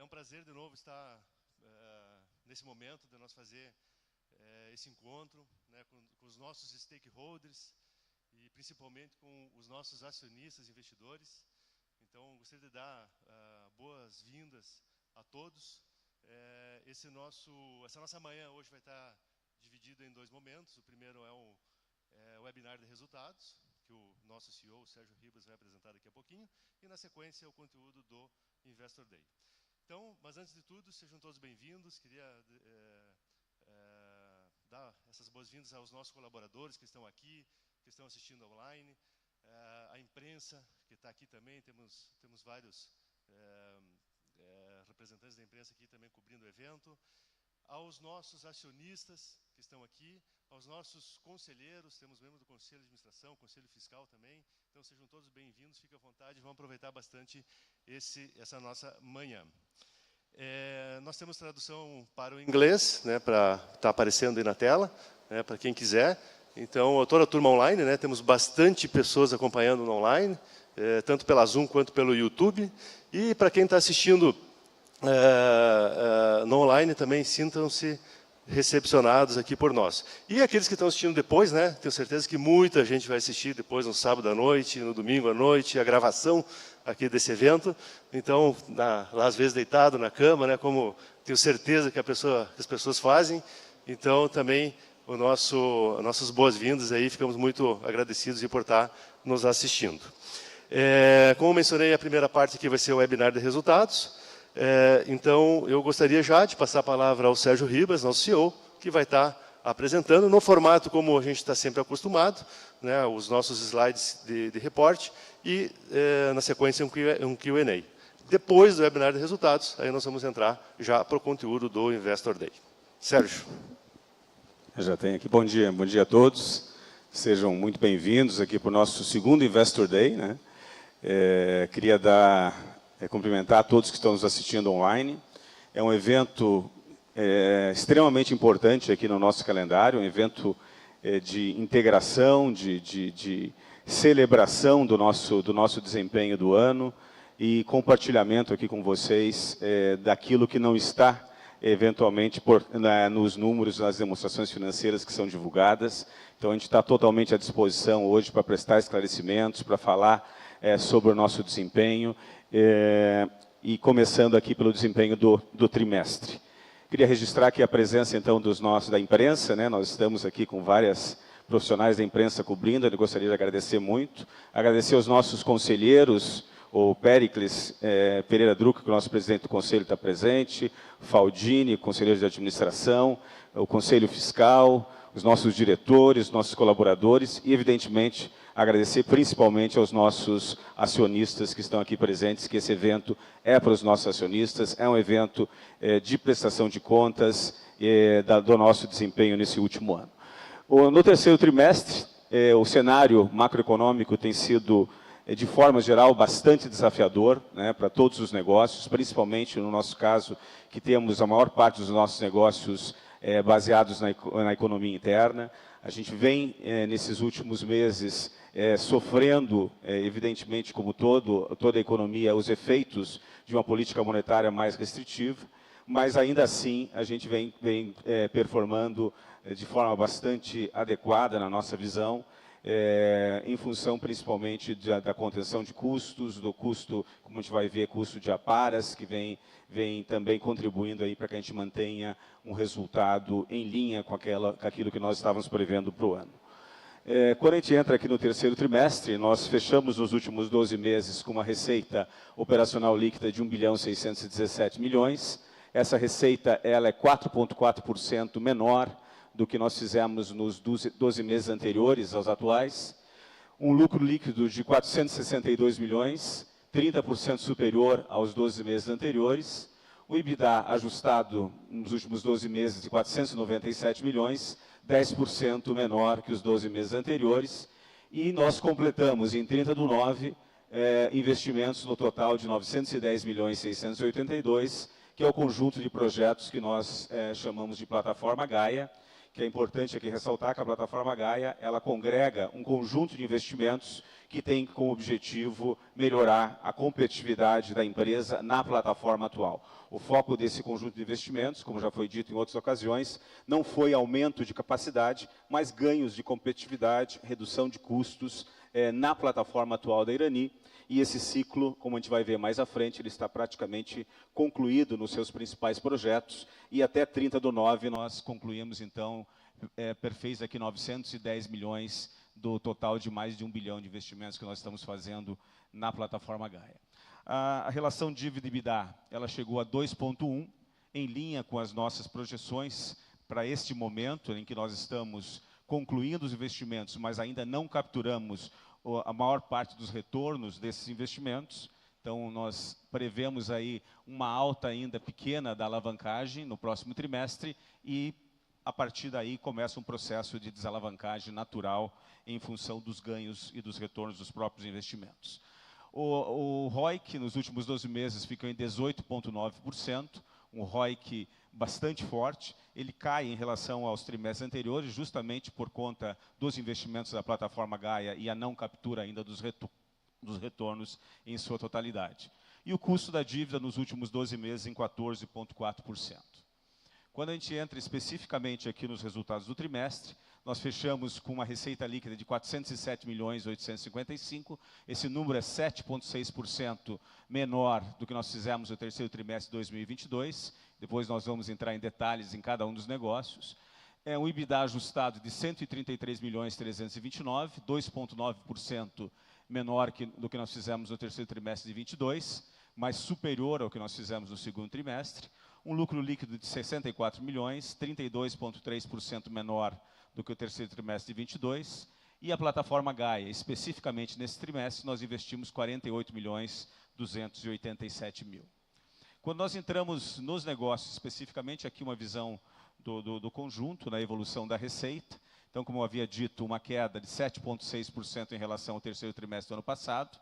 um prazer de novo estar nesse momento de nós fazer esse encontro, né, com os nossos stakeholders e principalmente com os nossos acionistas, investidores. Então, gostaria de dar boas-vindas a todos. Essa nossa manhã hoje vai estar dividida em dois momentos. O primeiro é o webinar de resultados, que o nosso CEO, o Sérgio Ribas, vai apresentar daqui a pouquinho, e na sequência o conteúdo do Investor Day. Então, mas antes de tudo, sejam todos bem-vindos. Queria dar essas boas-vindas aos nossos colaboradores que estão aqui, que estão assistindo online, a imprensa que está aqui também, temos vários representantes da imprensa aqui também cobrindo o evento, aos nossos acionistas que estão aqui, aos nossos conselheiros, temos membros do Conselho de Administração, Conselho Fiscal também, então sejam todos bem-vindos, fiquem à vontade, vamos aproveitar bastante essa nossa manhã. Nós temos tradução para o inglês, né, para estar aparecendo aí na tela, né, para quem quiser. Então, toda a turma online, né, temos bastante pessoas acompanhando no online, tanto pela Zoom quanto pelo YouTube. E para quem está assistindo no online também, sintam-se recepcionados aqui por nós. E aqueles que estão assistindo depois, né, tenho certeza que muita gente vai assistir depois no sábado à noite, no domingo à noite, a gravação aqui desse evento. Então, lá às vezes deitado na cama, né, como tenho certeza que as pessoas fazem. Então, também nossas boas-vindas aí, ficamos muito agradecidos por estar nos assistindo. Como mencionei, a primeira parte aqui vai ser o webinar de resultados. Então, eu gostaria já de passar a palavra ao Sérgio Ribas, nosso CEO, que vai estar apresentando no formato como a gente está sempre acostumado, né, os nossos slides de reporte e, na sequência, um Q&A. Depois do webinar de resultados, aí nós vamos entrar já para o conteúdo do Investor Day. Sérgio. Eu já tenho aqui. Bom dia a todos. Sejam muito bem-vindos aqui para o nosso segundo Investor Day, né? Queria cumprimentar a todos que estão nos assistindo online. É um evento extremamente importante aqui no nosso calendário, um evento de integração, de celebração do nosso desempenho do ano e compartilhamento aqui com vocês daquilo que não está eventualmente nos números, nas demonstrações financeiras que são divulgadas. Então, a gente está totalmente à disposição hoje para prestar esclarecimentos, para falar sobre o nosso desempenho, e começando aqui pelo desempenho do trimestre. Queria registrar aqui a presença, então, da imprensa, né? Nós estamos aqui com várias profissionais da imprensa cobrindo, eu gostaria de agradecer muito. Agradecer aos nossos conselheiros, o Péricles Pereira Druck, que é o nosso presidente do Conselho, está presente, Faldini, conselheiro de administração, o Conselho Fiscal, os nossos diretores, nossos colaboradores e, evidentemente, agradecer principalmente aos nossos acionistas que estão aqui presentes, que esse evento é para os nossos acionistas, é um evento de prestação de contas do nosso desempenho nesse último ano. No terceiro trimestre, o cenário macroeconômico tem sido, de forma geral, bastante desafiador, né, para todos os negócios, principalmente no nosso caso, que temos a maior parte dos nossos negócios baseados na economia interna. A gente vem, nesses últimos meses, sofrendo, evidentemente, como toda a economia, os efeitos de uma política monetária mais restritiva, mas, ainda assim, a gente vem performando de forma bastante adequada na nossa visão, em função principalmente da contenção de custos, do custo, como a gente vai ver, custo de aparas, que vem também contribuindo aí para que a gente mantenha um resultado em linha com aquilo que nós estávamos prevendo para o ano. Quando a gente entra aqui no terceiro trimestre, nós fechamos nos últimos 12 meses com uma receita operacional líquida de 1.617 bilhões. Essa receita ela é 4,4% menor do que nós fizemos nos 12 meses anteriores aos atuais. Um lucro líquido de 462 milhões, 30% superior aos 12 meses anteriores. O EBITDA ajustado nos últimos 12 meses de 497 milhões, 10% menor que os 12 meses anteriores. E nós completamos, em 30/9, investimentos no total de 910 milhões 682, que é o conjunto de projetos que nós chamamos de Plataforma Gaia, que é importante aqui ressaltar que a Plataforma Gaia, ela congrega um conjunto de investimentos que tem como objetivo melhorar a competitividade da empresa na plataforma atual. O foco desse conjunto de investimentos, como já foi dito em outras ocasiões, não foi aumento de capacidade, mas ganhos de competitividade, redução de custos na plataforma atual da Irani. E esse ciclo, como a gente vai ver mais à frente, ele está praticamente concluído nos seus principais projetos. E até 30/9 nós concluímos, então, perfez aqui 910 milhões do total de mais de 1 bilhão de investimentos que nós estamos fazendo na plataforma Gaia. A relação dívida e EBITDA, ela chegou a 2,1, em linha com as nossas projeções para este momento em que nós estamos concluindo os investimentos, mas ainda não capturamos a maior parte dos retornos desses investimentos. Então, nós prevemos aí uma alta ainda pequena da alavancagem no próximo trimestre e, a partir daí, começa um processo de desalavancagem natural em função dos ganhos e dos retornos dos próprios investimentos. O ROIC, nos últimos 12 meses, fica em 18,9%, um ROIC bastante forte. Ele cai em relação aos trimestres anteriores, justamente por conta dos investimentos da plataforma Gaia e a não captura ainda dos retornos em sua totalidade. E o custo da dívida nos últimos 12 meses em 14,4%. Quando a gente entra especificamente aqui nos resultados do trimestre, nós fechamos com uma receita líquida de 407.855. Esse número é 7,6% menor do que nós fizemos no terceiro trimestre de 2022. Depois nós vamos entrar em detalhes em cada um dos negócios. É um EBITDA ajustado de 133.329, 2,9% menor do que nós fizemos no terceiro trimestre de 22, mas superior ao que nós fizemos no segundo trimestre. Um lucro líquido de 64 milhões, 32,3% menor do que o terceiro trimestre de 22. E a plataforma Gaia, especificamente nesse trimestre, nós investimos 48.287.000. Quando nós entramos nos negócios, especificamente aqui uma visão do conjunto, na evolução da receita. Então, como eu havia dito, uma queda de 7,6% em relação ao terceiro trimestre do ano passado,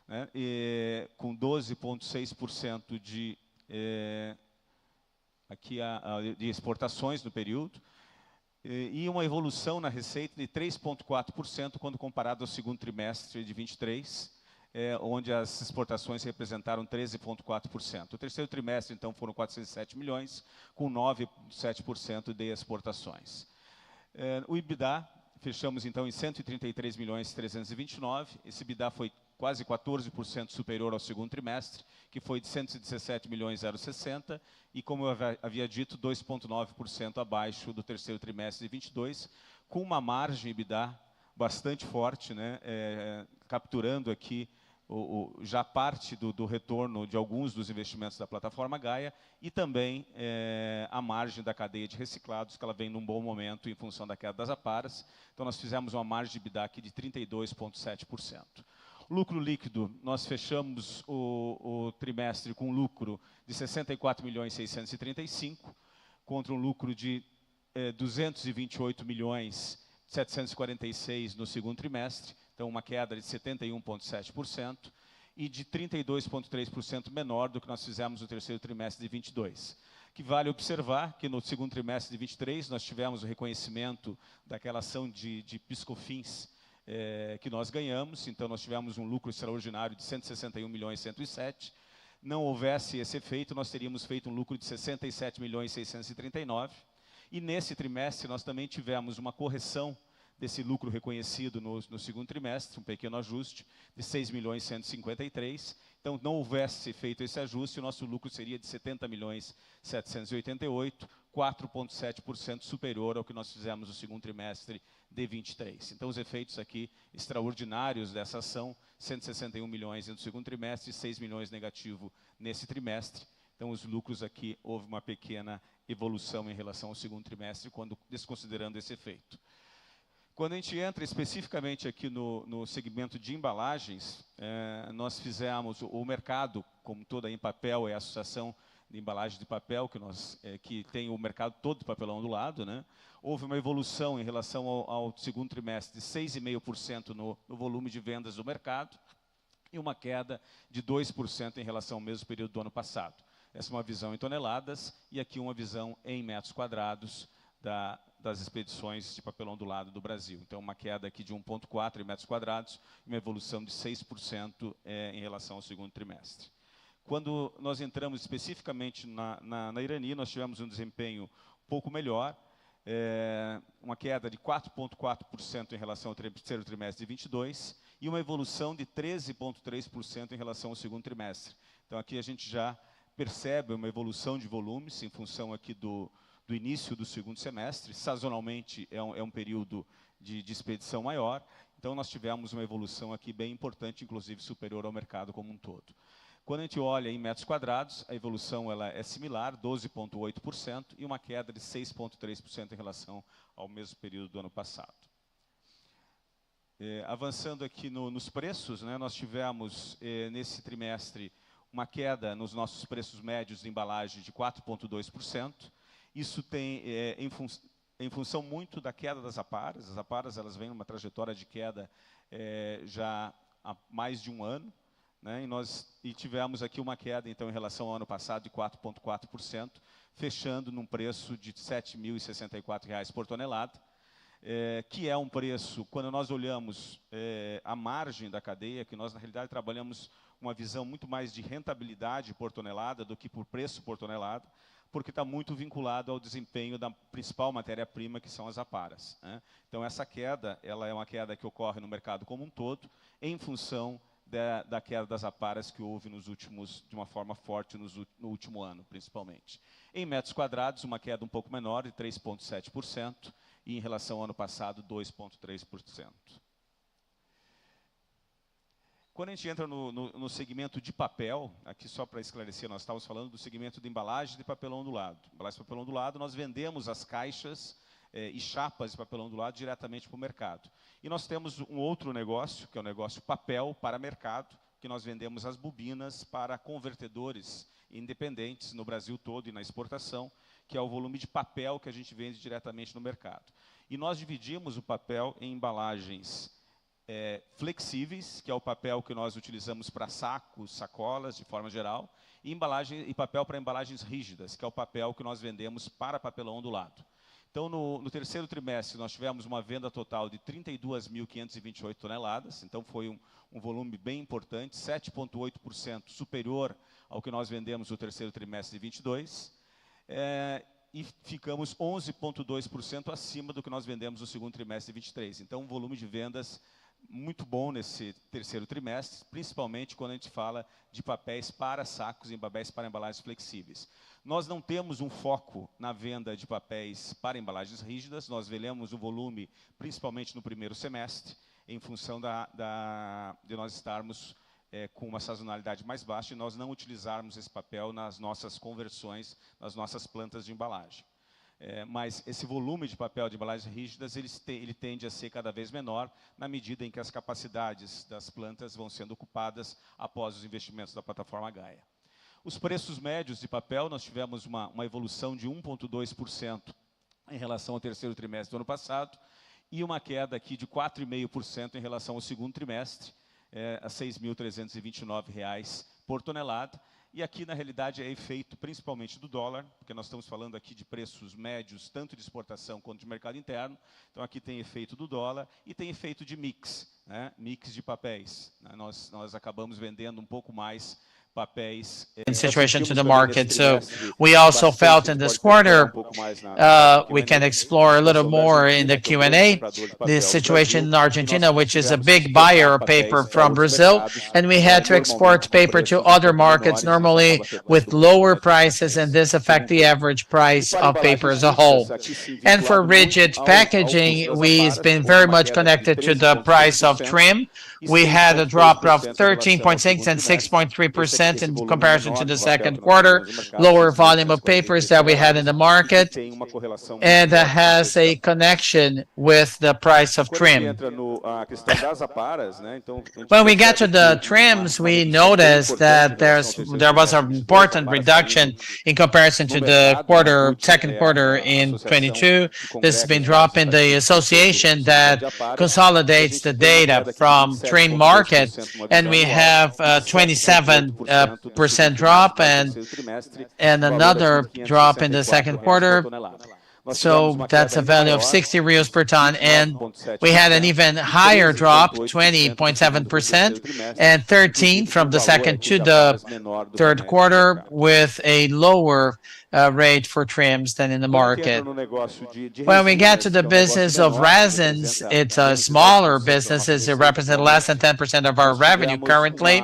né, e com 12,6% de exportações no período, e uma evolução na receita de 3,4% quando comparado ao segundo trimestre de 23, onde as exportações representaram 13,4%. O terceiro trimestre, então, foram 407 milhões, com 9,7% de exportações. O EBITDA, fechamos, então, em 133.329. Esse EBITDA foi quase 14% superior ao segundo trimestre, que foi de 117.060, e, como eu havia dito, 2,9% abaixo do terceiro trimestre de 22, com uma margem EBITDA bastante forte, né, capturando aqui já parte do retorno de alguns dos investimentos da plataforma Gaia e também a margem da cadeia de reciclados, que ela vem num bom momento em função da queda das aparas. Então, nós fizemos uma margem de EBITDA aqui de 32,7%. Lucro líquido, nós fechamos o trimestre com um lucro de 64.635, contra um lucro de 228.746 no segundo trimestre, então uma queda de 71,7% e de 32,3% menor do que nós fizemos no terceiro trimestre de 22. Que vale observar que no segundo trimestre de 23 nós tivemos o reconhecimento daquela ação de PiscoFins que nós ganhamos, então nós tivemos um lucro extraordinário de 161.107. Não houvesse esse efeito, nós teríamos feito um lucro de 67.639. E nesse trimestre nós também tivemos uma correção desse lucro reconhecido no segundo trimestre, um pequeno ajuste de 6.153. Então, não houvesse feito esse ajuste, o nosso lucro seria de 70.788, 4,7% superior ao que nós fizemos no segundo trimestre de 23. Então, os efeitos aqui extraordinários dessa ação, 161 milhões no segundo trimestre e 6 milhões negativo nesse trimestre. Então, os lucros aqui, houve uma pequena evolução em relação ao segundo trimestre, quando desconsiderando esse efeito. Quando a gente entra especificamente aqui no segmento de embalagens, nós fizemos o mercado, como toda em papel, é a Associação de Embalagens de Papel, que tem o mercado todo de papelão do lado, né? Houve uma evolução em relação ao segundo trimestre de 6,5% no volume de vendas do mercado e uma queda de 2% em relação ao mesmo período do ano passado. Essa é uma visão em toneladas e aqui uma visão em metros quadrados das expedições de papelão ondulado do Brasil. Então, uma queda aqui de 1,4 em metros quadrados, uma evolução de 6% em relação ao segundo trimestre. Quando nós entramos especificamente na Irani, nós tivemos um desempenho um pouco melhor, uma queda de 4,4% em relação ao terceiro trimestre de 22 e uma evolução de 13,3% em relação ao segundo trimestre. Então, aqui a gente já percebe uma evolução de volumes em função aqui do início do segundo semestre. Sazonalmente, é um período de expedição maior. Então, nós tivemos uma evolução aqui bem importante, inclusive superior ao mercado como um todo. Quando a gente olha em metros quadrados, a evolução ela é similar, 12,8%, e uma queda de 6,3% em relação ao mesmo período do ano passado. Avançando aqui nos preços, né, nós tivemos, nesse trimestre, uma queda nos nossos preços médios de embalagem de 4,2%. Isso tem, em função muito da queda das aparas. As aparas elas vêm numa trajetória de queda já há mais de um ano. Né, e tivemos aqui uma queda, então, em relação ao ano passado, de 4,4%, fechando num preço de R$ 7.064 por tonelada, que é um preço, quando nós olhamos a margem da cadeia, que nós, na realidade, trabalhamos uma visão muito mais de rentabilidade por tonelada do que por preço por tonelada, porque está muito vinculado ao desempenho da principal matéria-prima, que são as aparas. Né? Então, essa queda ela é uma queda que ocorre no mercado como um todo, em função da queda das aparas que houve de uma forma forte no último ano, principalmente. Em metros quadrados, uma queda um pouco menor, de 3,7%, e em relação ao ano passado, 2,3%. Quando a gente entra no segmento de papel, aqui só para esclarecer, nós estávamos falando do segmento de embalagem de papelão ondulado. Embalagem de papelão ondulado, nós vendemos as caixas e chapas de papelão ondulado diretamente para o mercado. E nós temos um outro negócio, que é o negócio papel para mercado, que nós vendemos as bobinas para convertedores independentes no Brasil todo e na exportação, que é o volume de papel que a gente vende diretamente no mercado. E nós dividimos o papel em embalagens flexíveis, que é o papel que nós utilizamos para sacos, sacolas, de forma geral, e papel para embalagens rígidas, que é o papel que nós vendemos para papelão ondulado. Então, no terceiro trimestre, nós tivemos uma venda total de 32.528 toneladas, então foi um volume bem importante, 7,8% superior ao que nós vendemos no terceiro trimestre de 22, e ficamos 11,2% acima do que nós vendemos no segundo trimestre de 23. Então, um volume de vendas muito bom nesse terceiro trimestre, principalmente quando a gente fala de papéis para sacos e papéis para embalagens flexíveis. Nós não temos um foco na venda de papéis para embalagens rígidas, nós vendemos o volume principalmente no primeiro semestre, em função de nós estarmos com uma sazonalidade mais baixa e nós não utilizarmos esse papel nas nossas conversões, nas nossas plantas de embalagem. Mas esse volume de papel de embalagens rígidas, ele tende a ser cada vez menor, na medida em que as capacidades das plantas vão sendo ocupadas após os investimentos da plataforma Gaia. Os preços médios de papel, nós tivemos uma evolução de 1,2% em relação ao terceiro trimestre do ano passado, e uma queda aqui de 4,5% em relação ao segundo trimestre, a R$ 6.329 por tonelada. E aqui, na realidade, é efeito principalmente do dólar, porque nós estamos falando aqui de preços médios, tanto de exportação quanto de mercado interno. Então, aqui tem efeito do dólar e tem efeito de mix, né? Mix de papéis. Nós acabamos vendendo um pouco mais papéis. Situation to the market. So we also felt in this quarter, we can explore a little more in the Q&A, the situation in Argentina, which is a big buyer of paper from Brazil, and we had to export paper to other markets, normally with lower prices, and this affect the average price of paper as a whole. And for rigid packaging, we've been very much connected to the price of trim. We had a drop of 13.6 and 6.3% in comparison to the second quarter, lower volume of papers that we had in the market, and that has a connection with the price of trim. When we get to the trims, we noticed that there was an important reduction in comparison to the second quarter in 22. This has been dropping. The association that consolidates the data from trim market, and we have 27% drop and another drop in the second quarter. So that's a value of 60 reais per ton. And we had an even higher drop, 20.7%, and 13 from the second to the third quarter, with a lower rate for trims than in the market. When we get to the business of resins, it's a smaller business. It represents less than 10% of our revenue currently.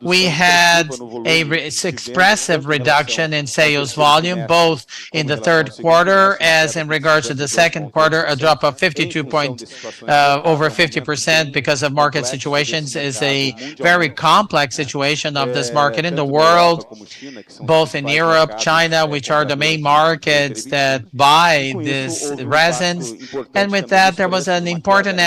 We had a expressive reduction in sales volume, both in the third quarter as in regards to the second quarter. A drop of over 50% because of market situations. Is a very complex situation of this market in the world, both in Europe, China, which are the main markets that buy these resins. And with that, there was an important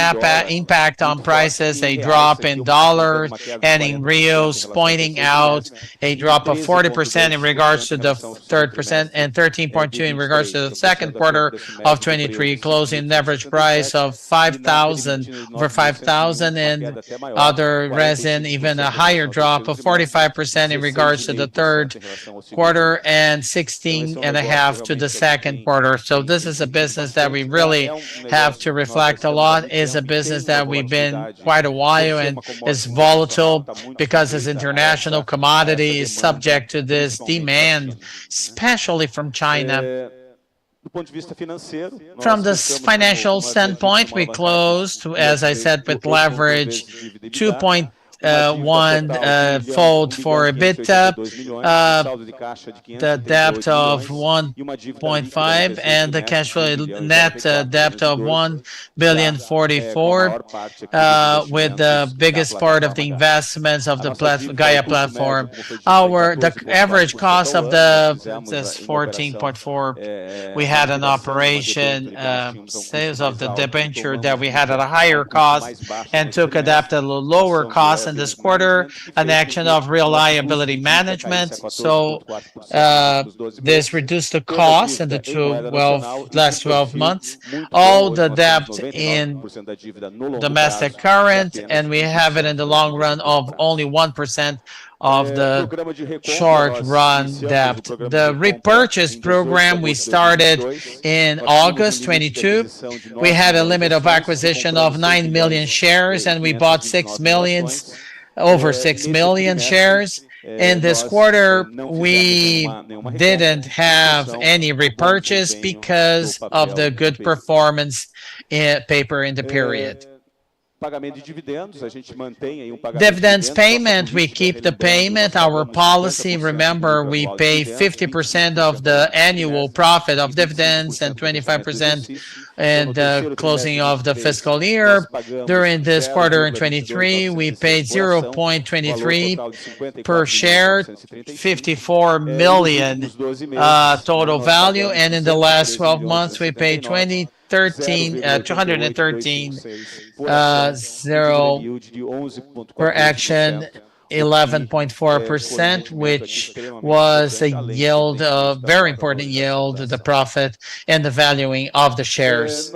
impact on prices, a drop in dollars and in reals, pointing out a drop of 40% in regards to the third percent and 13.2 in regards to the second quarter of 23, closing average price of 5,000 over 5,000, and other resin even a higher drop of 45% in regards to the third quarter and 16.5 to the second quarter. So this is a business that we really have to reflect a lot. Is a business that we've been quite a while and is volatile because it's international commodity, is subject to this demand, especially from China. From this financial standpoint, we closed, as I said, with leverage 2.1 fold for EBITDA, the debt of 1.5, and the cash flow net debt of 1.044 with the biggest part of the investments of the Gaia platform. The average cost of this 14.4. We had an operation sales of the debenture that we had at a higher cost and took adapt at a lower cost in this quarter, an action of real liability management. So this reduced the cost in the last 12 months. All the debt in domestic current, and we have it in the long run of only 1% of the short run debt. The repurchase program we started in August 22. We had a limit of acquisition of 9 million shares, and we bought over 6 million shares. In this quarter, we didn't have any repurchase because of the good performance in paper in the period. Dividends payment, we keep the payment. Our policy, remember, we pay 50% of the annual profit of dividends and 25% in the closing of the fiscal year. During this quarter in 23, we paid 0.23 per share, 54 million total value. And in the last 12 months, we paid 213 per action, 11.4%, which was a yield, a very important yield, the profit and the valuing of the shares.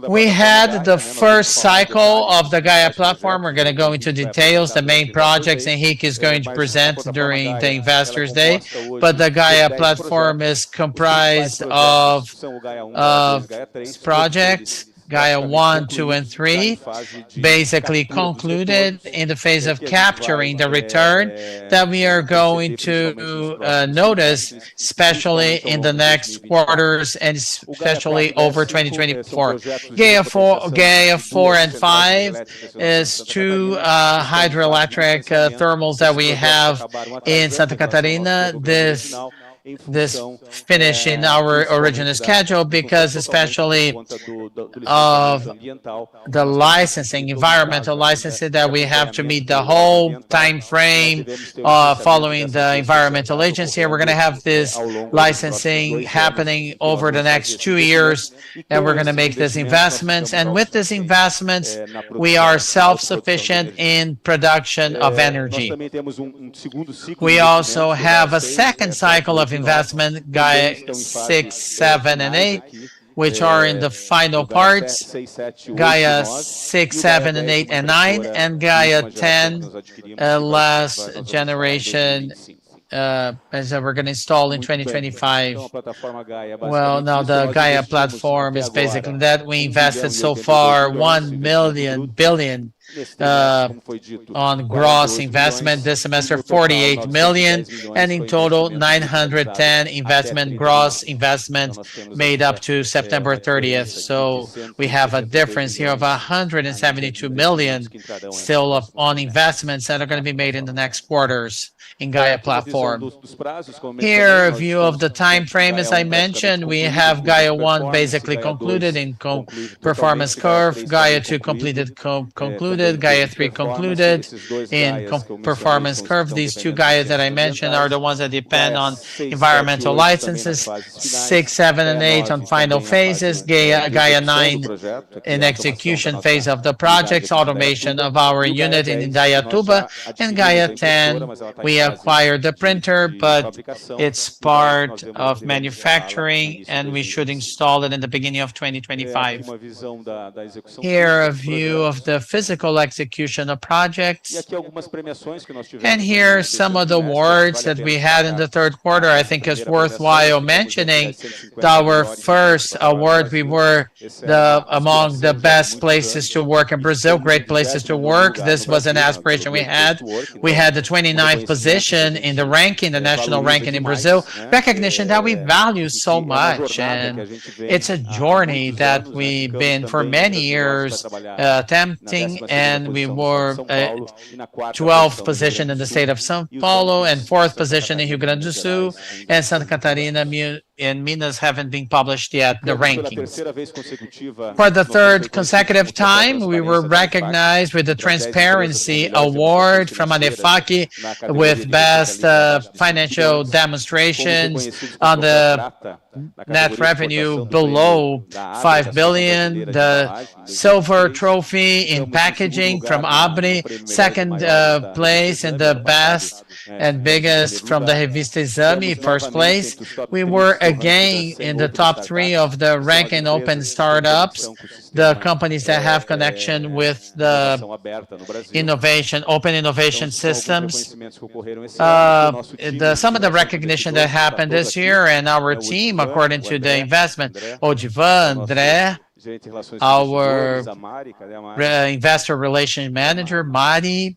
We had the first cycle of the Gaia platform. We're going to go into details. The main projects Henrique is going to present during the Investors Day, but the Gaia platform is comprised of projects. Gaia 1, 2, and 3 basically concluded in the phase of capturing the return that we are going to notice, especially in the next quarters and especially over 2024. Gaia 4 and 5 is two hydroelectric thermals that we have in Santa Catarina. This finish in our original schedule because especially of the licensing, environmental licensing, that we have to meet the whole time frame following the environmental agency. We're going to have this licensing happening over the next 2 years, and we're going to make these investments. And with these investments, we are self-sufficient in production of energy. We also have a second cycle of investment, Gaia 6, 7, and 8, which are in the final parts. Gaia 6, 7, and 8, and 9, and Gaia 10, last generation as we're going to install in 2025. Well, now the Gaia platform is basically that. We invested so far 1 billion on gross investment this semester, 48 million, and in total 910 gross investment made up to September 30th. So we have a difference here of 172 million still on investments that are going to be made in the next quarters in Gaia platform. Here, a view of the time frame, as I mentioned, we have Gaia 1 basically concluded in performance curve, Gaia 2 concluded, Gaia 3 concluded in performance curve. These two Gaias that I mentioned are the ones that depend on environmental licenses, 6, 7, and 8 on final phases, Gaia 9 in execution phase of the projects, automation of our unit in Indaiatuba, and Gaia 10, we acquired the printer, but it's part of manufacturing, and we should install it in the beginning of 2025. Here, a view of the physical execution of projects. And here, some of the awards that we had in the third quarter, I think is worthwhile mentioning. Our first award, we were among the best places to work in Brazil, great places to work. This was an aspiration we had. We had the 29th position in the ranking, the national ranking in Brazil, recognition that we value so much. And it's a journey that we've been for many years attempting, and we were 12th position in the state of São Paulo and 4th position in Rio Grande do Sul, and Santa Catarina and Minas haven't been published yet, the rankings. For the third consecutive time, we were recognized with the Transparency Award from ANEFAC with best financial demonstrations on the net revenue below 5 billion, the silver trophy in packaging from ABRE, second place, and the best and biggest from the Revista Exame, first place. We were again in the top 3 of the ranking open startups, the companies that have connection with the open innovation systems. Some of the recognition that happened this year, and our team, according to the investment, Odivan, André, our investor relation manager, Mari,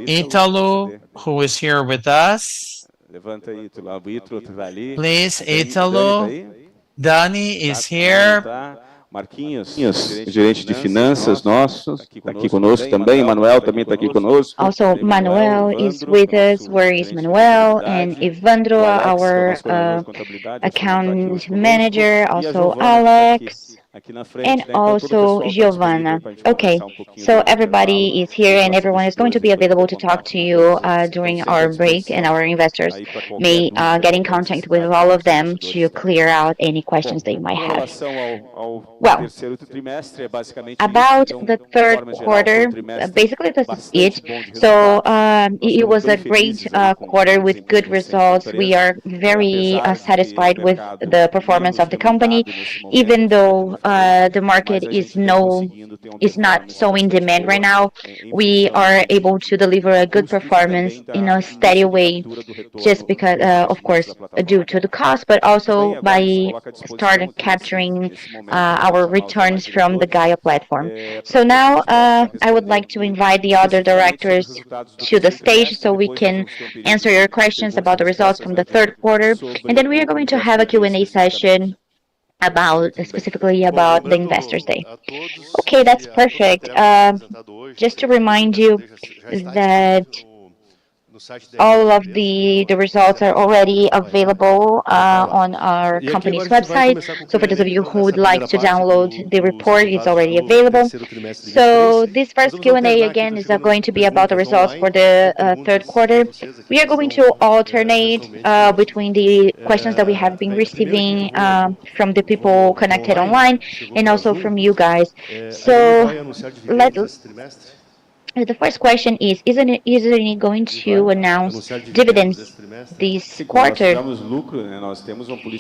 Ítalo, who is here with us. Please, Ítalo. Dani is here. Marquinhos, gerente de finanças nosso, está aqui conosco também. Manuel também está aqui conosco. Also, Manuel is with us. Where is Manuel? And Evandro, our account manager. Also, Alex. And also Giovanna. Okay, so everybody is here and everyone is going to be available to talk to you during our break, and our investors may get in contact with all of them to clear out any questions that you might have. Well, about the third quarter, basically this is it. So it was a great quarter with good results. We are very satisfied with the performance of the company, even though the market is not so in demand right now. We are able to deliver a good performance in a steady way, just because, of course, due to the cost, but also by starting capturing our returns from the Gaia platform. So now I would like to invite the other directors to the stage so we can answer your questions about the results from the third quarter, and then we are going to have a Q&A session specifically about the Investors Day. Okay, that's perfect. Just to remind you that all of the results are already available on our company's website. So for those of you who would like to download the report, it's already available. So this first Q&A again is going to be about the results for the third quarter. We are going to alternate between the questions that we have been receiving from the people connected online and also from you guys. So The first question is, isn't it going to announce dividends this quarter?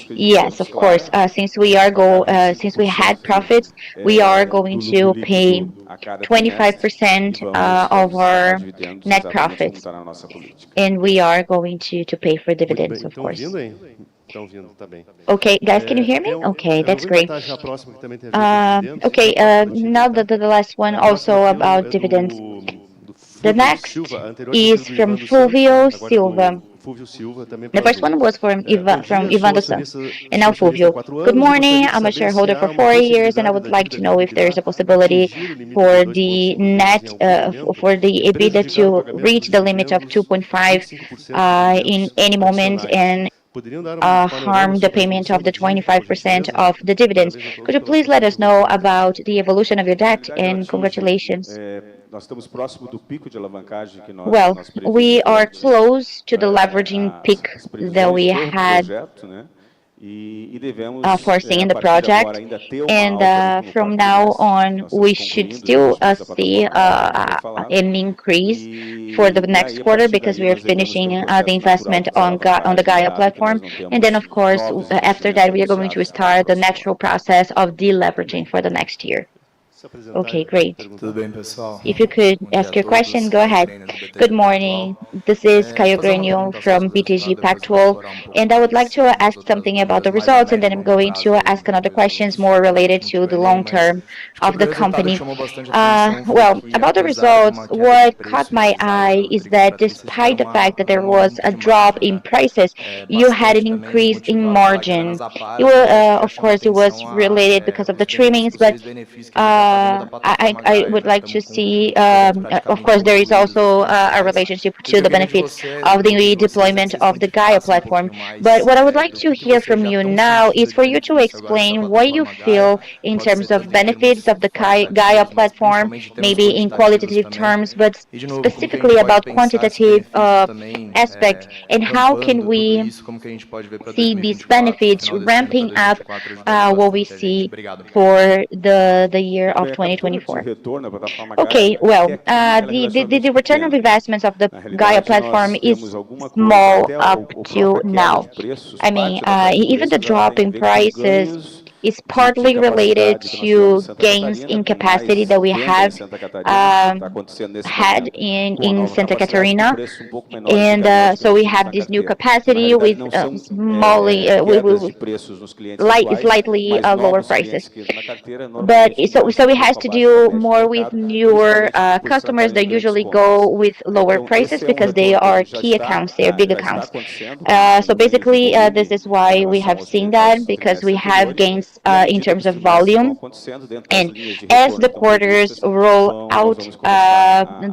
Yes, of course. Since we had profits, we are going to pay 25% of our net profits, and we are going to pay for dividends, of course. Okay, guys, can you hear me? Okay, that's great. Okay, now the last one also about dividends. The next is from Fulvio Silva. The first one was from Ivan Santos, and now Fulvio. Good morning. I'm a shareholder for 4 years, and I would like to know if there is a possibility for the for the EBITDA to reach the limit of 2.5 in any moment and harm the payment of the 25% of the dividends. Could you please let us know about the evolution of your debt, and congratulations. Well, we are close to the leveraging peak that we had foreseen in the project, and from now on we should still see an increase for the next quarter because we are finishing the investment on the Gaia platform, and then of course after that we are going to start the natural process of deleveraging for the next year. Okay, great. If you could ask your question, go ahead. Good morning. This is Caio Granio from BTG Pactual, and I would like to ask something about the results, and then I'm going to ask another questions more related to the long term of the company. Well, about the results, what caught my eye is that despite the fact that there was a drop in prices, you had an increase in margin. Of course, it was related because of the trimmings, but I would like to see, of course, there is also a relationship to the benefits of the deployment of the Gaia platform. But what I would like to hear from you now is for you to explain what you feel in terms of benefits of the Gaia platform, maybe in qualitative terms, but specifically about quantitative aspects, and how can we see these benefits ramping up what we see for the year of 2024. Okay, well, the return of investments of the Gaia platform is small up to now. I mean, even the drop in prices is partly related to gains in capacity that we have had in Santa Catarina, and so we have this new capacity with slightly lower prices. But so it has to do more with newer customers that usually go with lower prices because they are key accounts, they are big accounts. So basically, this is why we have seen that, because we have gains in terms of volume, and as the quarters roll out,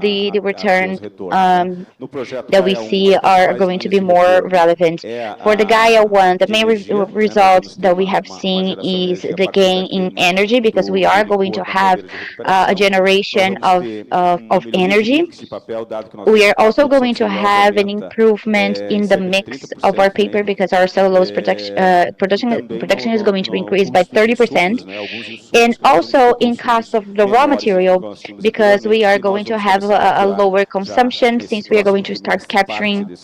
the returns that we see are going to be more relevant. For the Gaia one, the main results that we have seen is the gain in energy, because we are going to have a generation of energy. We are also going to have an improvement in the mix of our paper because our cellulose production is going to increase by 30%, and also in cost of the raw material because we are going to have a lower consumption since we are going to start capturing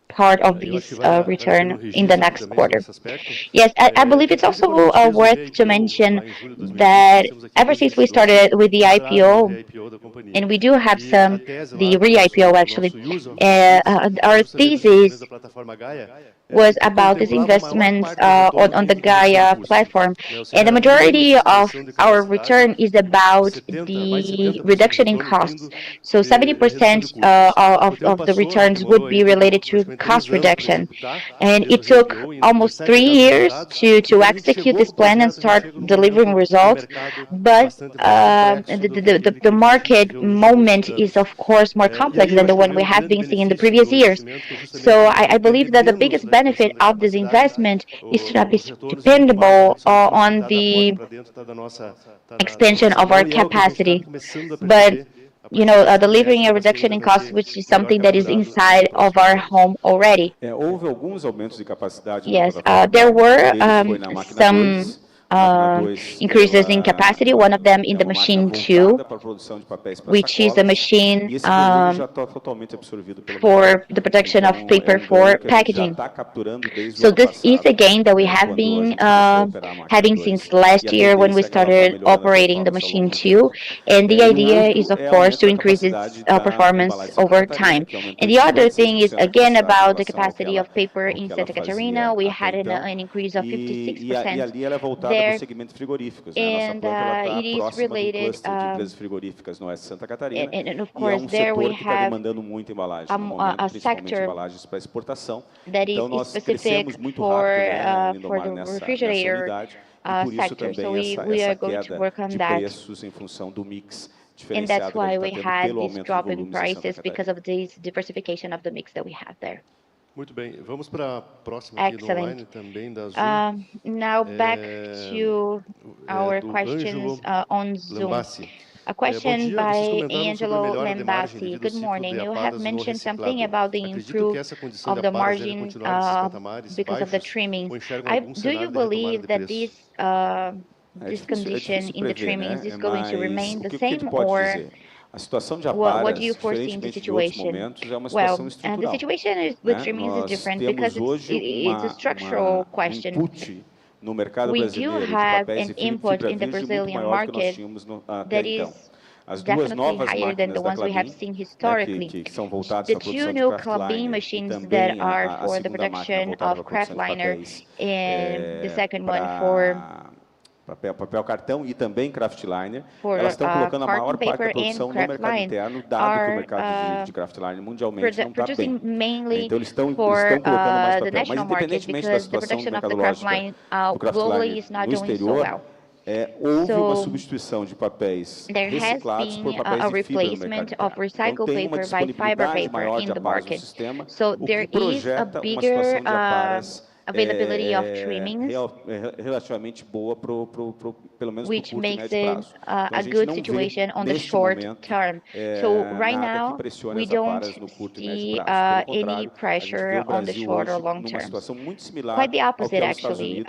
part of this return in the next quarter. Yes, I believe it's also worth to mention that ever since we started with the IPO, and we do have the re-IPO actually, our thesis was about these investments on the Gaia platform, and the majority of our return is about the reduction in costs. So 70% of the returns would be related to cost reduction, and it took almost 3 years to execute this plan and start delivering results. But the market moment is of course more complex than the one we have been seeing in the previous years. So I believe that the biggest benefit of this investment is to not be dependable on the expansion of our capacity, but delivering a reduction in costs, which is something that is inside of our home already. Yes, there were some increases in capacity. One of them in the machine 2, which is a machine for the production of paper for packaging. So this is a gain that we have been having since last year when we started operating the machine 2. And the idea is, of course, to increase its performance over time. And the other thing is, again, about the capacity of paper in Santa Catarina. We had an increase of 56% there, and it is related, and of course, there we have a sector that is specific for the refrigerator sector. So we are going to work on that. And that's why we had this drop in prices, because of this diversification of the mix that we have there. Muito bem. Vamos para a próxima aqui do online também da Zoom. Now back to our questions on Zoom. A question by Angelo Lambassi. Good morning. You have mentioned something about the improvement of the margin because of the trimmings. Do you believe that this condition in the trimmings is going to remain the same, or what do you foresee in the situation? Well, the situation with trimmings is different because it's a structural question. We do have an input in the Brazilian market that is definitely higher than the ones we have seen historically. The two new Klabin machines that are for the production of kraftliner, and the second one for papel cartão e também kraftliner, elas estão colocando a maior parte da produção no mercado interno, dado que o mercado de kraftliner mundialmente não está bem. Então eles estão colocando mais papel, mas independentemente da situação mercadológica do kraftliner no exterior, houve uma substituição de papéis reciclados por papéis de fibra no mercado interno. Então tem uma disponibilidade maior de aparelhos no sistema, o que projeta uma situação de aparelhos availability of trimmings, relativamente boa pelo menos which makes it a good situation on the short term. So right now we don't see any pressure on the short or long term. Quite the opposite, actually.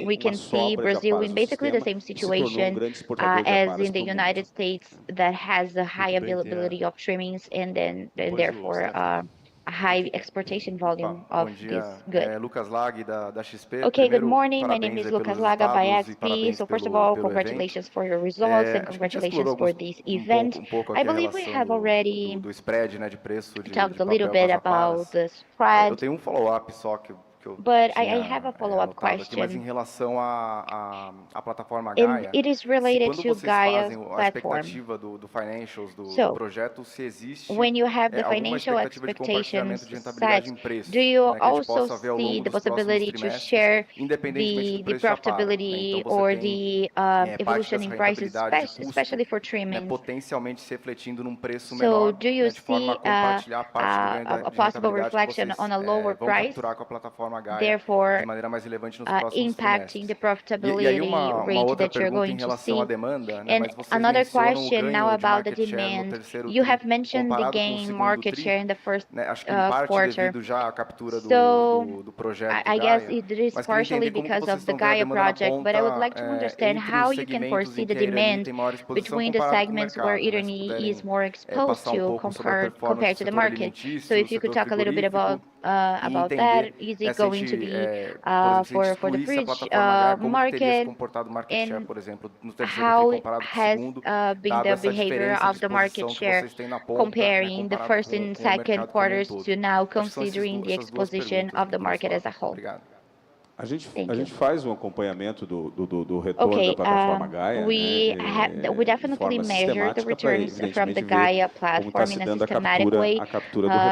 We can see Brazil in basically the same situation as in the United States, that has a high availability of trimmings, and then therefore a high exportation volume of this good. Lucas Lag da XP. Okay, good morning. My name is Lucas Laga by XP. So first of all, congratulations for your results and congratulations for this event. I believe we have already talked a little bit about the spread. Eu tenho follow-up só que But I have a follow-up question. Mas em relação à plataforma Gaia, it is related to Gaia a expectativa do financials do projeto, se existe when you have the financial expectations set, do you also see the possibility to share the profitability or the evolution in prices, especially for trimmings? Potencialmente se refletindo num preço menor, so do you see a possible reflection on a lower price? Therefore, impacting the profitability rate that you're going to see. And another question now about the demand. You have mentioned the gain market share in the first quarter. So I guess it is partially because of the Gaia project, but I would like to understand how you can foresee the demand between the segments where Irani is more exposed to compared to the market. So if you could talk a little bit about that. Is it going to be for the fridge market, and how has been the behavior of the market share comparing the first and second quarters to now, considering the exposition of the market as a whole? A gente faz acompanhamento do retorno da plataforma Gaia. We definitely measure the returns from the Gaia platform in a systematic way,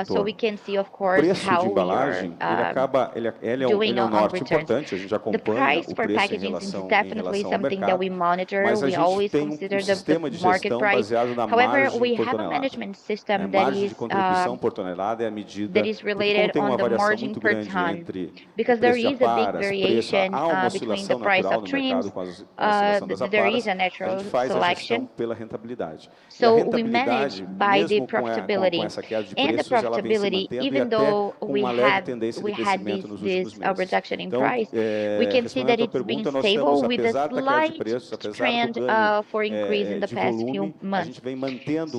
so we can see, of course, how we are doing on returns. The price for packaging is definitely something that we monitor. We always consider the market price. However, we have a management system that is related on the margin per ton, because there is a big variation between the price of trims. There is a natural selection. So we manage by the profitability. And the profitability, even though we had this reduction in price, we can see that it's been stable with a slight trend for increase in the past few months.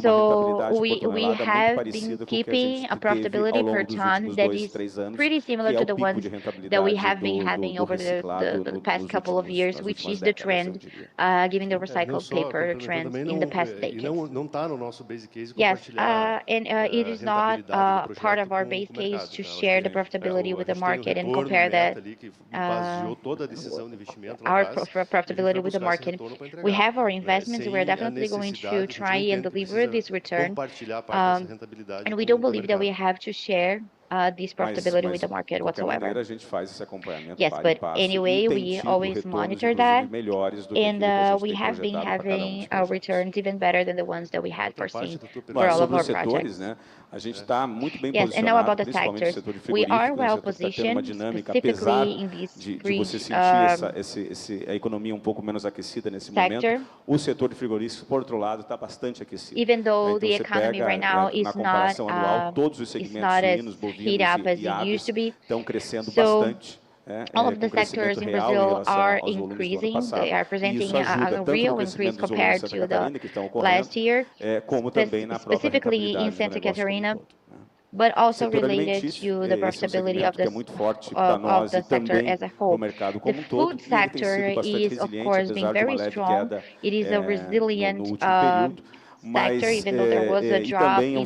So we have been keeping a profitability per ton that is pretty similar to the ones that we have been having over the past couple of years, which is the trend, given the recycled paper trend in the past decades. Yes, and it is not part of our base case to share the profitability with the market and compare that our profitability with the market. We have our investments. We're definitely going to try and deliver this return, and we don't believe that we have to share this profitability with the market whatsoever. Yes, but anyway, we always monitor that, and we have been having our returns even better than the ones that we had foreseen for all of our projects. Yes, and now about the sectors. We are well positioned, specifically in this free sector. Even though the economy right now is not as heat up as it used to be. So all of the sectors in Brazil are increasing. They are presenting a real increase compared to the last year, specifically in Santa Catarina, but also related to the profitability of the sector as a whole. The food sector is, of course, being very strong. It is a resilient sector, even though there was a drop in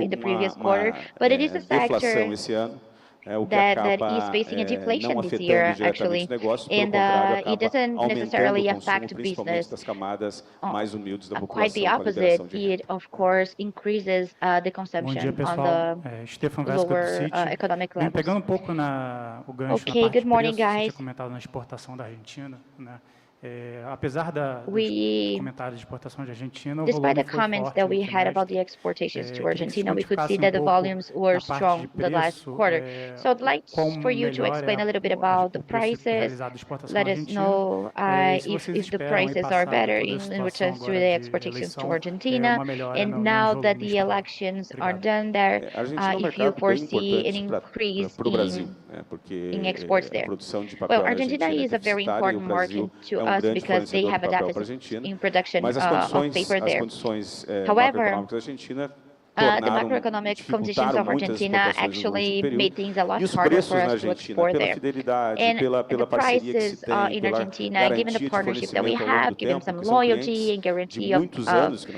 the previous quarter, but it is a sector that is facing a deflation this year, actually, and it doesn't necessarily affect business. Quite the opposite. It, of course, increases the consumption on the lower economic levels. Okay, good morning, guys. Despite the comments that we had about the exportations to Argentina, we could see that the volumes were strong the last quarter. So I'd like for you to explain a little bit about the prices. Let us know if the prices are better in returns to the exportations to Argentina. And now that the elections are done there, if you foresee an increase in exports there. Well, Argentina is a very important market to us because they have a deficit in production of paper there. However, the macroeconomic conditions of Argentina actually made things a lot harder for us to export there. And the prices in Argentina, given the partnership that we have, given some loyalty and guarantee of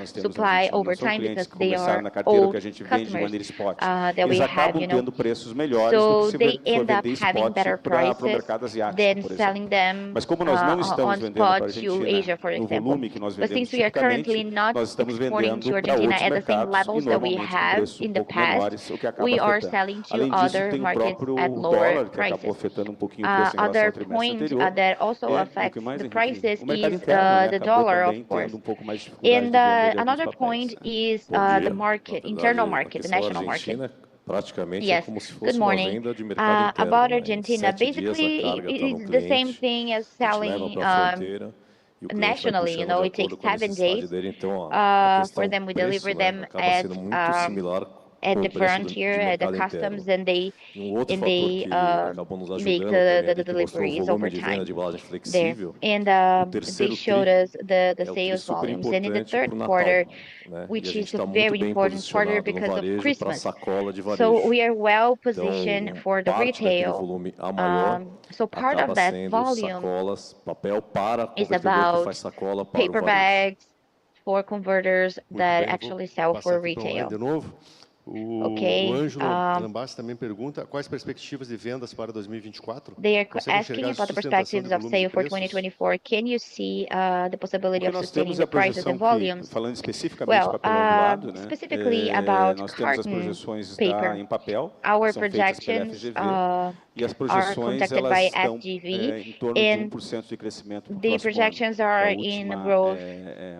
supply over time, because they are old customers that we have, so they end up having better prices than selling them on spot to Asia, for example. But since we are currently not exporting to Argentina at the same levels that we have in the past, we are selling to other markets at lower prices. Other point that also affects the prices is the dollar, of course. And another point is the market, internal market, the national market. Yes, good morning. About Argentina, basically, it is the same thing as selling nationally. It takes 7 days for them. We deliver them at the frontier, at the customs, and they make the deliveries over time there. And they showed us the sales volumes. And in the third quarter, which is a very important quarter because of Christmas, so we are well positioned for the retail. So part of that volume is about paper bags for converters that actually sell for retail. Okay. Lambassi também pergunta quais perspectivas de vendas para 2024. They are asking about the perspectives of sale for 2024. Can you see the possibility of sustaining the prices and volumes? Well, specifically about carton paper, our projections are conducted by FGV, and the projections are in growth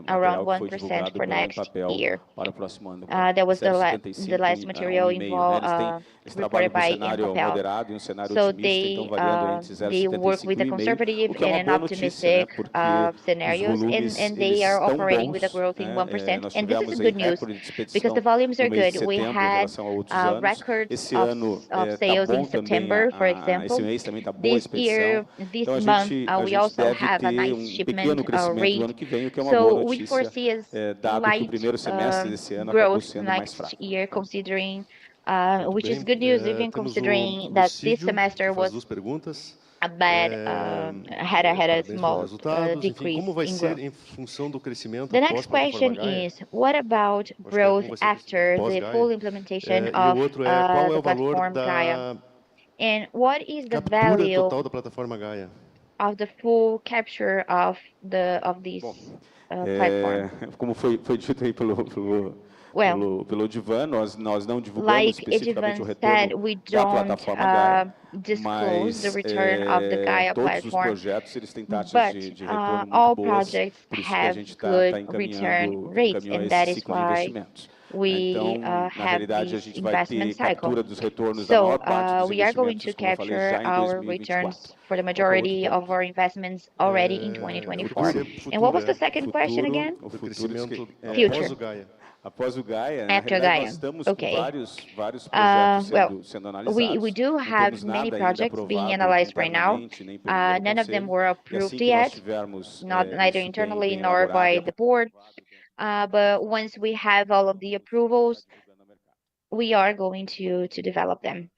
around 1% for next year. That was the last material involved reported by Empapel. So they work with a conservative and an optimistic scenarios, and they are operating with a growth in 1%. And this is good news because the volumes are good. We had records of sales in September, for example. This year, this month, we also have a nice shipment rate. So we foresee a slight growth next year, considering, which is good news, even considering that this semester was a bad, had a small decrease in growth. The next question is, what about growth after the full implementation of the platform Gaia? And what is the value of the full capture of this platform? Well, like Edivan said, we don't disclose the return of the Gaia platform, but all projects have good return rates, and that is why we have this investment cycle. So we are going to capture our returns for the majority of our investments already in 2024. And what was the second question again? Future. After Gaia. Okay. Well, we do have many projects being analyzed right now. None of them were approved yet, neither internally nor by the board. But once we have all of the approvals, we are going to develop them.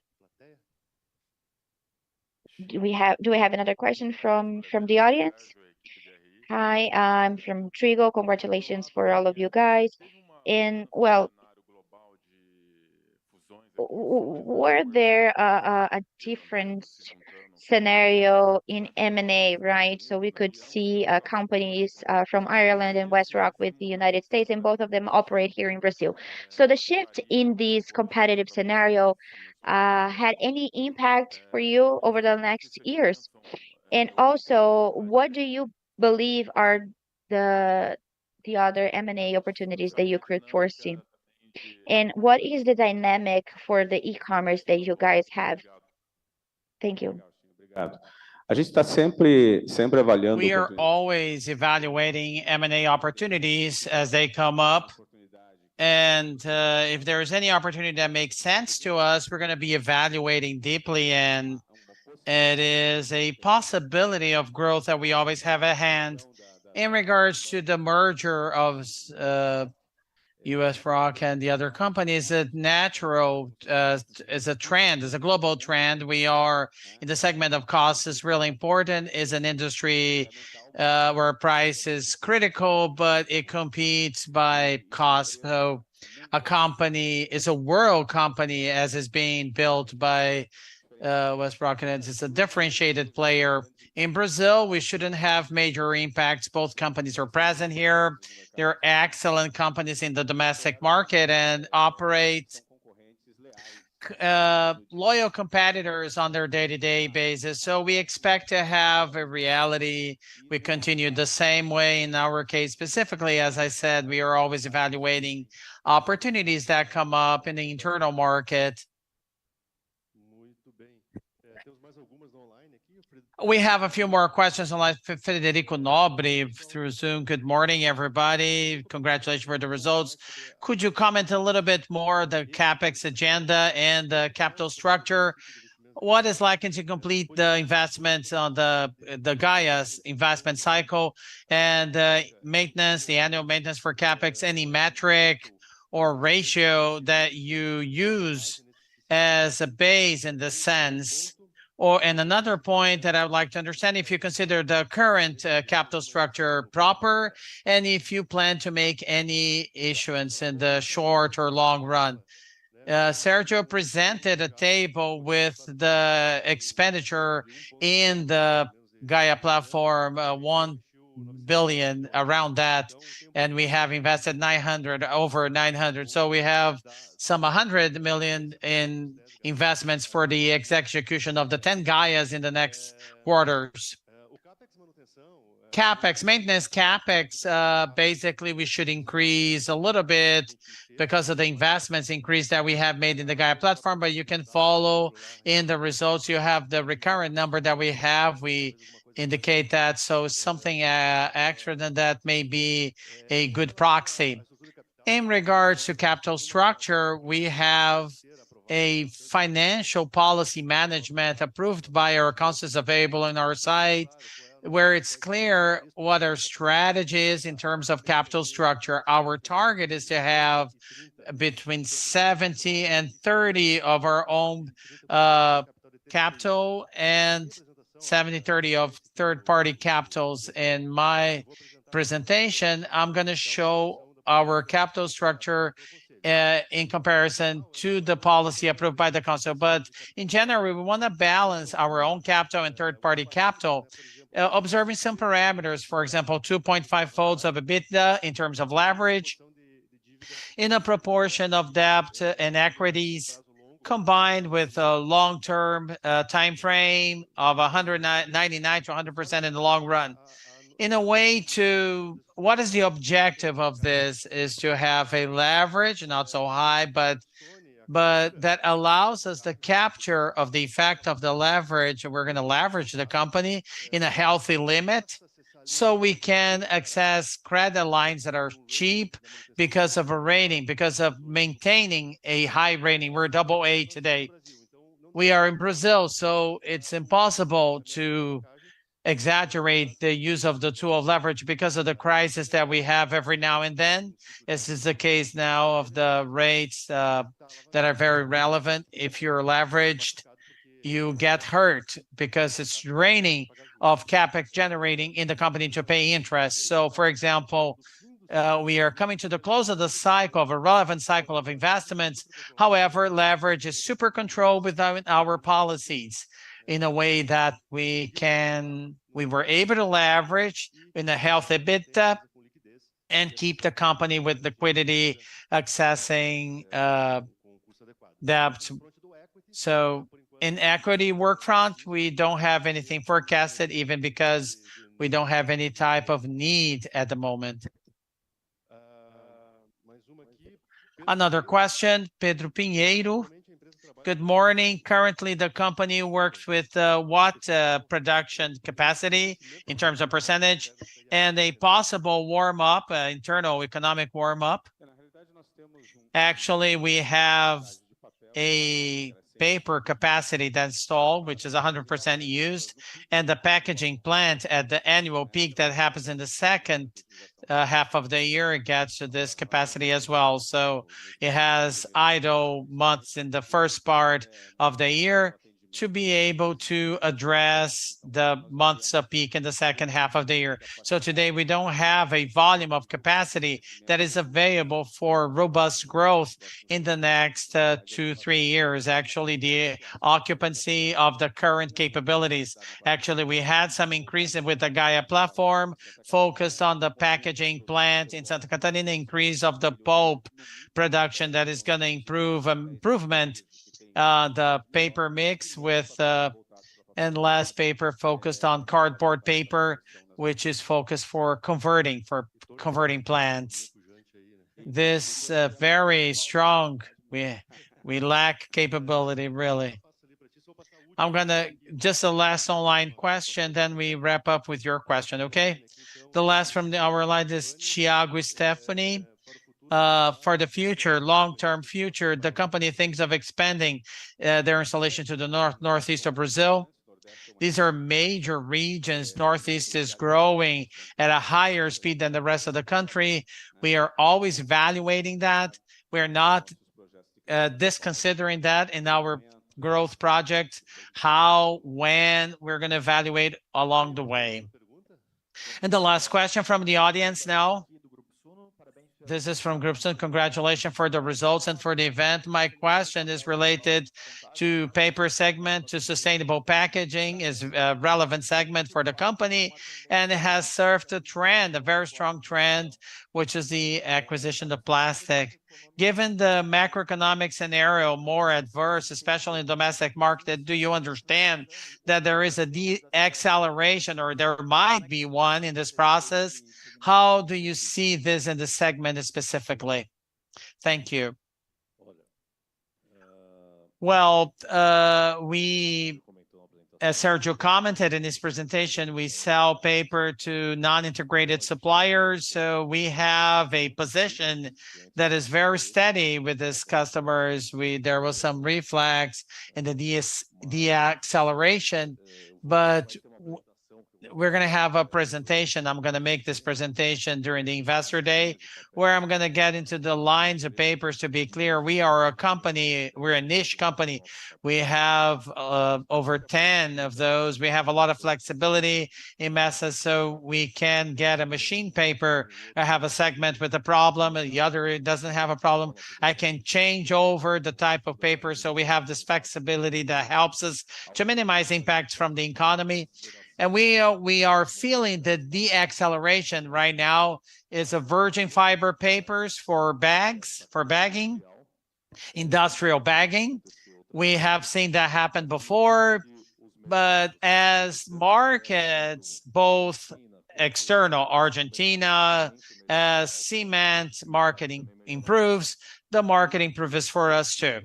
Do we have another question from the audience? Hi, I'm from Trigo. Congratulations for all of you guys. And well, were there a different scenario in M&A, right? So we could see companies from Ireland and WestRock with the United States, and both of them operate here in Brazil. So the shift in this competitive scenario had any impact for you over the next years? And also, what do you believe are the other M&A opportunities that you could foresee? And what is the dynamic for the e-commerce that you guys have? Thank you. We are always evaluating M&A opportunities as they come up. And if there is any opportunity that makes sense to us, we're going to be evaluating deeply. And it is a possibility of growth that we always have at hand. In regards to the merger of WestRock and the other companies, a natural is a trend, is a global trend. We are in the segment of costs is really important, is an industry where price is critical, but it competes by cost. So a company is a world company as is being built by WestRock, and it's a differentiated player. In Brazil, we shouldn't have major impacts. Both companies are present here. They're excellent companies in the domestic market and operate loyal competitors on their day-to-day basis. So we expect to have a reality. We continue the same way in our case. Specifically, as I said, we are always evaluating opportunities that come up in the internal market. We have a few more questions online. Federico Nobri through Zoom. Good morning, everybody. Congratulations for the results. Could you comment a little bit more the CapEx agenda and the capital structure? What is likely to complete the investments on the Gaia's investment cycle and maintenance, the annual maintenance for CapEx? Any metric or ratio that you use as a base in the sense? And another point that I would like to understand, if you consider the current capital structure proper, and if you plan to make any issuance in the short or long run. Sergio presented a table with the expenditure in the Gaia platform, 1 billion, around that, and we have invested over 900. So we have some 100 million in investments for the execution of the 10 Gaias in the next quarters. CapEx, maintenance CapEx, basically we should increase a little bit because of the investments increase that we have made in the Gaia platform, but you can follow in the results. You have the recurrent number that we have. We indicate that, so something extra than that may be a good proxy. In regards to capital structure, we have a financial policy management approved by our councils available on our site, where it's clear what our strategy is in terms of capital structure. Our target is to have between 70 and 30 of our own capital and 70-30 of third-party capitals. In my presentation, I'm going to show our capital structure in comparison to the policy approved by the council. But in general, we want to balance our own capital and third-party capital, observing some parameters, for example, 2.5 folds of EBITDA in terms of leverage, in a proportion of debt and equities, combined with a long-term time frame of 99 to 100% in the long run. In a way to, what is the objective of this is to have a leverage, not so high, but that allows us the capture of the effect of the leverage. We're going to leverage the company in a healthy limit so we can access credit lines that are cheap because of a rating, because of maintaining a high rating. We're AA today. We are in Brazil, so it's impossible to exaggerate the use of the tool of leverage because of the crisis that we have every now and then. This is the case now of the rates that are very relevant. If you're leveraged, you get hurt because it's draining of CapEx generating in the company to pay interest. So, for example, we are coming to the close of the cycle, of a relevant cycle of investments. However, leverage is super controlled within our policies, in a way that we were able to leverage in a healthy EBITDA and keep the company with liquidity accessing debt. So in equity work front, we don't have anything forecasted, even because we don't have any type of need at the moment. Another question, Pedro Pinheiro. Good morning. Currently, the company works with what production capacity in terms of percentage, and a possible warm-up, internal economic warm-up? Actually, we have a paper capacity that's installed, which is 100% used, and the packaging plant at the annual peak that happens in the second half of the year, it gets to this capacity as well. So it has idle months in the first part of the year to be able to address the months of peak in the second half of the year. So today we don't have a volume of capacity that is available for robust growth in the next 2-3 years. Actually, the occupancy of the current capabilities, actually we had some increase with the Gaia platform focused on the packaging plant in Santa Catarina, increase of the pulp production that is going to improvement the paper mix with and less paper focused on cardboard paper, which is focused for converting plants. This very strong, we lack capability, really. I'm gonna just a last online question, then we wrap up with your question, okay? The last from our line is Thiago Stephanie. For the future, long-term future, the company thinks of expanding their installation to the northeast of Brazil. These are major regions. Northeast is growing at a higher speed than the rest of the country. We are always evaluating that. We're not disconsidering that in our growth project, how, when we're going to evaluate along the way. And the last question from the audience now. This is from Group Sun. Congratulations for the results and for the event. My question is related to paper segment, to sustainable packaging is a relevant segment for the company, and it has served a trend, a very strong trend, which is the acquisition of plastic. Given the macroeconomic scenario more adverse, especially in domestic market, do you understand that there is a deceleration or there might be one in this process? How do you see this in the segment specifically? Thank you. Well, as Sergio commented in his presentation, we sell paper to non-integrated suppliers. So we have a position that is very steady with these customers. There was some reflex in the deceleration, but we're going to have a presentation. I'm going to make this presentation during the Investor Day, where I'm going to get into the lines of papers. To be clear, we are a company, we're a niche company. We have over 10 of those. We have a lot of flexibility in masses, so we can get a machine paper. I have a segment with a problem, and the other doesn't have a problem. I can change over the type of paper, so we have this flexibility that helps us to minimize impacts from the economy. And we are feeling the deceleration right now is a virgin fiber papers for bags, for bagging, industrial bagging. We have seen that happen before, but as markets, both external, Argentina, as cement marketing improves, the market improves for us too.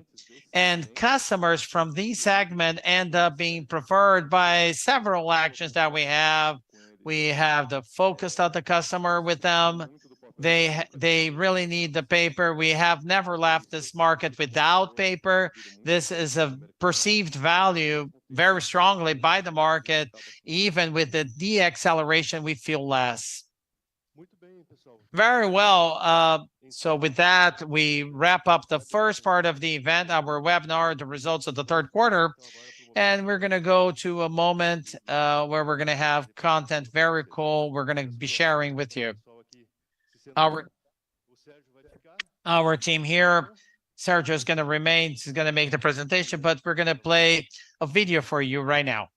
And customers from these segment end up being preferred by several actions that we have. We have the focus of the customer with them. They really need the paper. We have never left this market without paper. This is a perceived value very strongly by the market. Even with the deceleration, we feel less. Very well. So with that, we wrap up the first part of the event, our webinar, the results of the third quarter. And we're going to go to a moment where we're going to have content very cool. We're going to be sharing with you. Our team here, Sergio is going to remain, he's going to make the presentation, but we're going to play a video for you right now.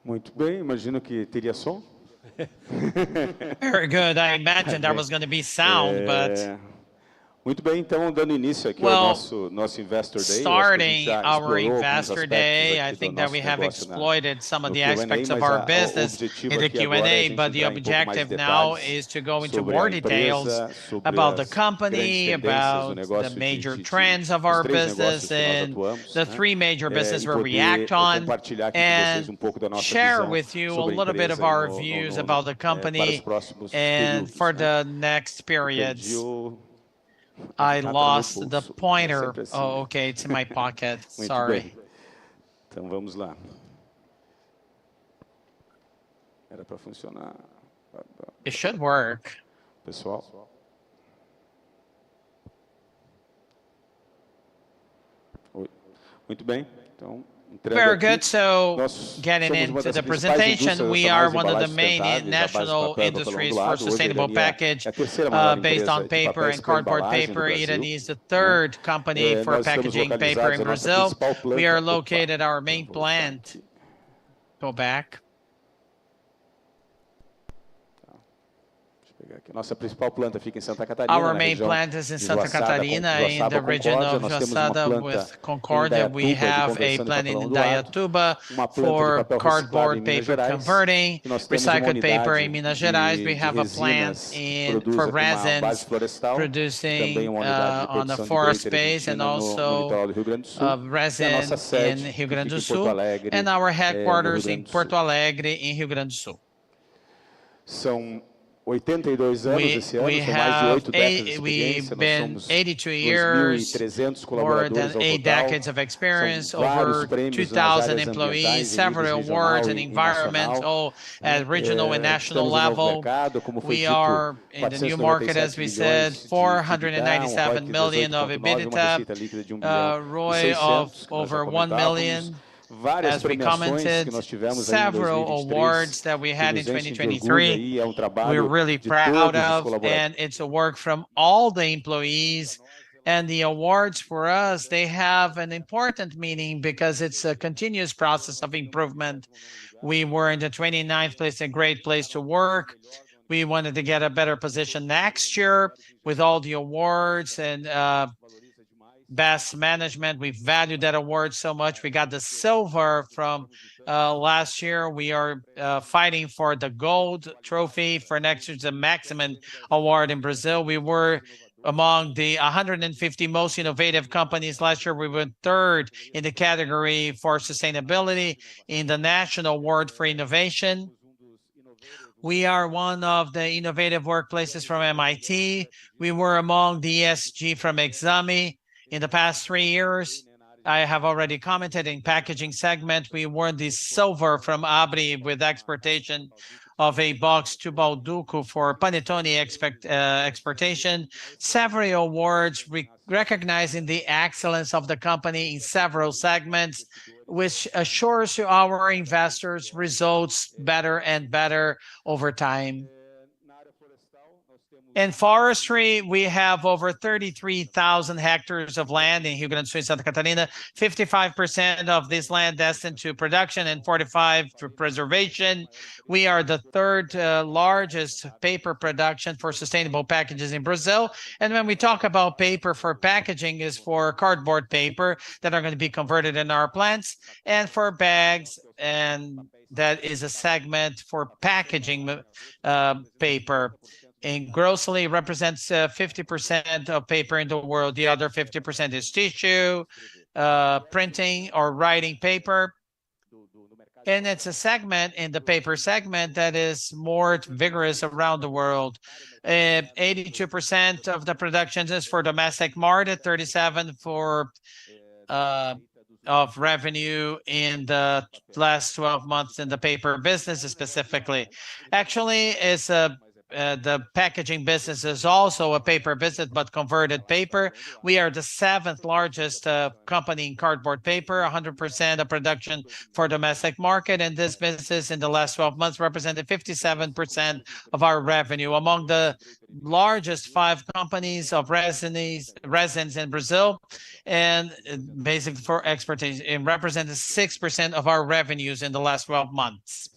Muito bem, imagino que teria som. Very good. I imagined there was going to be sound, but... Muito bem, então, dando início aqui ao nosso Investor Day. Starting our Investor Day, I think that we have exploited some of the aspects of our business in the Q&A, but the objective now is to go into more details about the company, about the major trends of our business, and the three major businesses where we act on, and share with you a little bit of our views about the company and for the next periods. I lost the pointer. Oh, okay, it's in my pocket. Sorry. Então vamos lá. Era para funcionar. It should work. Pessoal. Oi. Muito bem. Então very good. So getting into the presentation, we are one of the main national industries for sustainable package based on paper and cardboard paper. Irani is the third company for packaging paper in Brazil. We are located, our main plant. Go back. Nossa principal planta fica em Santa Catarina. Our main plant is in Santa Catarina, in the region of Joaçaba with Concordia. We have a plant in Indaiatuba for cardboard paper converting, recycled paper in Minas Gerais. We have a plant for resins producing on the forest base, and also resin in Rio Grande do Sul, and our headquarters in Porto Alegre in Rio Grande do Sul. 82 anos esse ano, são mais de 8 décadas de experiência, nós somos 2.300 more than colaboradores ao 8 total, decades of experience, são vários over prêmios nas 2,000 áreas employees, ambientais, em several níveis awards regional and e nacional. environmental at regional and national Estamos no novo level. mercado, como foi We dito, are in the new market, as we said, 497 million of EBITDA, ROI of over 1 million. Várias As we premiações commented, que nós tivemos aí em several 2023, awards that we had que in nos enchem de orgulho 2023. aí, é trabalho We're really de proud todos os of, colaboradores. and it's a work from all the employees. And the awards for us, they have an important meaning because it's a continuous process of improvement. We were in the 29th place, a great place to work. We wanted to get a better position next year with all the awards and best management. We value that award so much. We got the silver from last year. We are fighting for the gold trophy for next year's, the maximum award in Brazil. We were among the 150 most innovative companies last year. We were third in the category for sustainability in the National Award for Innovation. We are one of the innovative workplaces from MIT. We were among the ESG from Exame. In the past 3 years, I have already commented in packaging segment, we won the silver from ABRI with exportation of a box to Balduco for Panetone exportation. Several awards recognizing the excellence of the company in several segments, which assures to our investors results better and better over time. In forestry, we have over 33,000 hectares of land in Rio Grande do Sul, Santa Catarina, 55% of this land destined to production and 45% to preservation. We are the third largest paper production for sustainable packages in Brazil. And when we talk about paper for packaging is for cardboard paper that are going to be converted in our plants, and for bags, and that is a segment for packaging paper. And grossly represents 50% of paper in the world. The other 50% is tissue, printing or writing paper. And it's a segment in the paper segment that is more vigorous around the world. 82% of the production is for domestic market, 37% for of revenue in the last 12 months in the paper business specifically. Actually, it's the packaging business is also a paper business, but converted paper. We are the 7th largest company in cardboard paper, 100% of production for domestic market. And this business in the last 12 months represented 57% of our revenue. Among the largest 5 companies of resins in Brazil, and basically for exportation, it represented 6% of our revenues in the last 12 months.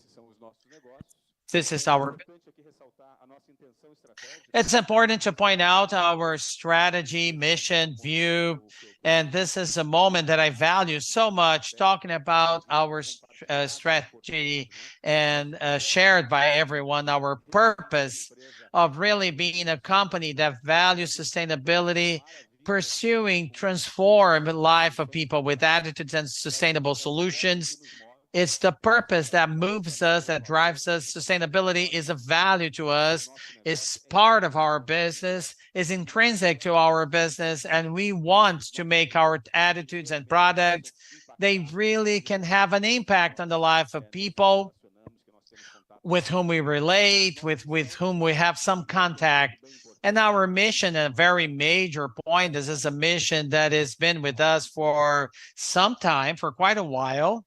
This is our... It's important to point out our strategy, mission, view, and this is a moment that I value so much, talking about our strategy and shared by everyone, our purpose of really being a company that values sustainability, pursuing transform the life of people with attitudes and sustainable solutions. It's the purpose that moves us, that drives us. Sustainability is a value to us. It's part of our business, is intrinsic to our business, and we want to make our attitudes and products, they really can have an impact on the life of people with whom we relate, with whom we have some contact. And our mission, a very major point, this is a mission that has been with us for some time, for quite a while.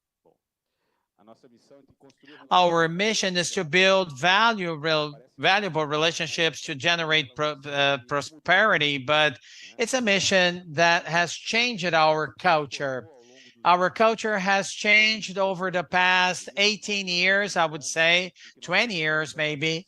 Our mission is to build valuable relationships to generate prosperity, but it's a mission that has changed our culture. Our culture has changed over the past 18 years, I would say, 20 years maybe,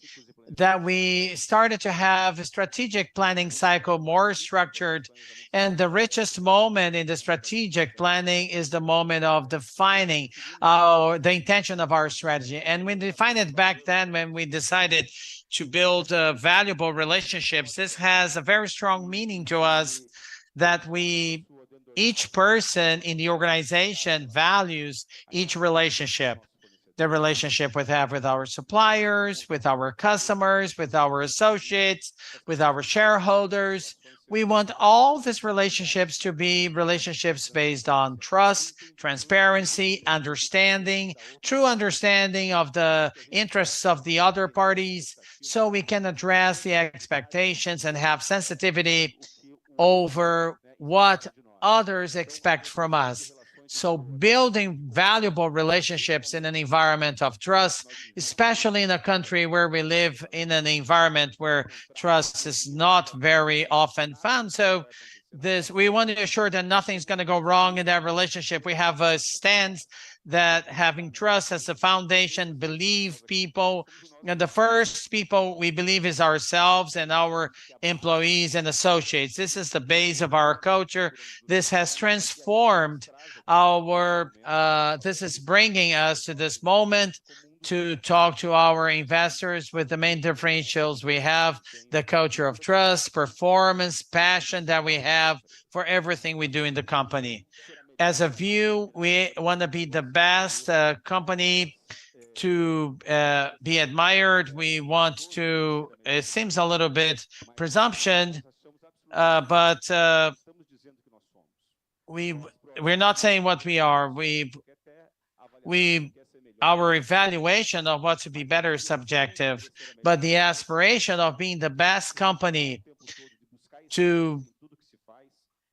that we started to have a strategic planning cycle more structured. And the richest moment in the strategic planning is the moment of defining the intention of our strategy. And we defined it back then when we decided to build valuable relationships. This has a very strong meaning to us, that each person in the organization values each relationship. the relationship we have with our suppliers, with our customers, with our associates, with our shareholders. We want all these relationships to be relationships based on trust, transparency, understanding, true understanding of the interests of the other parties, so we can address the expectations and have sensitivity over what others expect from us. So building valuable relationships in an environment of trust, especially in a country where we live in an environment where trust is not very often found. So we want to ensure that nothing's going to go wrong in that relationship. We have a stance that having trust as a foundation, believe people, and the first people we believe is ourselves and our employees and associates. This is the base of our culture. This has transformed this is bringing us to this moment to talk to our investors with the main differentials we have, the culture of trust, performance, passion that we have for everything we do in the company. As a view, we want to be the best company to be admired. We want to, it seems a little bit presumption, but we're not saying what we are. Our evaluation of what to be better is subjective, but the aspiration of being the best company to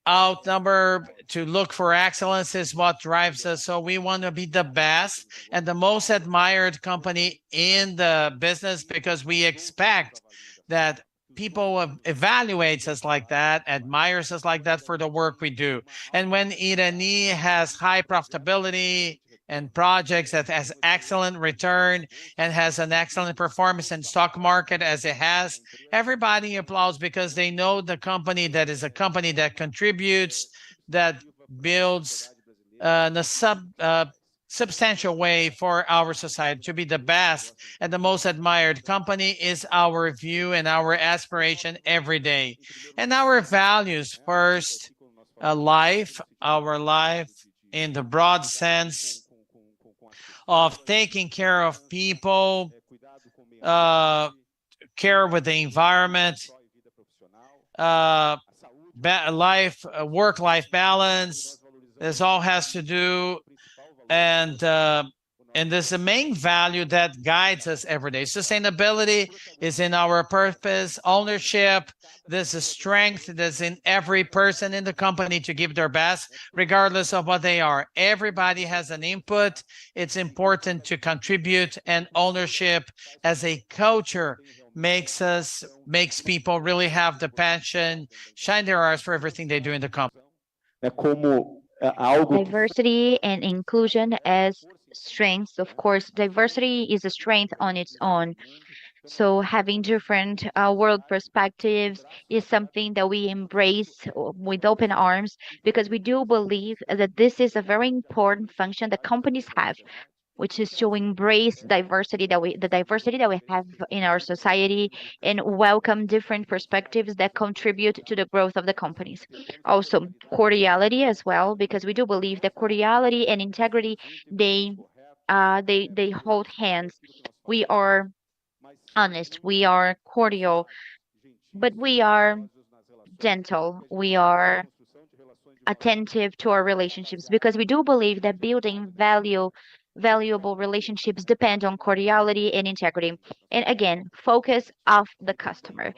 outnumber, to look for excellence is what drives us. So we want to be the best and the most admired company in the business, because we expect that people evaluates us like that, admires us like that for the work we do. And when Irani has high profitability and projects that has excellent return and has an excellent performance in stock market as it has, everybody applauds, because they know the company that is a company that contributes, that builds in a substantial way for our society. To be the best and the most admired company is our view and our aspiration every day. And our values, first, our life in the broad sense of taking care of people, care with the environment, work-life balance. This all has to do, and this is the main value that guides us every day. Sustainability is in our purpose. Ownership, there's a strength that's in every person in the company to give their best, regardless of what they are. Everybody has an input. It's important to contribute, and ownership as a culture makes people really have the passion, shine their eyes for everything they do in the company. Diversity and inclusion as strengths. Of course, diversity is a strength on its own. So having different world perspectives is something that we embrace with open arms, because we do believe that this is a very important function that companies have, which is to embrace the diversity that we have in our society, and welcome different perspectives that contribute to the growth of the companies. Also, cordiality as well, because we do believe that cordiality and integrity, they hold hands. We are honest, we are cordial, but we are gentle. We are attentive to our relationships, because we do believe that building valuable relationships depend on cordiality and integrity. And again, focus of the customer,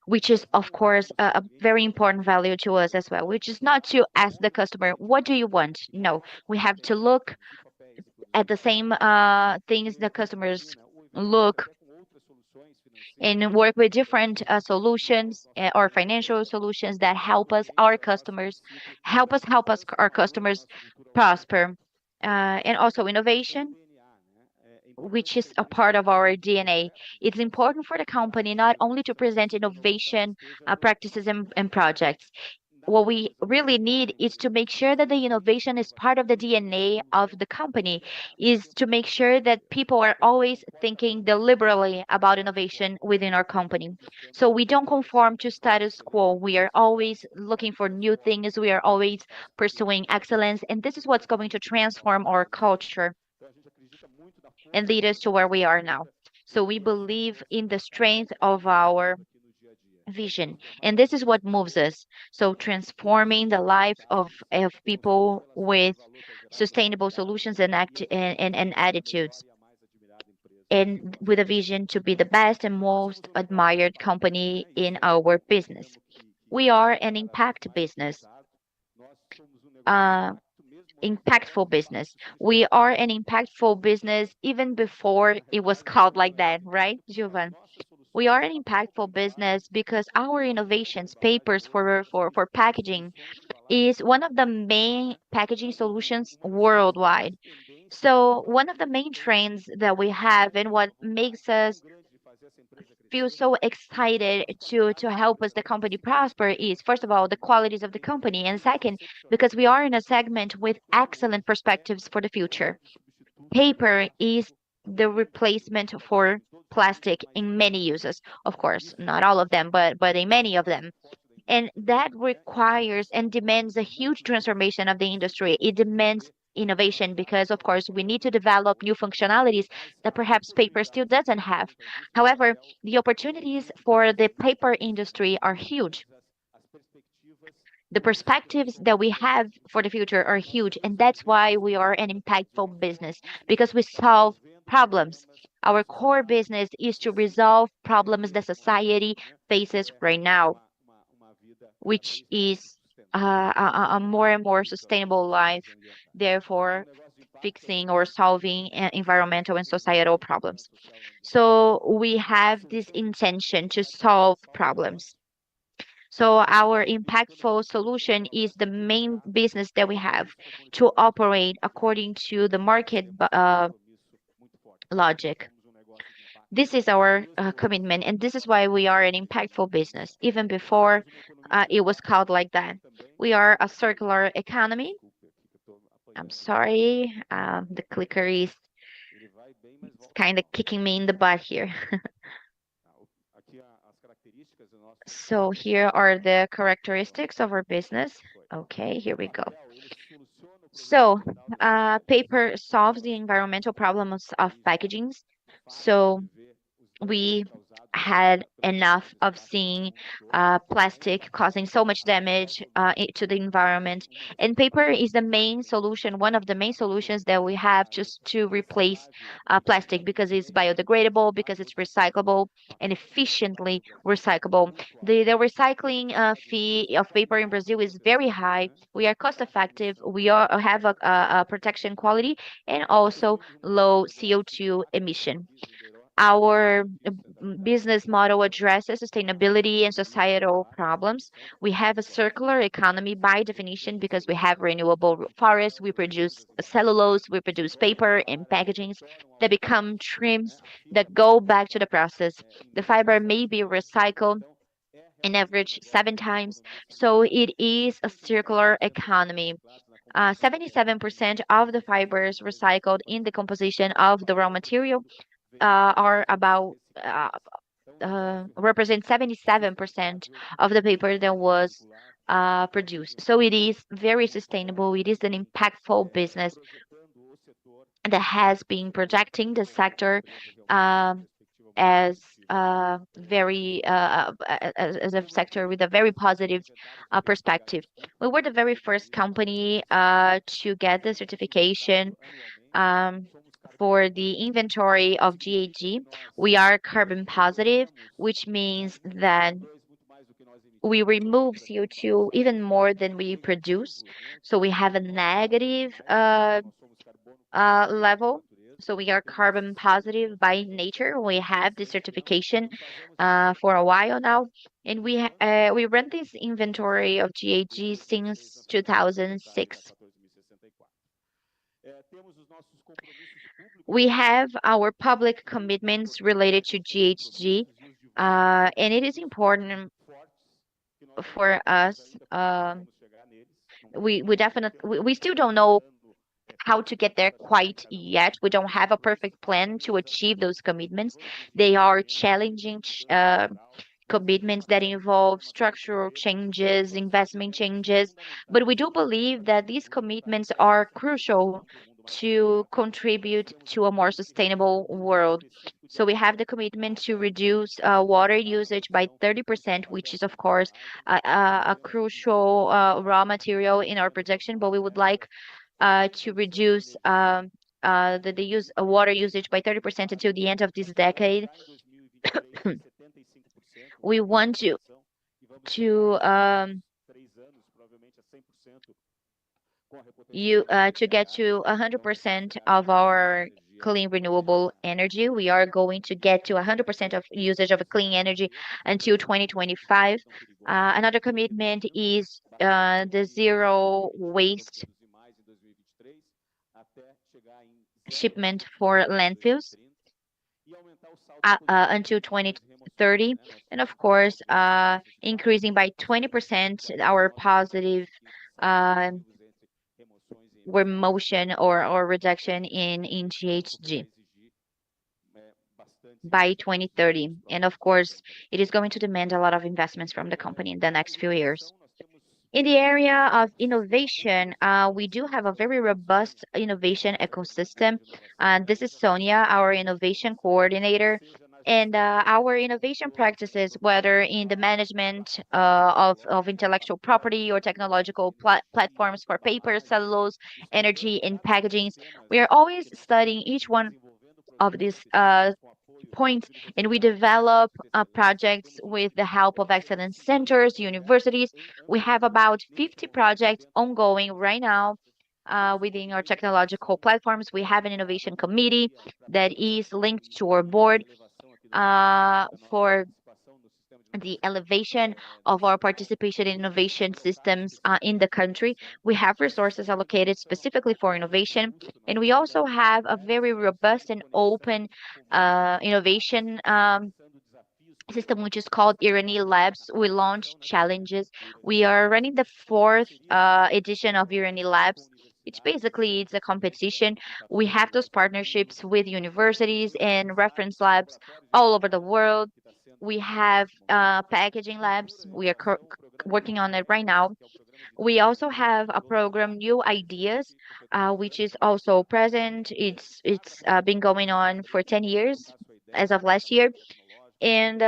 which is of course a very important value to us as well, which is not to ask the customer, what do you want? No, we have to look at the same things the customers look, and work with different solutions or financial solutions that help our customers our customers prosper. And also innovation, which is a part of our DNA. It's important for the company not only to present innovation practices and projects. What we really need is to make sure that the innovation is part of the DNA of the company, is to make sure that people are always thinking deliberately about innovation within our company. So we don't conform to status quo. We are always looking for new things. We are always pursuing excellence. And this is what's going to transform our culture. and lead us to where we are now. So we believe in the strength of our vision, and this is what moves us. So transforming the life of people with sustainable solutions and attitudes, and with a vision to be the best and most admired company in our business. We are an impact business, uh, impactful business. We are an impactful business even before it was called like that, right, Giovan? We are an impactful business because our innovations, papers for packaging, is one of the main packaging solutions worldwide. So one of the main trends that we have and what makes us feel so excited to help us the company prosper is, first of all, the qualities of the company, and second, because we are in a segment with excellent perspectives for the future. Paper is the replacement for plastic in many uses. Of course, not all of them, but in many of them. And that requires and demands a huge transformation of the industry. It demands innovation because, of course, we need to develop new functionalities that perhaps paper still doesn't have. However, the opportunities for the paper industry are huge. The perspectives that we have for the future are huge, and that's why we are an impactful business, because we solve problems. Our core business is to resolve problems that society faces right now, which is a more and more sustainable life, therefore fixing or solving environmental and societal problems. So we have this intention to solve problems. So our impactful solution is the main business that we have to operate according to the market logic. This is our commitment, and this is why we are an impactful business, even before it was called like that. We are a circular economy. I'm sorry, the clicker is kind of kicking me in the butt here. So here are the characteristics of our business. Okay, here we go. So paper solves the environmental problems of packagings. So we had enough of seeing plastic causing so much damage to the environment. And paper is the main solution, one of the main solutions that we have just to replace plastic, because it's biodegradable, because it's recyclable and efficiently recyclable. The recycling fee of paper in Brazil is very high. We are cost effective. Have a protection quality and also low CO2 emission. Our business model addresses sustainability and societal problems. We have a circular economy by definition because we have renewable forests, we produce cellulose, we produce paper and packagings that become trims that go back to the process. The fiber may be recycled an average 7 times, so it is a circular economy. 77% of the fibers recycled in the composition of the raw material are about represent 77% of the paper that was produced. So it is very sustainable. It is an impactful business that has been projecting the sector as as a sector with a very positive perspective. We were the very first company to get the certification for the inventory of GHG. We are carbon positive, which means that we remove CO2 even more than we produce. So we have a negative level. So we are carbon positive by nature. We have this certification for a while now, and we run this inventory of GHG since 2006. We have our public commitments related to GHG, and it is important for us. We still don't know how to get there quite yet. We don't have a perfect plan to achieve those commitments. They are challenging commitments that involve structural changes, investment changes, but we do believe that these commitments are crucial to contribute to a more sustainable world. So we have the commitment to reduce water usage by 30%, which is, of course, a crucial raw material in our production, but we would like to reduce the use water usage by 30% until the end of this decade. We want to to get to 100% of our clean renewable energy. We are going to get to 100% of usage of clean energy until 2025. Another commitment is the zero waste shipment for landfills until 2030, and of course, increasing by 20% our positive remotion or reduction in GHG by 2030. And of course, it is going to demand a lot of investments from the company in the next few years. In the area of innovation, we do have a very robust innovation ecosystem. This is Sonia, our innovation coordinator. And our innovation practices, whether in the management of intellectual property or technological platforms for paper, cellulose, energy, and packagings, we are always studying each one of these points, and we develop projects with the help of excellence centers, universities. We have about 50 projects ongoing right now within our technological platforms. We have an innovation committee that is linked to our board for the elevation of our participation in innovation systems in the country. We have resources allocated specifically for innovation, and we also have a very robust and open innovation system, which is called Irani Labs. We launch challenges. We are running the fourth edition of Irani Labs. It's basically it's a competition. We have those partnerships with universities and reference labs all over the world. We have packaging labs. We are working on it right now. We also have a program, New Ideas, which is also present. It's been going on for 10 years as of last year. And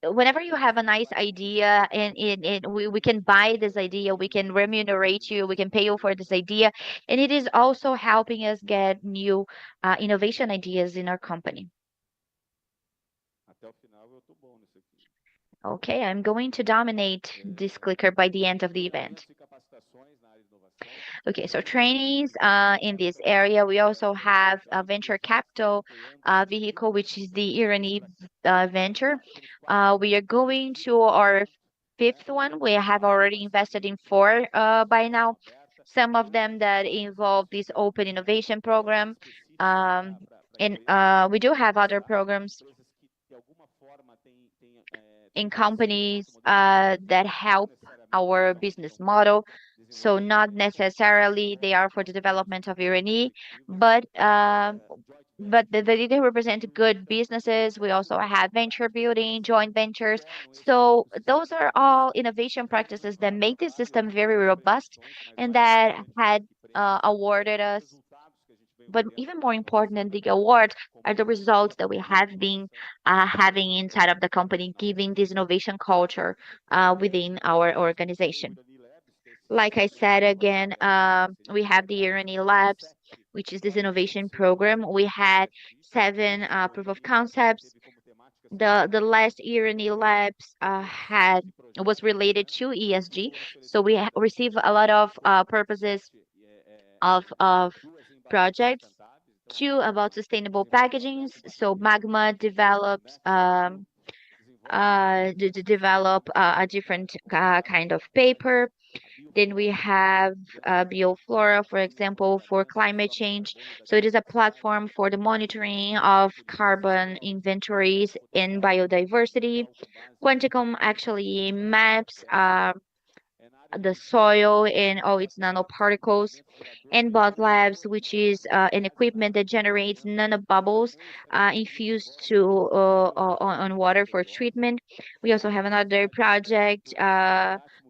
whenever you have a nice idea and we can buy this idea, we can remunerate you, we can pay you for this idea. And it is also helping us get new innovation ideas in our company. Okay, I'm going to dominate this clicker by the end of the event. Okay, so trainings in this area. We also have a venture capital vehicle, which is the Irani venture. We are going to our fifth one. We have already invested in four by now. Some of them that involve this open innovation program. And we do have other programs in companies that help our business model. So not necessarily they are for the development of Irani, but they represent good businesses. We also have venture building, joint ventures. So those are all innovation practices that make the system very robust and that had awarded us. But even more important than the awards are the results that we have been having inside of the company, giving this innovation culture within our organization. Like I said again, we have the Irani Labs, which is this innovation program. We had 7 proof of concepts. The last Irani Labs was related to ESG, so we receive a lot of purposes of projects. 2 about sustainable packaging. So Magma develops develop a different kind of paper. Then we have Bioflora, for example, for climate change. So it is a platform for the monitoring of carbon inventories and biodiversity. Quanticum actually maps the soil and all its nanoparticles. And Bot Labs, which is an equipment that generates nanobubbles infused on water for treatment. We also have another project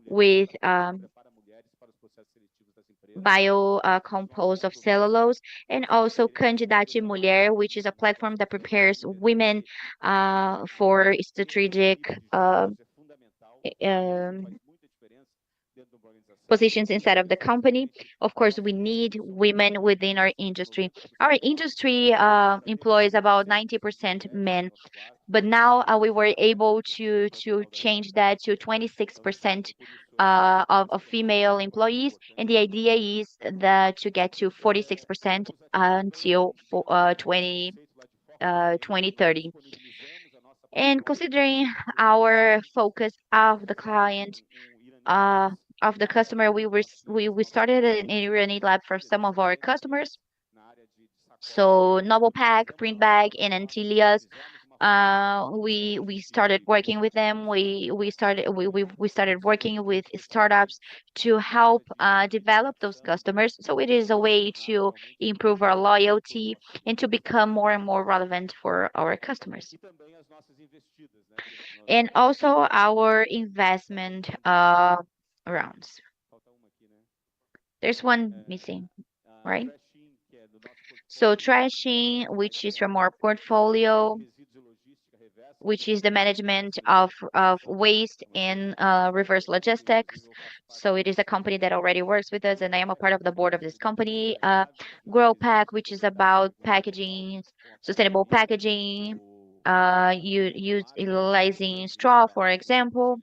with composed of cellulose, and also Candidate Mulher, which is a platform that prepares women for strategic um, positions inside of the company. Of course, we need women within our industry. Our industry employs about 90% men, but now we were able to change that to 26% of female employees, and the idea is that to get to 46% until 2030. And considering our focus of the client, uh, of the customer, we started an Irani lab for some of our customers. So Novel Pack, Print Bag, and Antillias, we started working with them. We started working with startups to help develop those customers. So it is a way to improve our loyalty and to become more and more relevant for our customers. And also our investment rounds. There's one missing, right? So trashing, which is from our portfolio, which is the management of waste and reverse logistics. So it is a company that already works with us, and I am a part of the board of this company. Grow Pack, which is about packaging, sustainable packaging, utilizing straw, for example,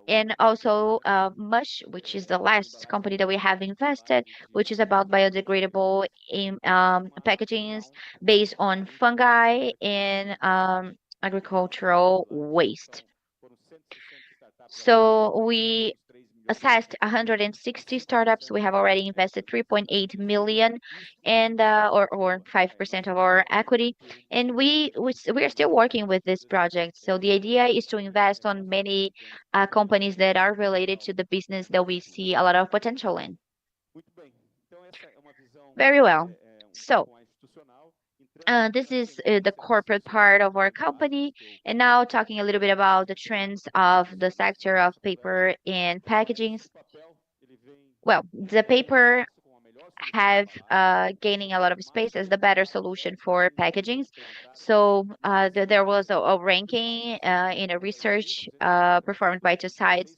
and also Mush, which is the last company that we have invested, which is about biodegradable packagings based on fungi and agricultural waste. So we assessed 160 startups. We have already invested 3.8 million, and or 5% of our equity. And we are still working with this project. So the idea is to invest on many companies that are related to the business that we see a lot of potential in. Very well. So this is the corporate part of our company. And now talking a little bit about the trends of the sector of paper and packaging. Well, the paper have gaining a lot of space as the better solution for packagings. So there was a ranking in a research performed by two sides.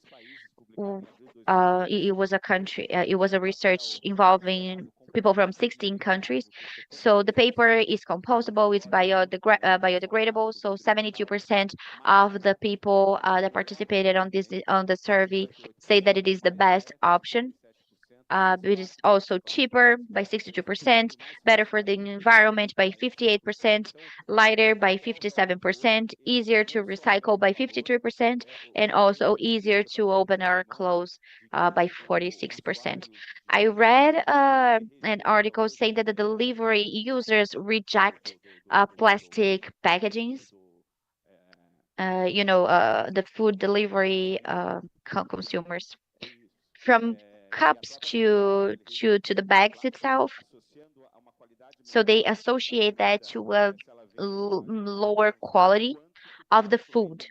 It was a country. It was a research involving people from 16 countries. So the paper is compostable, it's biodegradable. So 72% of the people that participated on the survey say that it is the best option. It is also cheaper by 62%, better for the environment by 58%, lighter by 57%, easier to recycle by 53%, and also easier to open or close by 46%. I read an article saying that the delivery users reject plastic packagings. The food delivery consumers, from cups to the bags itself. So they associate that to a lower quality of the food.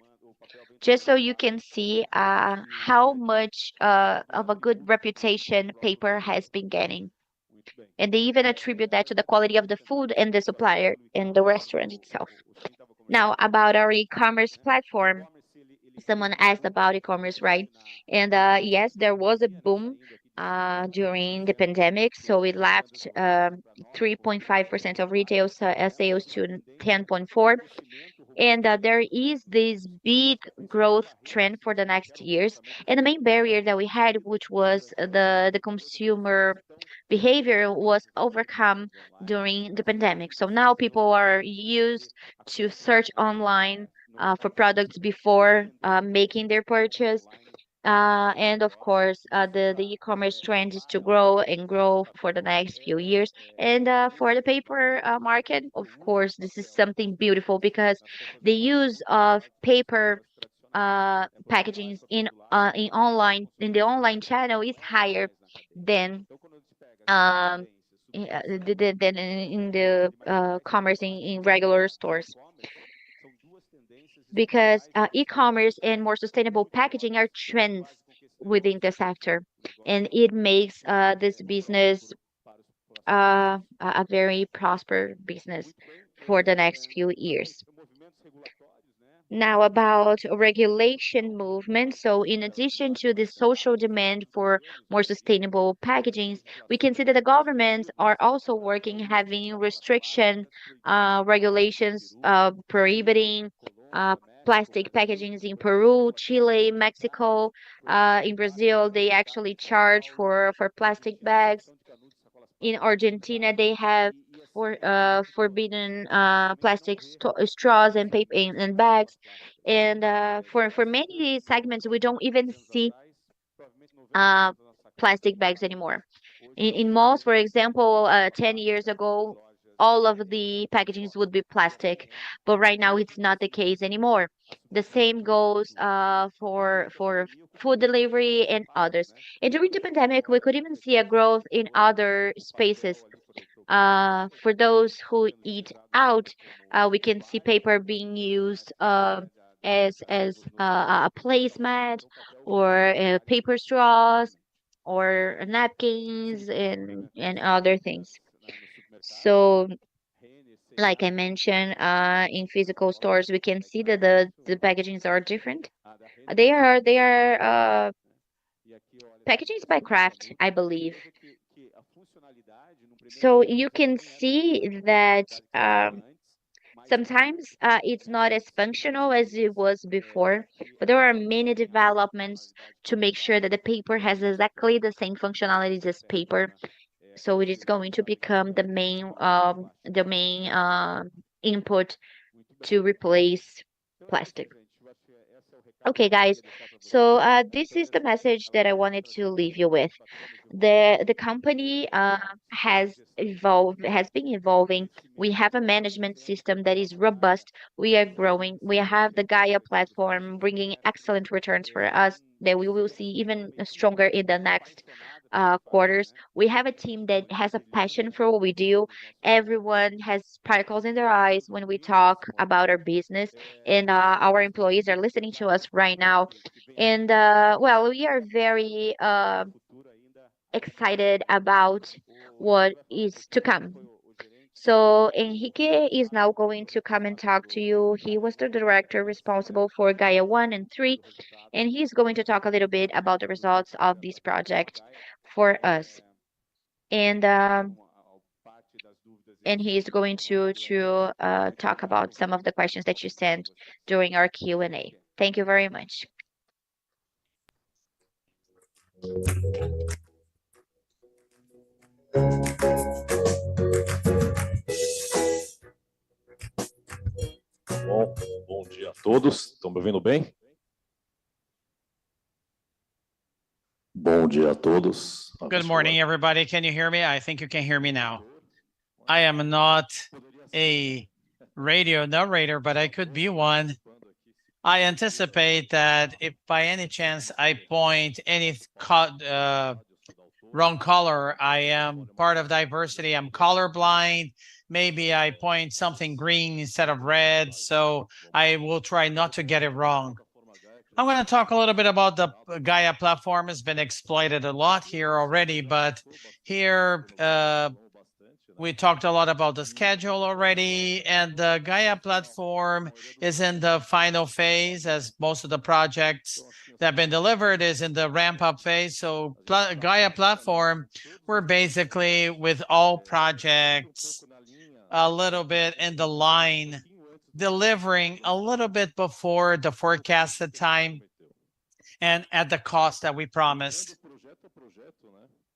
Just so you can see how much of a good reputation paper has been getting. And they even attribute that to the quality of the food and the supplier and the restaurant itself. Now, about our e-commerce platform. Someone asked about e-commerce, right? And yes, there was a boom during the pandemic. So it left 3.5% of retail sales to 10.4. And there is this big growth trend for the next years. And the main barrier that we had, which was the consumer behavior, was overcome during the pandemic. So now people are used to search online for products before making their purchase. And of course, the e-commerce trend is to grow and grow for the next few years. And for the paper market, of course, this is something beautiful because the use of paper packaging in the online channel is higher than than in the commerce in regular stores, because e-commerce and more sustainable packaging are trends within the sector, and it makes this business a very prosper business for the next few years. Now about regulation movement. So in addition to the social demand for more sustainable packagings, we can see that the governments are also working, having restriction regulations prohibiting plastic packagings in Peru, Chile, Mexico. In Brazil, they actually charge for plastic bags. In Argentina, they have forbidden plastic straws and paper and bags. And for many segments, we don't even see uh, plastic bags anymore. In malls, for example, 10 years ago, all of the packagings would be plastic, but right now it's not the case anymore. The same goes for food delivery and others. And during the pandemic, we could even see a growth in other spaces. For those who eat out, we can see paper being used as a placemat, or paper straws, or napkins, and other things. So, like I mentioned, in physical stores, we can see that the packagings are different. They are packagings by Kraft, I believe. So you can see that sometimes it's not as functional as it was before, but there are many developments to make sure that the paper has exactly the same functionalities as paper. So it is going to become the main input to replace plastic. Okay, guys. So this is the message that I wanted to leave you with. The company has been evolving. We have a management system that is robust. We are growing. We have the Gaia platform bringing excellent returns for us that we will see even stronger in the next quarters. We have a team that has a passion for what we do. Everyone has sparkles in their eyes when we talk about our business, and our employees are listening to us right now. And well, we are very excited about what is to come. So Enrique is now going to come and talk to you. He was the director responsible for Gaia 1 and 3, and he's going to talk a little bit about the results of this project for us. And he's going to talk about some of the questions that you sent during our Q&A. Thank you very much. Bom dia a todos. Estão me ouvindo bem? Bom dia a todos. Good morning, everybody. Can you hear me? I think you can hear me now. I am not a radio narrator, but I could be one. I anticipate that if by any chance I point any wrong color, I am part of diversity. I'm colorblind. Maybe I point something green instead of red, so I will try not to get it wrong. I'm going to talk a little bit about the Gaia platform. It's been exploited a lot here already, but here we talked a lot about the schedule already, and the Gaia platform is in the final phase, as most of the projects that have been delivered is in the ramp-up phase. So Gaia platform, we're basically with all projects a little bit in the line, delivering a little bit before the forecasted time and at the cost that we promised.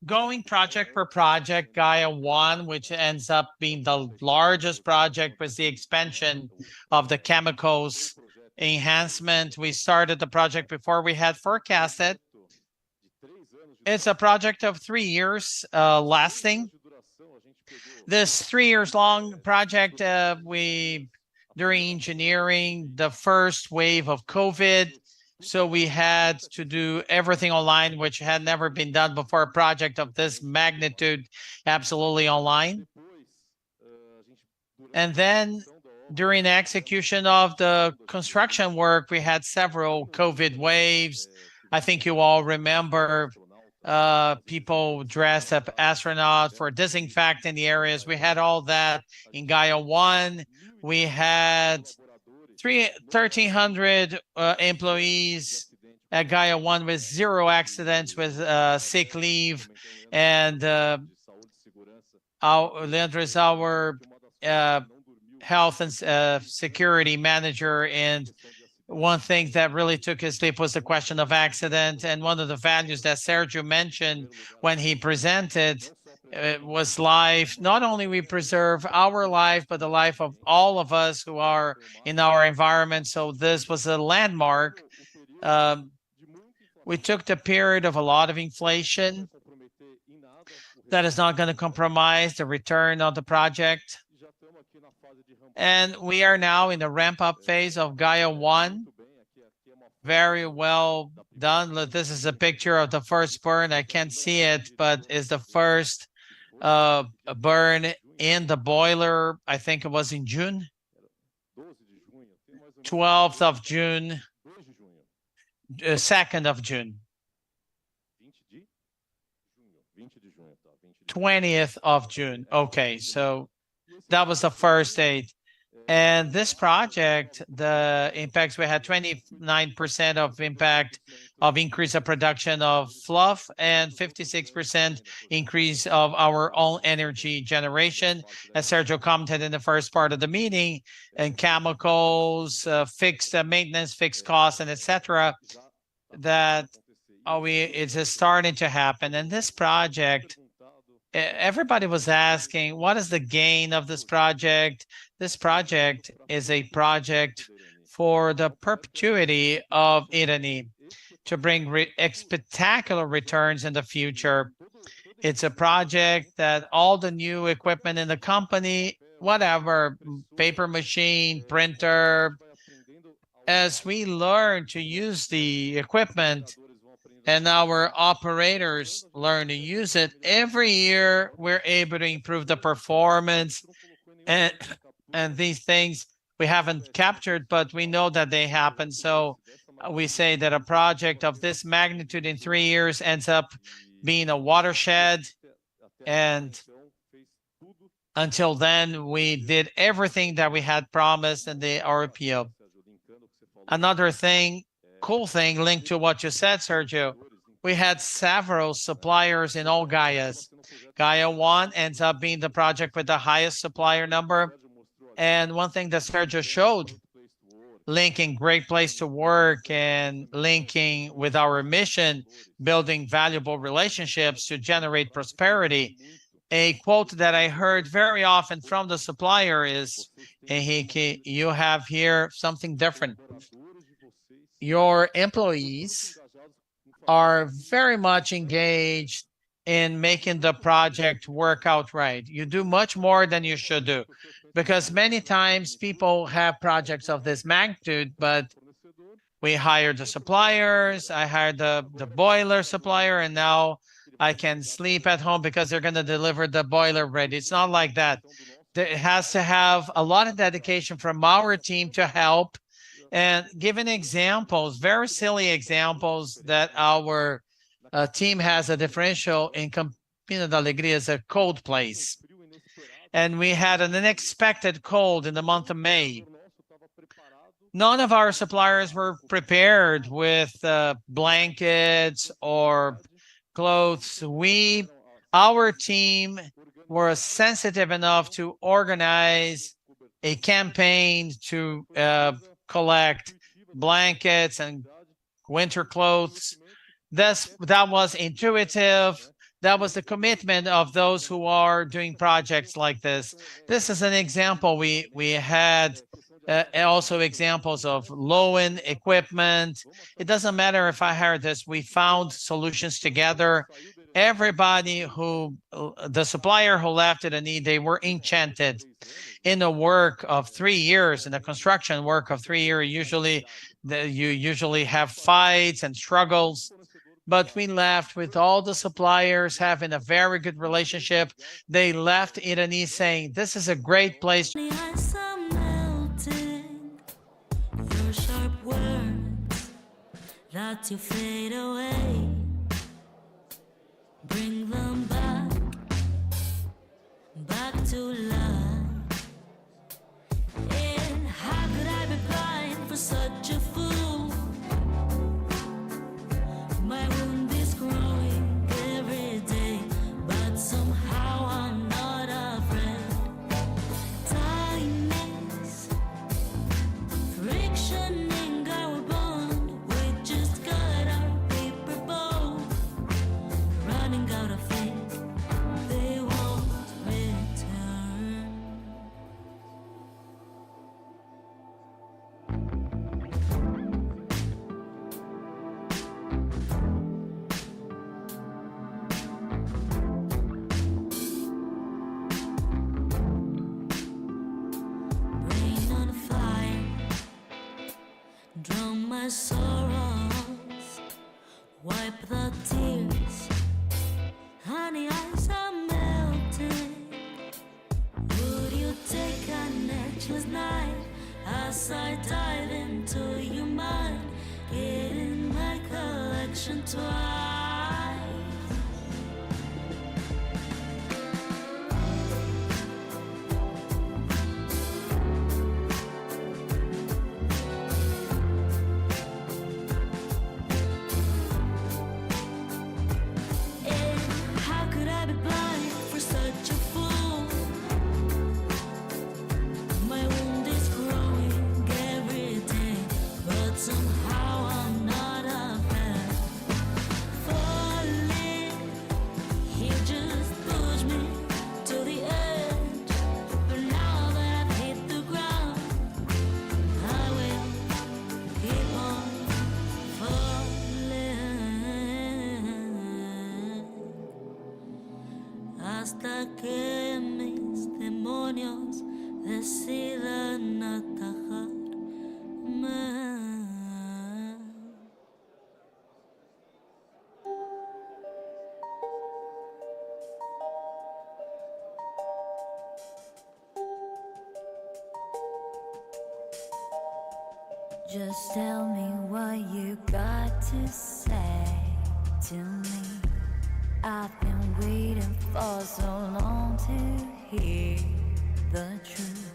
Going project per project, Gaia 1, which ends up being the largest project, was the expansion of the chemicals enhancement. We started the project before we had forecasted. It's a project of 3 years lasting. This 3 years long project, during engineering, the first wave of COVID, so we had to do everything online, which had never been done before. A project of this magnitude, absolutely online. And then during the execution of the construction work, we had several COVID waves, I think you all remember people dressed up astronaut for disinfecting the areas. We had all that in Gaia 1. We had 1,300 employees at Gaia 1 with 0 accidents, with sick leave. And Leandro is our health and security manager. And one thing that really took his sleep was the question of accident. And one of the values that Sergio mentioned when he presented was life. Not only we preserve our life, but the life of all of us who are in our environment. So this was a landmark. We took the period of a lot of inflation that is not going to compromise the return of the project. And we are now in the ramp-up phase of Gaia 1. Very well done. Look, this is a picture of the first burn. I can't see it, but it's the first burn in the boiler. I think it was in June. 12th of June. 2nd of June. 20th of June. Okay, so that was the first date. And this project, the impacts, we had 29% of impact of increase of production of fluff and 56% increase of our own energy generation, as Sergio commented in the first part of the meeting, and chemicals, fixed maintenance, fixed costs, and etc. That it's starting to happen. And this project, everybody was asking, what is the gain of this project? This project is a project for the perpetuity of Irani, to bring spectacular returns in the future. It's a project that all the new equipment in the company, whatever, paper machine, printer, as we learn to use the equipment and our operators learn to use it, every year we're able to improve the performance. And these things we haven't captured, but we know that they happen. So we say that a project of this magnitude in 3 years ends up being a watershed. And until then, we did everything that we had promised in the RPO. Another thing, cool thing linked to what you said, Sergio, we had several suppliers in all Gaias. Gaia 1 ends up being the project with the highest supplier number. And one thing that Sergio showed, linking great place to work and linking with our mission, building valuable relationships to generate prosperity. A quote that I heard very often from the supplier is, Henrique, you have here something different. Your employees are very much engaged in making the project work out right. You do much more than you should do, because many times people have projects of this magnitude, but we hired the suppliers, I hired the boiler supplier, and now I can sleep at home because they're going to deliver the boiler ready. It's not like that. It has to have a lot of dedication from our team to help. And giving examples, very silly examples, that our team has a differential in Campina da Alegria is a cold place. And we had an unexpected cold in the month of May. None of our suppliers were prepared with blankets or clothes. Our team were sensitive enough to organize a campaign to collect blankets and winter clothes. That was intuitive. That was the commitment of those who are doing projects like this. This is an example. We had also examples of low-end equipment. It doesn't matter if I heard this. We found solutions together. Everybody the supplier who left Irani, they were enchanted. In the work of 3 years, in the construction work of 3 years, you usually have fights and struggles. But we left with all the suppliers having a very good relationship. They left Irani saying, this is a great place. about to fade away. Bring them back to life. And how could I be blind for such a fool? My wound is growing every day, but somehow I'm not afraid. Time is frictioning our bond. We just got our paper bone, running out of faith. They won't return. Rain on fire, drown my sorrows, wipe the tears. Honey, eyes are melting. Would you take an edgeless knife as I dive into your mind? Get in my collection twice. And how could I be blind for such a fool? My wound is growing every day, but somehow I'm not afraid. Falling, he just pushed me to the edge. But now that I've hit the ground, I will keep on falling. Hasta que mis demonios decidan atajarme. Just tell me what you got to say to me. I've been waiting for so long to hear the truth.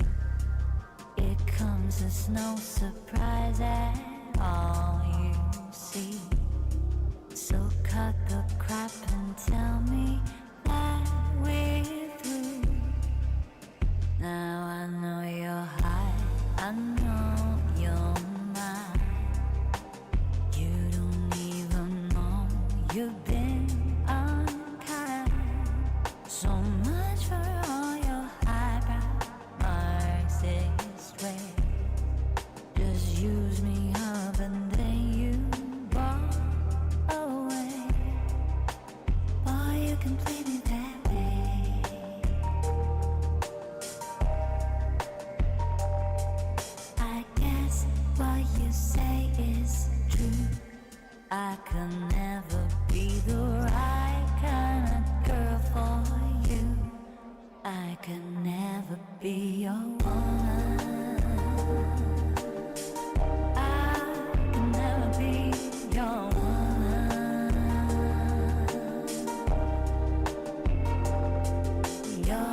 It comes as no surprise at all, you see. So cut the crap and tell me that we're through. Now I know you're high, I know you're mine. You don't even know you've been unkind. So much for all your highbrow Marxist way. Just use me up and then you walk away. Boy, you can play me that way. I guess what you say is true. I could never be the right kind of girl for you. I could never be your woman. I could never be your woman. Your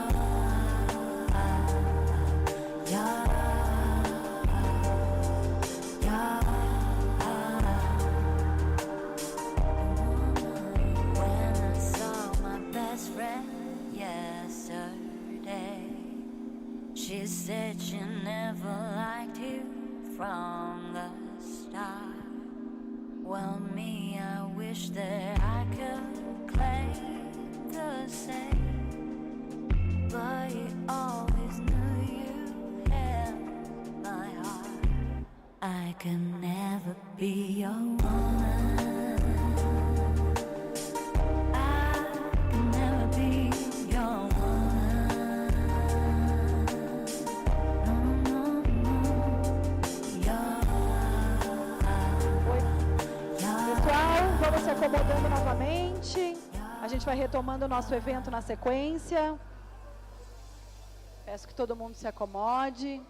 when I saw my best friend yesterday, she said she never liked you from the start. Well, me, I wish that I could claim the same, but you always knew you held my heart. I can never be your woman. I can never be your woman. No, no, no. Pessoal, vamos se acomodando novamente. A gente vai retomando o nosso evento na sequência. Peço que todo mundo se acomode.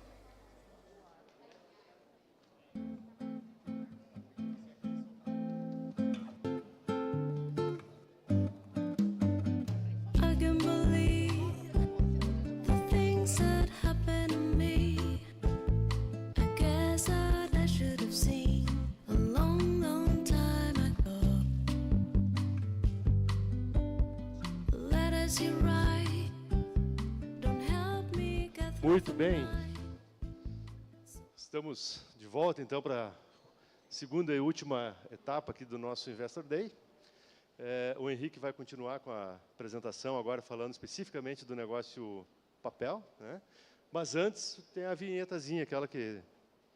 Muito bem. Estamos de volta, então, para a segunda e última etapa aqui do nosso Investor Day. O Henrique vai continuar com a apresentação agora, falando especificamente do negócio papel, né? Mas antes tem a vinhetazinha, aquela que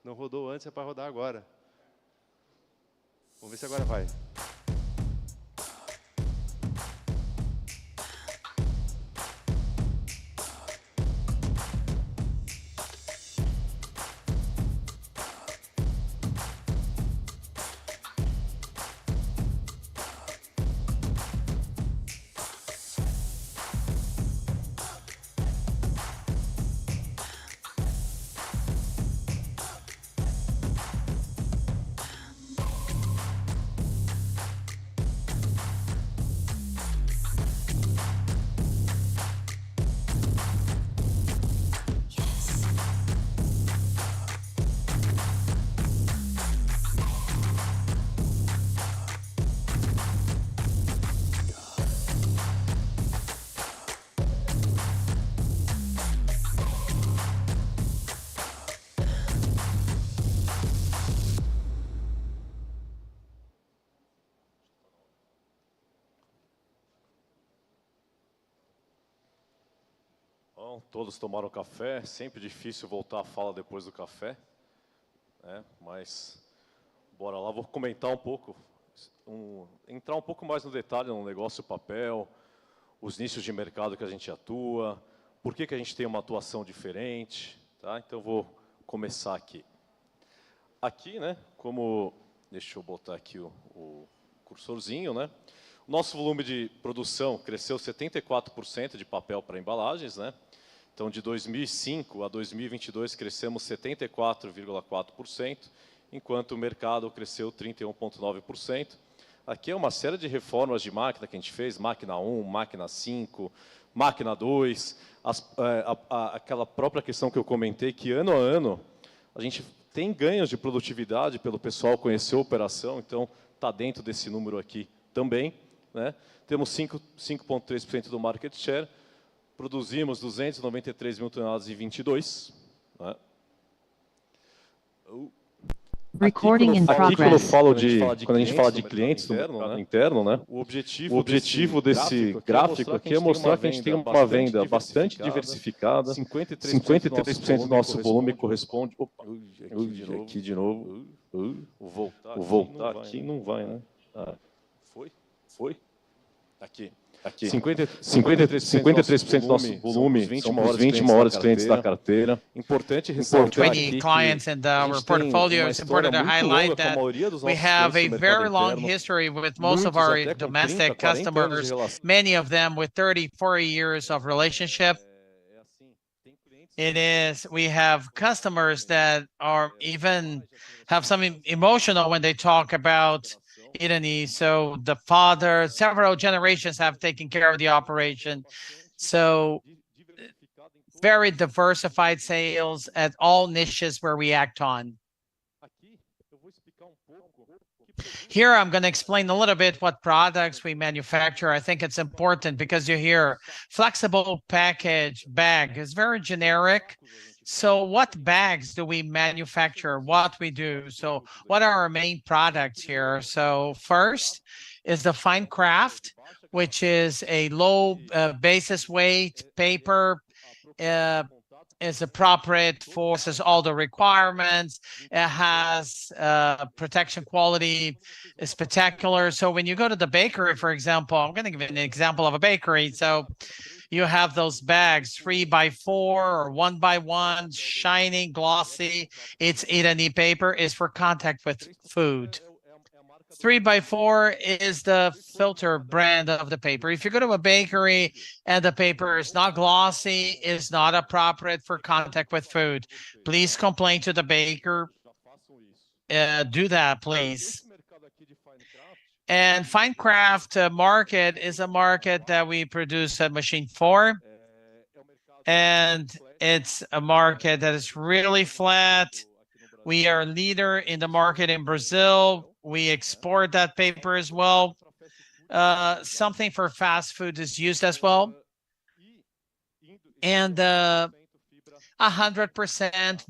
não rodou antes, é para rodar agora. Vamos ver se agora vai. Bom, todos tomaram café, sempre difícil voltar à fala depois do café, né? Mas bora lá, vou comentar um pouco, entrar um pouco mais no detalhe no negócio papel, os nichos de mercado que a gente atua, por que a gente tem uma atuação diferente, tá? Então vou começar aqui. Aqui, né, deixa eu botar aqui o cursorzinho, né? O nosso volume de produção cresceu 74% de papel para embalagens, né? Então, de 2005 a 2022, crescemos 74,4%, enquanto o mercado cresceu 31,9%. Aqui é uma série de reformas de máquina que a gente fez, máquina 1, máquina 5, máquina 2, aquela própria questão que eu comentei, que ano a ano a gente tem ganhos de produtividade pelo pessoal conhecer a operação, então está dentro desse número aqui também, né? Temos 5,3% do market share, produzimos 293 mil toneladas em 22. Né? Recording in progress. Quando a gente fala de clientes no mercado interno, né? O objetivo desse gráfico aqui é mostrar que a gente tem uma venda bastante diversificada. 53% do nosso volume corresponde... Opa, aqui de novo. O voltar aqui não vai, né? Ah, foi? Aqui. 53% do nosso volume são os 20 maiores clientes da carteira. Importante ressaltar aqui clients in our portfolio. It's important to highlight that we have a very long history with most of our domestic customers, many of them with 30, 40 years of relationship. We have customers that are even have some emotional when they talk about Irani. So the father, several generations have taken care of the operation. So very diversified sales at all niches where we act on. Here, I'm going to explain a little bit what products we manufacture. I think it's important because you hear flexible package bag is very generic. So what bags do we manufacture? What we do? So what are our main products here? So first is the Fine Craft, which is a low basis weight paper. Is appropriate for all the requirements. It has protection quality, is spectacular. So when you go to the bakery, for example, I'm going to give you an example of a bakery. So you have those bags, 3x4 or 1x1, shining, glossy. It's Irani paper, is for contact with food. 3x4 is the filter brand of the paper. If you go to a bakery and the paper is not glossy, is not appropriate for contact with food, please complain to the baker. Do that, please. And Fine Craft market is a market that we produce a machine for. And it's a market that is really flat. We are a leader in the market in Brazil. We export that paper as well. something for fast food is used as well. And 100%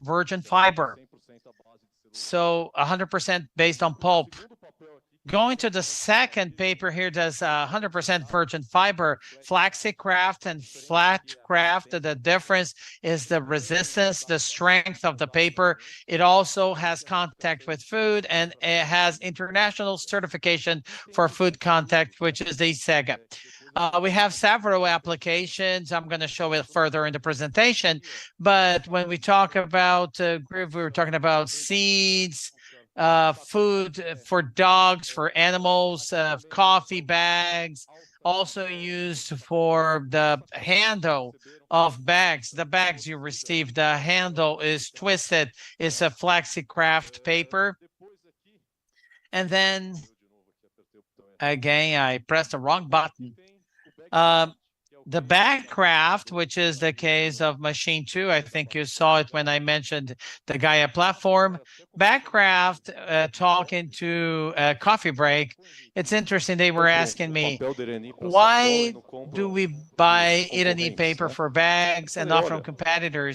virgin fiber. So 100% based on pulp. Going to the second paper here, that's 100% virgin fiber, Flaxikraft and Flatkraft. The difference is the resistance, the strength of the paper. It also has contact with food, and it has international certification for food contact, which is the SEGA. We have several applications. I'm going to show it further in the presentation. But when we talk about Groove, we were talking about seeds, food for dogs, for animals, coffee bags, also used for the handle of bags. The bags you receive, the handle is twisted. It's a Flaxikraft paper. And then, again, I pressed the wrong button. The Bagcraft, which is the case of Machine 2, I think you saw it when I mentioned the Gaia platform. Bagcraft, talking to Coffee Break, it's interesting, they were asking me, why do we buy Irani paper for bags and not from competitors?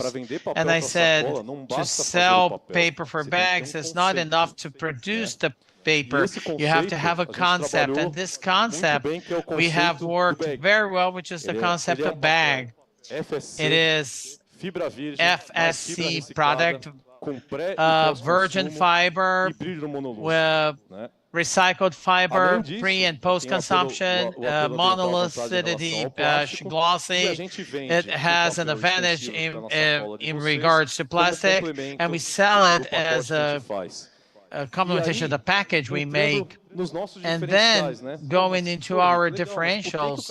And I said, to sell paper for bags is not enough to produce the paper. You have to have a concept, and this concept we have worked very well, which is the concept of bag. It is FSC product, virgin fiber, with recycled fiber, pre and post consumption, monolucidity, glossy. It has an advantage in regards to plastic, and we sell it as a complementation of the package we make, and then going into our differentials.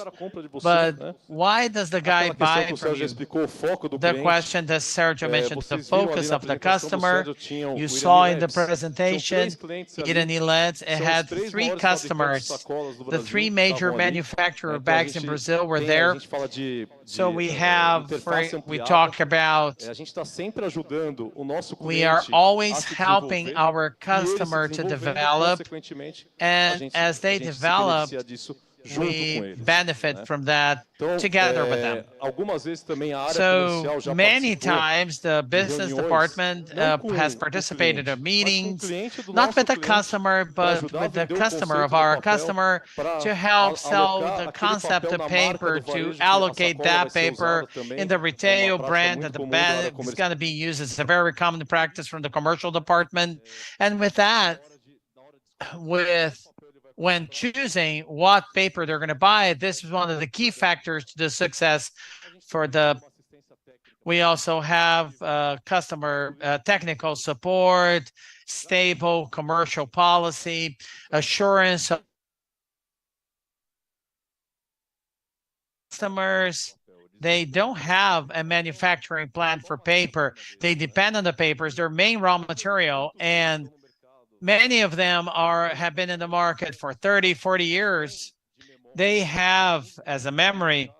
But why does the guy buy from you? The question that Sergio mentioned, the focus of the customer. You saw in the presentation, Irani Lens, it had 3 customers. The 3 major manufacturer of bags in Brazil were there. So we have, we talk about, we are always helping our customer to develop, and as they develop, we benefit from that together with them. So many times the business department has participated in meetings, not with the customer, but with the customer of our customer, to help sell the concept of paper, to allocate that paper in the retail brand that the bag is going to be used. It's a very common practice from the commercial department. And with that, when choosing what paper they're going to buy, this is one of the key factors to the success for the. We also have customer technical support, stable commercial policy, assurance of customers. They don't have a manufacturing plant for paper. They depend on the papers, their main raw material, and many of them have been in the market for 30, 40 years. They have, as a memory,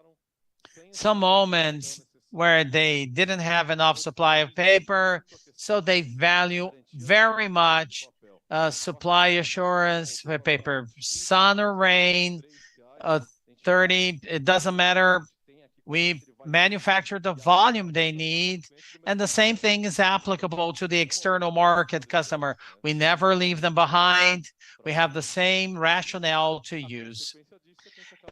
some moments where they didn't have enough supply of paper, so they value very much supply assurance with paper. Sun or rain, 30, it doesn't matter. We manufacture the volume they need, and the same thing is applicable to the external market customer. We never leave them behind. We have the same rationale to use.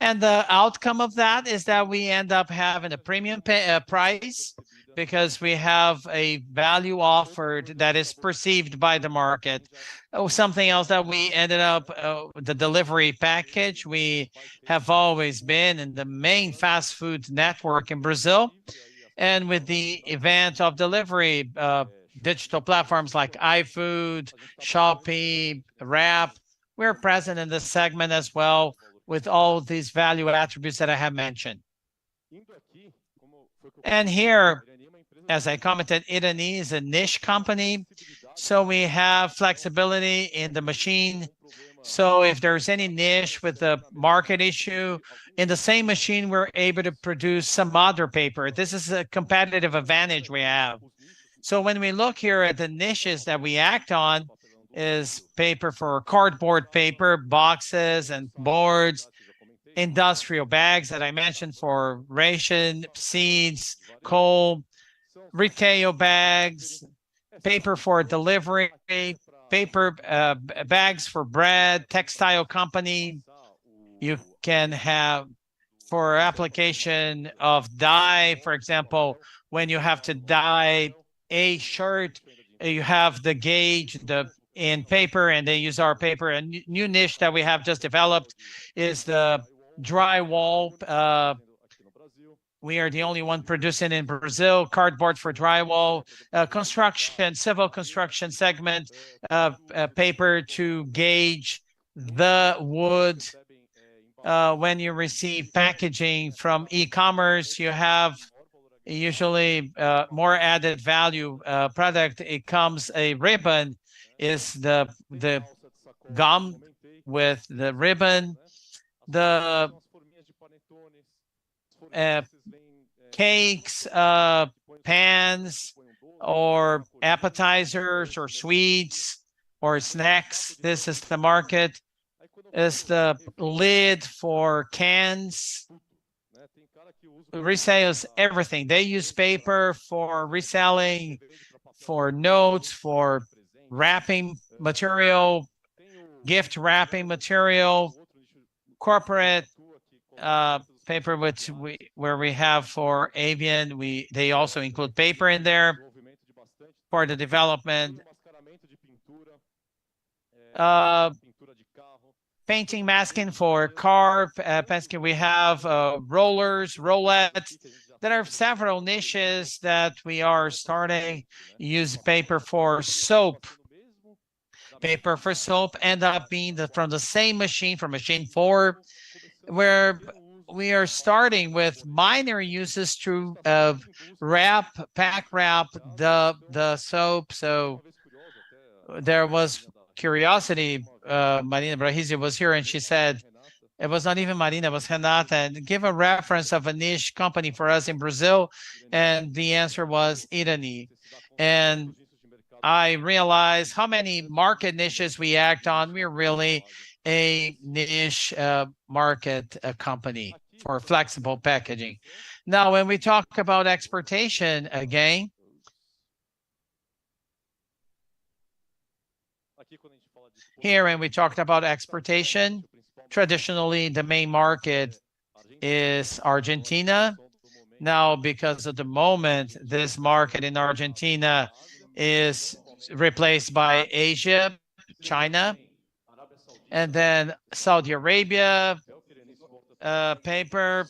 And the outcome of that is that we end up having a premium price, because we have a value offered that is perceived by the market. Something else that we ended up, the delivery package. We have always been in the main fast food network in Brazil. And with the event of delivery, digital platforms like iFood, Shopee, Rap, we're present in this segment as well, with all these value attributes that I have mentioned. And here, as I commented, Irani is a niche company, so we have flexibility in the machine. So if there's any niche with the market issue, in the same machine, we're able to produce some other paper. This is a competitive advantage we have. So when we look here at the niches that we act on, is paper for cardboard paper, boxes and boards, industrial bags that I mentioned for ration, seeds, coal, retail bags, paper for delivery, paper bags for bread, textile company. You can have for application of dye, for example, when you have to dye a shirt, you have the gauge in paper, and they use our paper. A new niche that we have just developed is the drywall. We are the only one producing in Brazil, cardboard for drywall, construction, civil construction segment, paper to gauge the wood. When you receive packaging from e-commerce, you have usually more added value product. It comes a ribbon, is the gum with the ribbon, the cakes, pans, or appetizers, or sweets, or snacks. This is the market. Is the lid for cans. Resales everything. They use paper for reselling, for notes, for wrapping material, gift wrapping material, corporate paper, where we have for avian. They also include paper in there for the development. Painting, masking for car, masking. We have rollers, roulettes. There are several niches that we are starting. Use paper for soap. Paper for soap end up being from the same machine, from machine 4, where we are starting with minor uses to pack wrap the soap. So there was curiosity. Marina Brahisi was here, and she said, it was not even Marina, it was Renata, and give a reference of a niche company for us in Brazil. And the answer was Irani. And I realized how many market niches we act on. We're really a niche market company for flexible packaging. Now, when we talk about exportation again, here, when we talked about exportation, traditionally the main market is Argentina. Now, because of the moment, this market in Argentina is replaced by Asia, China, and then Saudi Arabia, paper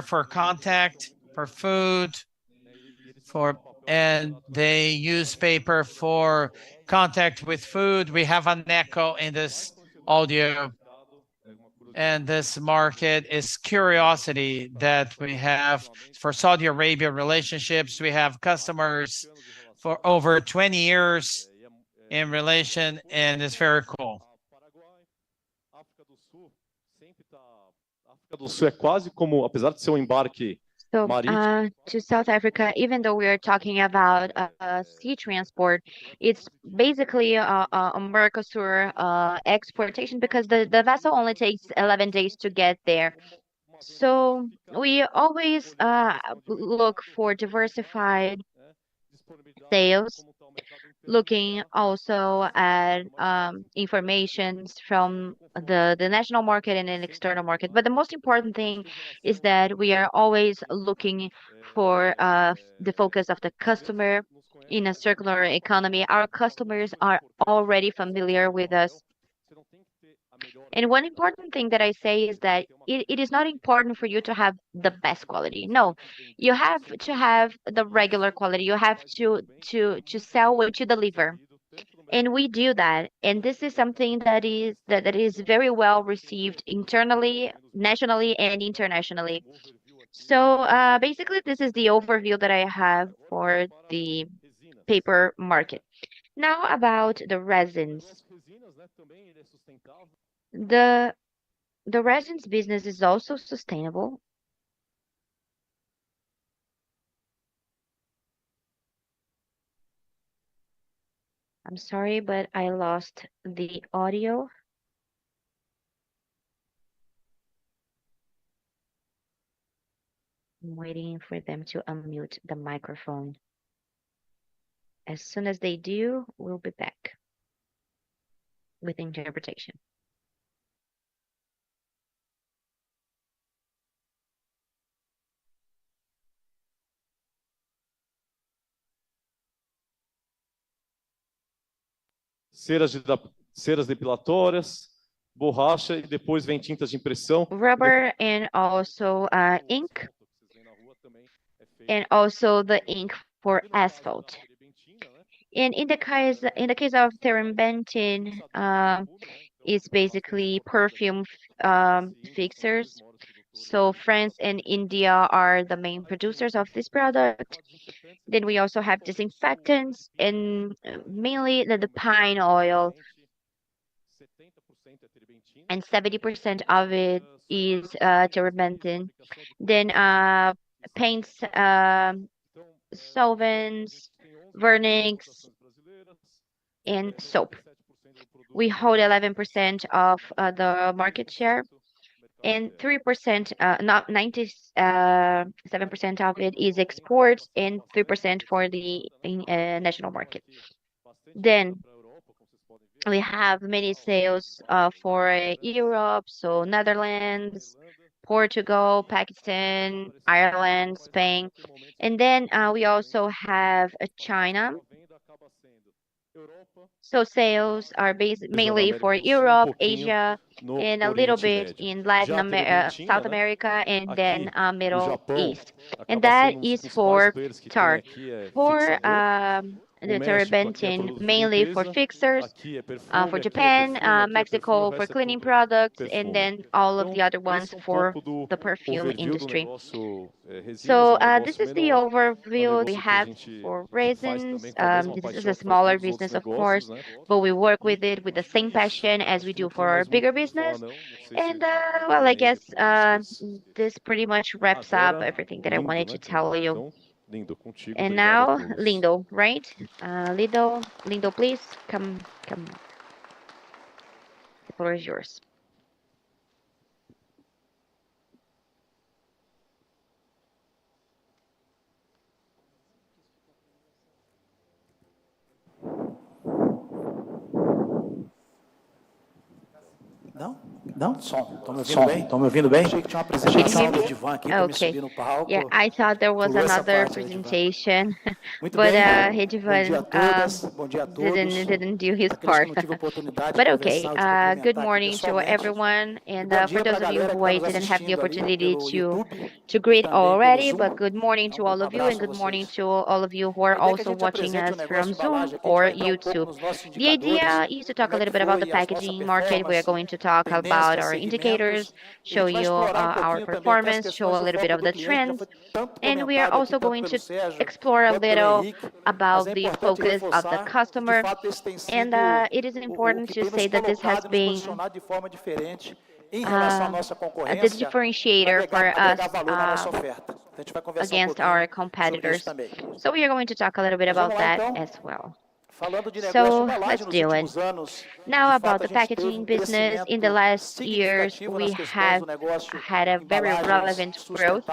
for contact, for food, and they use paper for contact with food. We have an echo in this audio, and this market is curiosity that we have for Saudi Arabia relationships. We have customers for over 20 years in relation, and it's very cool. So to South Africa, even though we are talking about sea transport, it's basically a Mercosur exportation, because the vessel only takes 11 days to get there. So we always look for diversified sales, looking also at information from the national market and an external market. But the most important thing is that we are always looking for the focus of the customer in a circular economy. Our customers are already familiar with us. And one important thing that I say is that it is not important for you to have the best quality. No, you have to have the regular quality. You have to sell what you deliver. And we do that. And this is something that is very well received internally, nationally, and internationally. So basically, this is the overview that I have for the paper market. Now about the resins. The resins business is also sustainable. I'm sorry, but I lost the audio. I'm waiting for them to unmute the microphone. As soon as they do, we'll be back with interpretation. Ceras depilatórias, borracha e depois vem tintas de impressão. Rubber and also ink, and also the ink for asphalt. And in the case of terebinthine, is basically perfume fixers. So France and India are the main producers of this product. Then we also have disinfectants and mainly the pine oil, and 70% of it is terebinthine. Then paints, solvents, vernix, and soap. We hold 11% of the market share, and 3%, not 97% of it is export, and 3% for the national market. Then we have many sales for Europe, so Netherlands, Portugal, Pakistan, Ireland, Spain, and then we also have China. So sales are based mainly for Europe, Asia, and a little bit in Latin America, South America, and then Middle East. And that is for tar. For the terebinthine, mainly for fixers, for Japan, Mexico for cleaning products, and then all of the other ones for the perfume industry. So this is the overview we have for resins. This is a smaller business, of course, but we work with it with the same passion as we do for our bigger business. And well, I guess this pretty much wraps up everything that I wanted to tell you. And now, Lindo, right? Lindo, please come. The floor is yours. Não? Som. Estão me ouvindo bem? Achei que tinha uma apresentação do Edivan aqui para me subir no palco. Yeah, I thought there was another presentation, but Edivan didn't do his part. But okay, good morning to everyone, and for those of you who I didn't have the opportunity to greet already, but good morning to all of you, and good morning to all of you who are also watching us from Zoom or YouTube. The idea is to talk a little bit about the packaging market. We are going to talk about our indicators, show you our performance, show a little bit of the trends, and we are also going to explore a little about the focus of the customer. And it is important to say that this has been the differentiator for us against our competitors. So we are going to talk a little bit about that as well. So let's do it. Now about the packaging business, in the last years, we have had a very relevant growth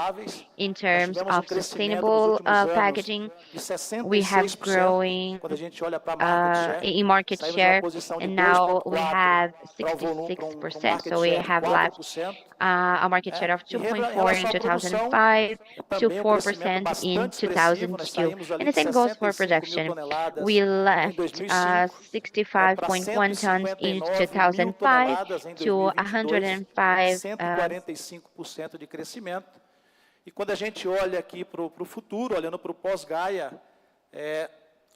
in terms of sustainable packaging. We have growing in market share, and now we have 66%. So we have left a market share of 2.4 in 2005 to 4% in 2002. And the same goes for production. We left 65.1 tons in 2005 to 105. 45% de crescimento. E quando a gente olha aqui para o futuro, olhando para o pós-Gaia,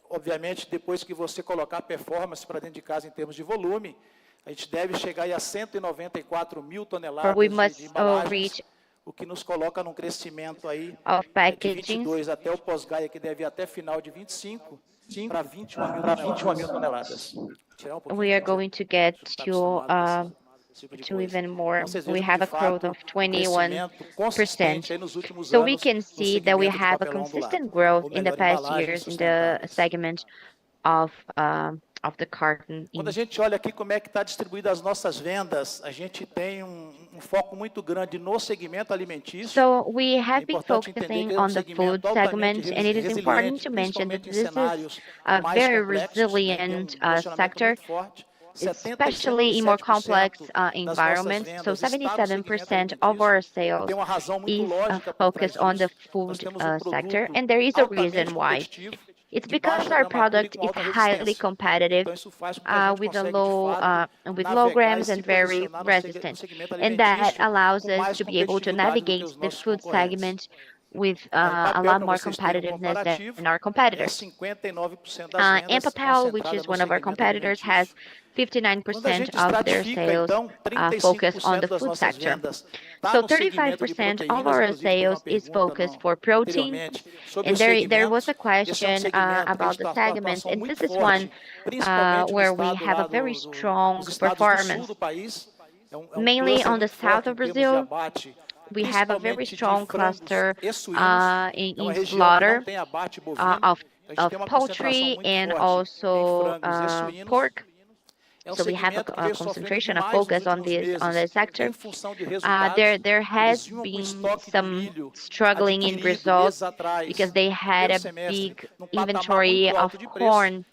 obviamente, depois que você colocar performance para dentro de casa em termos de volume, a gente deve chegar aí a 194 mil toneladas de embalagens, o que nos coloca num crescimento aí de 22 até o pós-Gaia, que deve ir até final de 25, para 21 mil toneladas. We are going to get to even more. We have a growth of 21%. So we can see that we have a consistent growth in the past years in the segment of the carton. Quando a gente olha aqui como é que está distribuída as nossas vendas, a gente tem foco muito grande no segmento alimentício. So we have been focusing on the food segment, and it is important to mention that this is a very resilient sector, especially in more complex environments. So 77% of our sales is focused on the food sector, and there is a reason why. It's because our product is highly competitive with low grams and very resistant, and that allows us to be able to navigate the food segment with a lot more competitiveness than our competitors. Empapel, which is one of our competitors, has 59% of their sales focused on the food sector. So 35% of our sales is focused for protein. And there was a question about the segments, and this is one where we have a very strong performance. Mainly on the south of Brazil, we have a very strong cluster in slaughter of poultry and also pork. So we have a concentration, a focus on this sector. There has been some struggling in Brazil because they had a big inventory of corn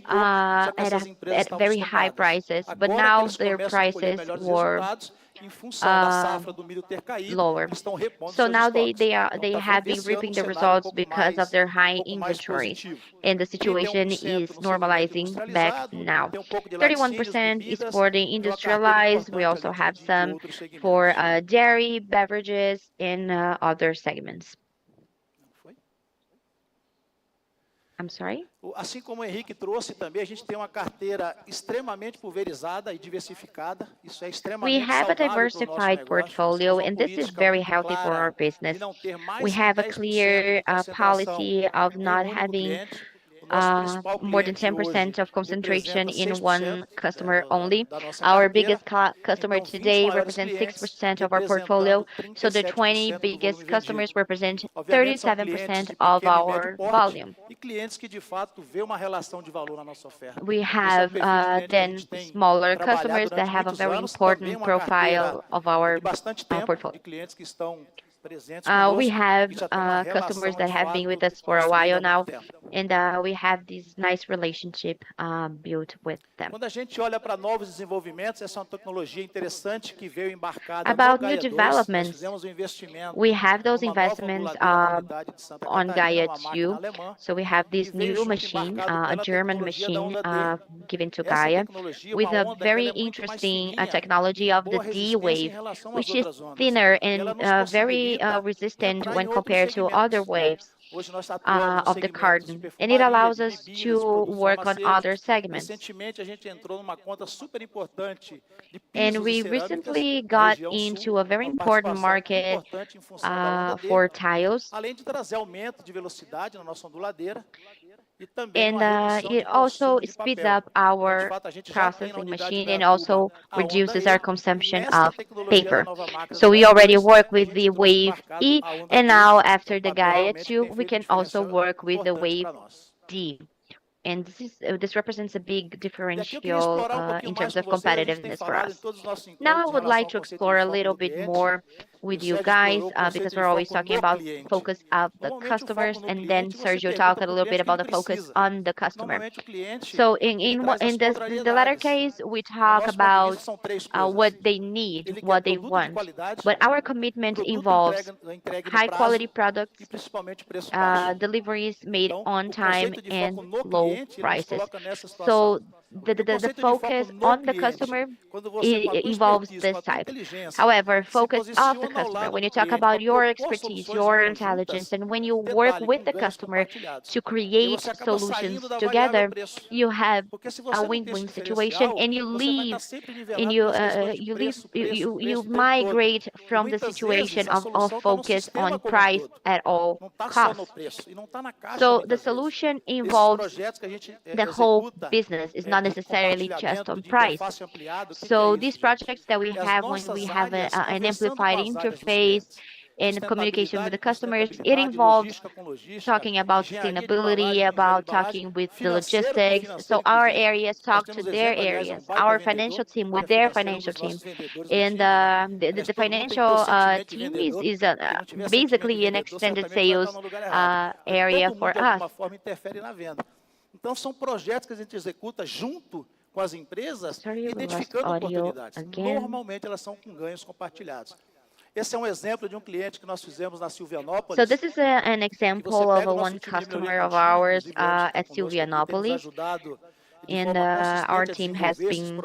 at very high prices, but now their prices were lower. So now they have been reaping the results because of their high inventory, and the situation is normalizing back now. 31% is for the industrialized. We also have some for dairy, beverages, and other segments. I'm sorry? Assim como o Henrique trouxe também, a gente tem uma carteira extremamente pulverizada e diversificada. Isso é extremamente We have a diversified portfolio, and this is very healthy for our business. We have a clear policy of not having more than 10% of concentration in one customer only. Our biggest customer today represents 6% of our portfolio, so the 20 biggest customers represent 37% of our volume. We have then smaller customers that have a very important profile of our portfolio. We have customers that have been with us for a while now, and we have this nice relationship built with them. About new developments, we have those investments on Gaia 2. So we have this new machine, a German machine given to Gaia, with a very interesting technology of the D-wave, which is thinner and very resistant when compared to other waves of the carton, and it allows us to work on other segments. And we recently got into a very important market for tiles. And it also speeds up our processing machine and also reduces our consumption of paper. So we already work with the Wave E, and now after the Gaia 2, we can also work with the Wave D. And this represents a big differential in terms of competitiveness for us. Now I would like to explore a little bit more with you guys because we're always talking about focus of the customers, and then Sergio talked a little bit about the focus on the customer. So in the latter case, we talk about what they need, what they want, but our commitment involves high quality products, deliveries made on time, and low prices. So the focus on the customer involves this type. However, focus of the customer, when you talk about your expertise, your intelligence, and when you work with the customer to create solutions together, you have a win-win situation, and you migrate from the situation of focus on price at all costs. So the solution involves the whole business. It's not necessarily just on price. So these projects that we have, when we have an amplified interface in communication with the customers. It involves talking about sustainability, about talking with the logistics. So our areas talk to their areas, our financial team with their financial team. And the financial team is basically an extended sales area for us. Então, são projetos que a gente executa junto com as empresas, identificando oportunidades. Normalmente, elas são com ganhos compartilhados. Esse é exemplo de cliente que nós fizemos na Silvianópolis. So this is an example of one customer of ours at Silvianópolis. And our team has been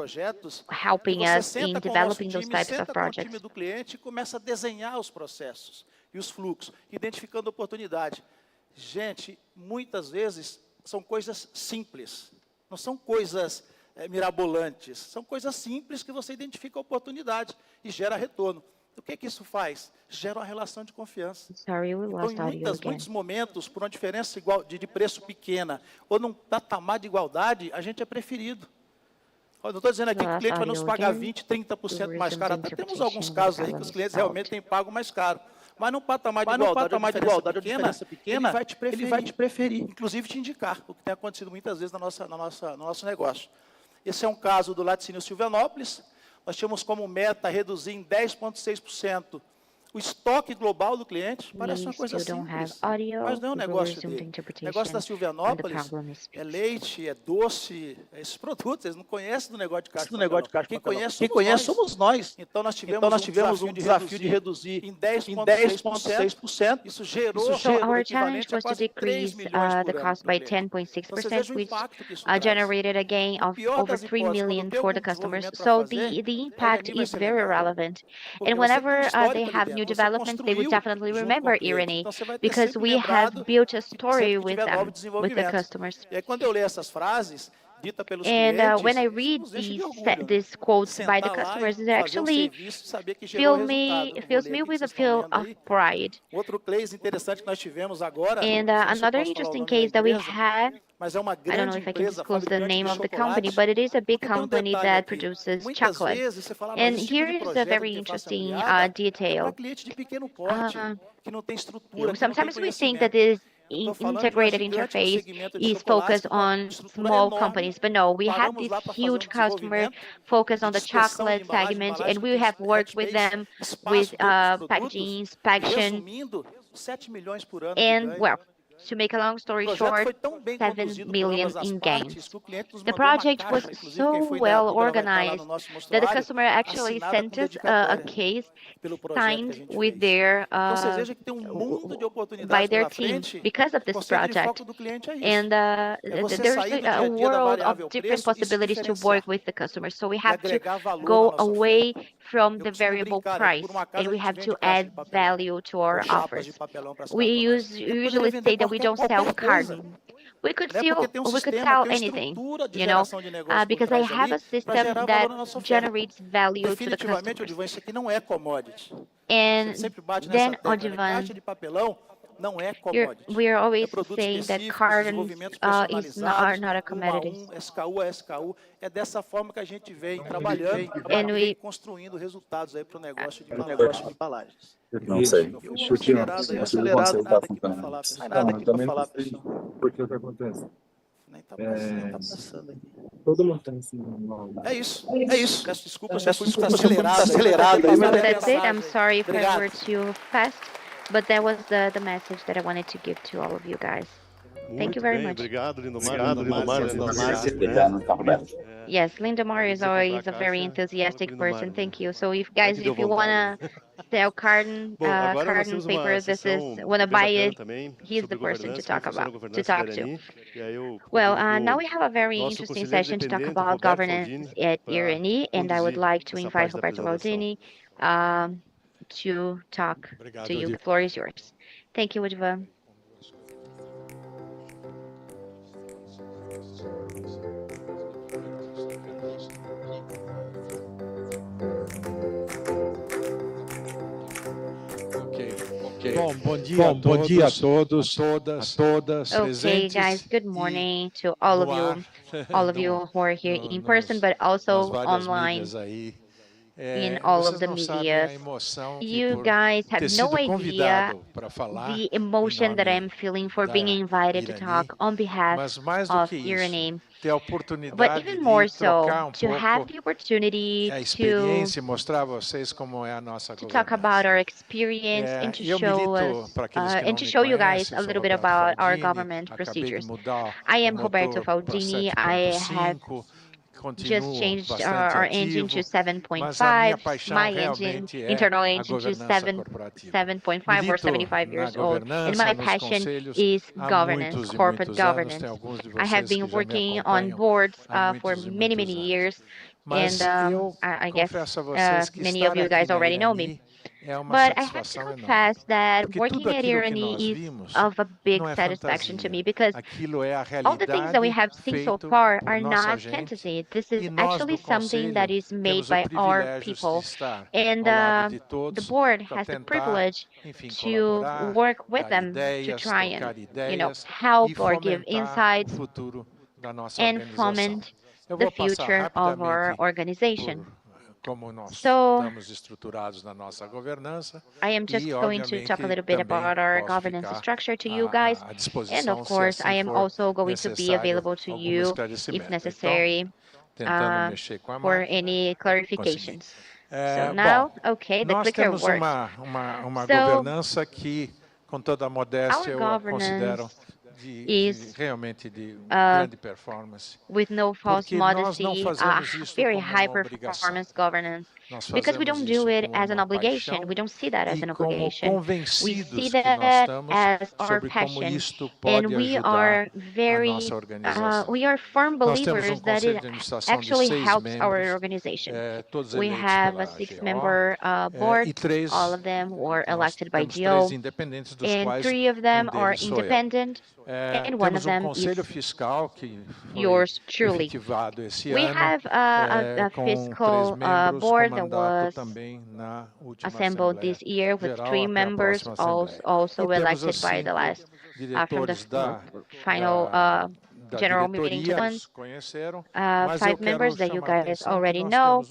helping us in developing those types of projects. Do cliente começa a desenhar os processos e os fluxos, identificando oportunidade. Gente, muitas vezes são coisas simples, não são coisas mirabolantes, são coisas simples que você identifica a oportunidade e gera retorno. O que isso faz? Gera uma relação de confiança. Então, em muitos momentos, por uma diferença de preço pequena ou num patamar de igualdade, a gente é preferido. Eu não estou dizendo aqui que o cliente vai nos pagar 20%, 30% mais caro. Até temos alguns casos aí que os clientes realmente têm pago mais caro. Mas num patamar de igualdade, diferença pequena, ele vai te preferir, inclusive te indicar, o que tem acontecido muitas vezes no nosso negócio. Esse é um caso do Laticínio Silvianópolis. Nós tínhamos como meta reduzir em 10,6% o estoque global do cliente. Parece uma coisa simples, mas não é um negócio dele. O negócio da Silvianópolis é leite, é doce, é esses produtos. Eles não conhecem do negócio de caixa. Quem conhece somos nós. Então, nós tivemos um desafio de reduzir em 10,6%. Isso gerou So our challenge was to decrease the cost by 10.6%, which generated a gain of over 3 million for the customers. So the impact is very relevant. And whenever they have new developments, they would definitely remember Irene, because we have built a story with them, with the customers. And when I read these quotes by the customers, it actually fills me with a feel of pride. And another interesting case that we had, I don't know if I can disclose the name of the company, but it is a big company that produces chocolate. And here is a very interesting detail. Sometimes we think that this integrated interface is focused on small companies, but no, we have this huge customer focused on the chocolate segment, and we have worked with them with packaging, inspection, and well, to make a long story short, 7 million in gains. The project was so well organized that the customer actually sent us a case signed with their by their team because of this project. And there's a world of different possibilities to work with the customer. So we have to go away from the variable price, and we have to add value to our offers. We usually say that we don't sell carton. We could sell anything, you know, because I have a system that generates value to the customers. And then on demand, we are always saying that carton are not a commodity. É dessa forma que a gente vem trabalhando e construindo resultados aí para o negócio de embalagens. Não sei. Acelerado, nada aqui para falar, pessoal. Nada aqui para falar, pessoal. Porque o que acontece? Nem tá passando aqui. Todo mundo está assim. É isso. Peço desculpas, já fui acelerado. That's it. I'm sorry if I were too fast, but that was the message that I wanted to give to all of you guys. Thank you very much. Obrigado, Lindomar. Yes, Lindomar is always a very enthusiastic person. Thank you. So if guys, if you wanna sell carton paper, this is wanna buy it, he's the person to talk to. Well, now we have a very interesting session to talk about governance at Irani, and I would like to invite Roberto Baldini to talk to you. The floor is yours. Thank you, Udva. Bom dia a todos, todas Okay, guys, good morning to all of you who are here in person, but also online. in all of the media. You guys have no idea the emotion that I'm feeling for being invited to talk on behalf of Iranime. But even more so, to have the opportunity to talk about our experience and to show us, and to show you guys a little bit about our government procedures. I am Roberto Faldini. I have just changed our engine to 7.5, my engine, internal engine to 7.5 or 75 years old. And my passion is governance, corporate governance. I have been working on boards for many, many years. And I guess many of you guys already know me. But I have to confess that working at Irani is of a big satisfaction to me, because all the things that we have seen so far are not fantasy. This is actually something that is made by our people. And the board has the privilege to work with them to try and, help or give insights and foment the future of our organization. So, I am just going to talk a little bit about our governance structure to you guys, and of course, I am also going to be available to you if necessary for any clarifications. So now, okay, the clicker works. So, our governance is, with no false modesty, very high performance governance, because we don't do it as an obligation. We don't see that as an obligation. We see that as our passion, and we are firm believers that it actually helps our organization. We have a 6-member board, all of them were elected by GO, and 3 of them are independent, and 1 of them is yours truly. We have a fiscal board that was assembled this year with 3 members, also elected by the last, from the final general meeting to 5 members that you guys already know.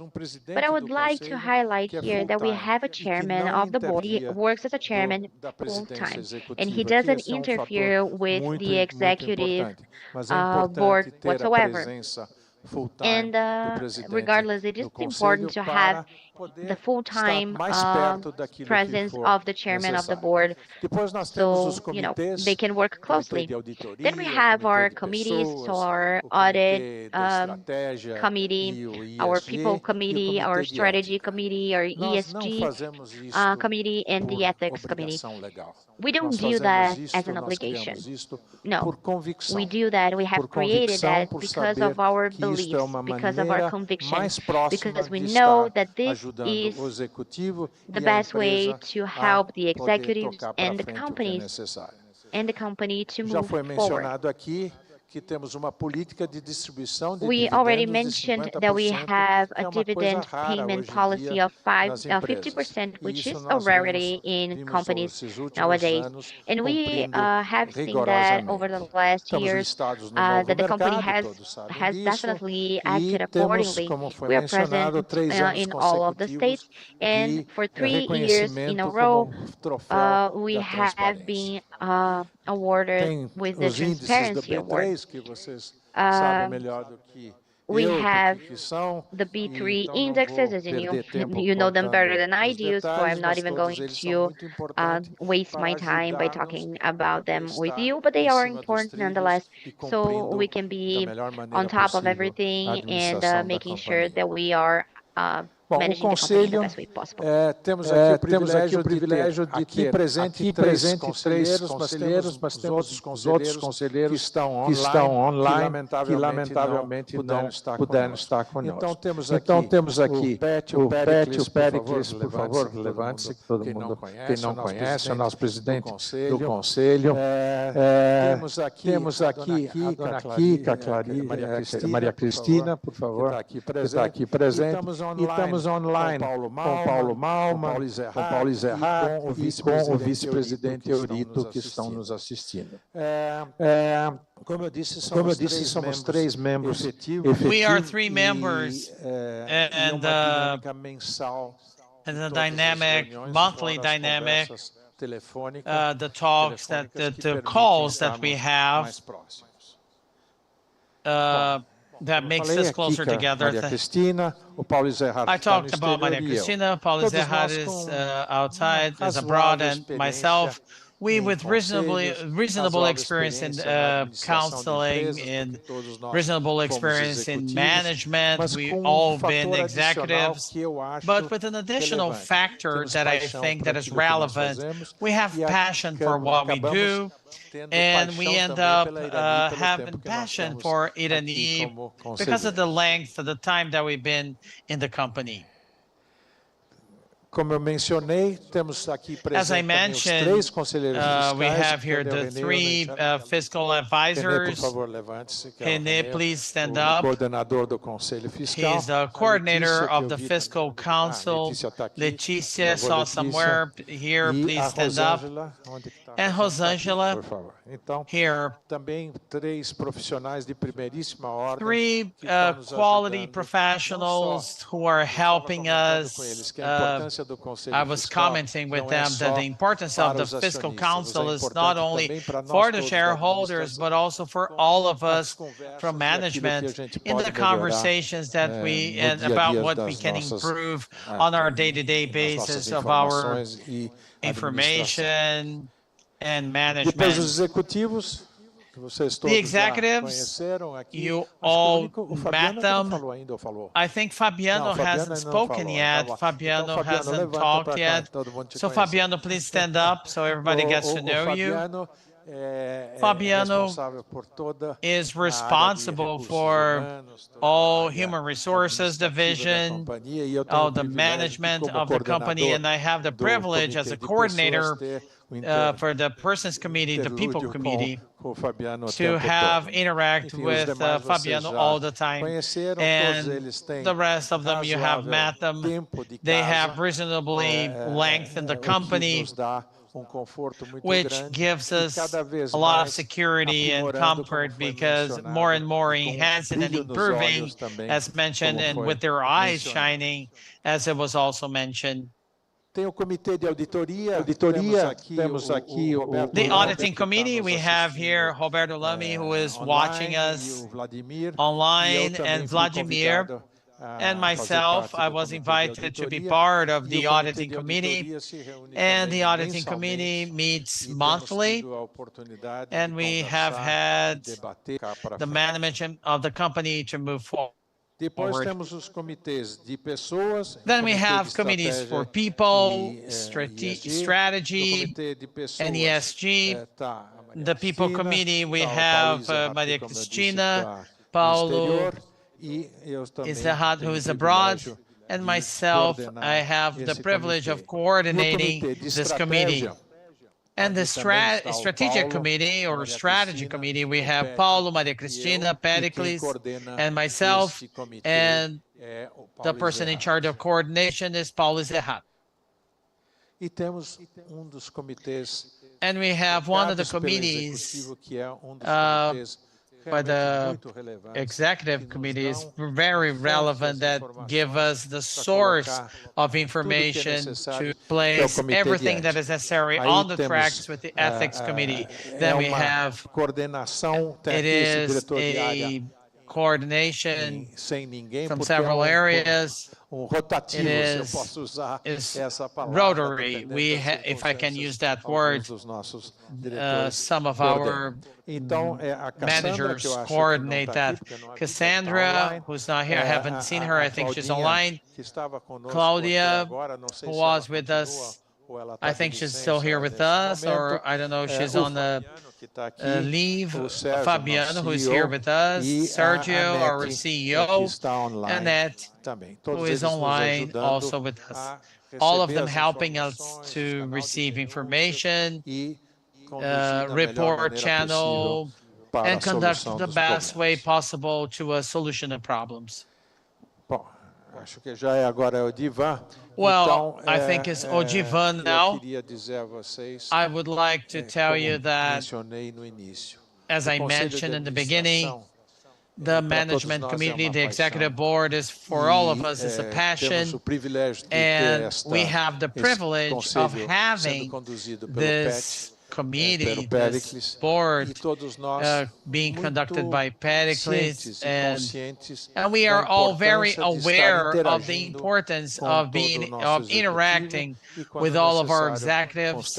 But I would like to highlight here that we have a chairman of the board. He works as a chairman full-time, and he doesn't interfere with the executive board whatsoever. And regardless, it is important to have the full-time presence of the chairman of the board, so they can work closely. Then we have our committees, so our audit committee, our people committee, our strategy committee, our ESG committee, and the ethics committee. We don't do that as an obligation. No, we do that. We have created that because of our beliefs, because of our convictions, because we know that this is the best way to help the executives and the companies to move forward. We already mentioned that we have a dividend payment policy of 50%, which is a rarity in companies nowadays. And we have seen that over the last years, that the company has definitely acted accordingly. We are present in all of the states, and for 3 years in a row, we have been awarded with the Transparency Award. We have the B3 indexes, as you know them better than I do, so I'm not even going to waste my time by talking about them with you, but they are important nonetheless, so we can be on top of everything and making sure that we are managing the company in the best way possible. Temos aqui o privilégio de aqui presente 3 conselheiros, mas temos outros conselheiros que estão online, que lamentavelmente não puderam estar conosco. Então temos aqui o Péricles, por favor, levante-se, todo mundo, quem não conhece, é o nosso presidente do conselho. Temos aqui a dona Kika, Maria Cristina, por favor, que está aqui presente. E estamos Estamos online com Paulo Malman, com Paulo Zerrat e com o vice-presidente Eurito, que estão nos assistindo. Como eu disse, somos 3 membros efetivos. We are 3 members, e uma dinâmica mensal. And the dynamic, monthly dynamic, the talks, the calls that we have, that makes us closer together. I talked about Maria Cristina, Paulo Zerrat is outside, is abroad, and myself. We, with reasonable experience in counseling, in reasonable experience in management, we've all been executives, but with an additional factor that I think that is relevant, we have passion for what we do, and we end up having passion for Irani because of the length of the time that we've been in the company. Como eu mencionei, temos aqui As I presentes os 3 mentioned, conselheiros fiscais. we have here the 3 fiscal advisors. René, por favor, levante-se. René, please stand up. Coordenador do Conselho Fiscal. He's the coordinator of the Fiscal Council. Letícia saw somewhere here, please stand up. And Rosângela, here. Também 3 profissionais de primeiríssima ordem. 3 quality professionals who are helping us. I was commenting with them that the importance of the Fiscal Council is not only for the shareholders, but also for all of us from management in the conversations that we, and about what we can improve on our day-to-day basis of our information and management. Depois os executivos. The executives, you all met them. I think Fabiano hasn't spoken yet. Fabiano hasn't talked yet. So Fabiano, please stand up so everybody gets to know you. Fabiano is responsible for all human resources division, all the management of the company, and I have the privilege as a coordinator for the Persons Committee, the People Committee, to have interact with Fabiano all the time. And the rest of them, you have met them. They have reasonably lengthened the company, which gives us a lot of security and comfort because more and more enhancing and improving, as mentioned, and with their eyes shining, as it was also mentioned. Tem o comitê de auditoria, temos aqui the auditing committee. We have here Roberto Lamy, who is watching us online, and Vladimir, and myself. I was invited to be part of the auditing committee, and the auditing committee meets monthly, and we have had the management of the company to move forward. Depois temos os comitês de pessoas. Then we have committees for people, strategy, and ESG. The people committee, we have Maria Cristina, Paulo Zerrat, who is abroad, and myself. I have the privilege of coordinating this committee. And the strategic committee or strategy committee, we have Paulo, Maria Cristina, Pericles, and myself, and the person in charge of coordination is Paulo Zerrat. And we have one of the committees, but the executive committee is very relevant, that give us the source of information to place everything that is necessary on the tracks with the ethics committee. Then we have, it is a coordination from several areas. It is rotary. We if I can use that word, some of our managers coordinate that. Cassandra, who's not here, I haven't seen her, I think she's online. Claudia, who was with us, I think she's still here with us, or I don't know, she's on the leave. Fabiano, who is here with us. Sergio, our CEO. Annette, who is online also with us. All of them helping us to receive information, report channel, and conduct the best way possible to a solution of problems. Acho que já é agora o Divan. Well, I think it's Odivan now. Queria dizer a vocês, I would like to tell you that, mencionei no início, as I mentioned in the beginning, the management committee, the executive board is for all of us is a passion, and we have the privilege of having this committee, this board being conducted by Pericles, and we are all very aware of the importance of interacting with all of our executives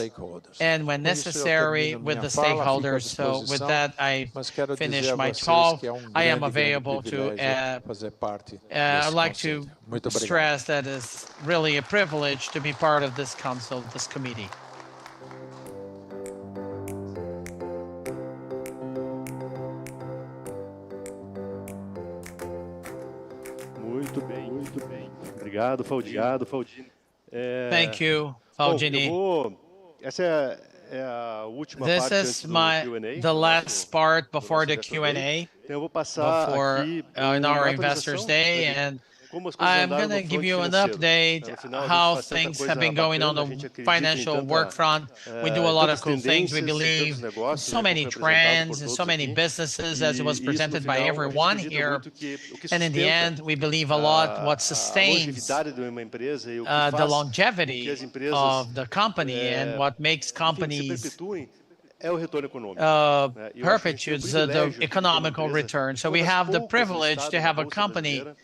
and when necessary with the stakeholders. So with that, I finish my talk. I am available to I'd like to stress that it's really a privilege to be part of this council, this committee. Muito bem, muito bem. Obrigado, Faldino. Thank you, Faldini. Essa é a última This parte is antes do the last part before the Q&A, Então eu vou passar before aqui in our uma Investors atualização, Day, né, and como as coisas I'm andaram going no to give fronte you an financeiro. update No final, a gente how faz tanta things coisa have been going on bacana, a the gente acredita em financial tanta, work front. We do a lot of tantas cool things. We tendências, believe tantos negócios, so né, many como foi apresentado trends por and so todos many aqui. businesses as it was E isso, no presented by final, a gente everyone acredita here. muito que o que And in the sustenta end, we believe a lot what a sustains longevidade de uma empresa e o que the faz com que longevity as empresas of the company and what makes enfim, se companies perpetuem é o retorno econômico. né? E eu acho que a gente tem o perpetuates the privilégio aqui, como economical empresa, return. So uma we das have the poucas privilege listadas to na have a Bolsa company Brasileira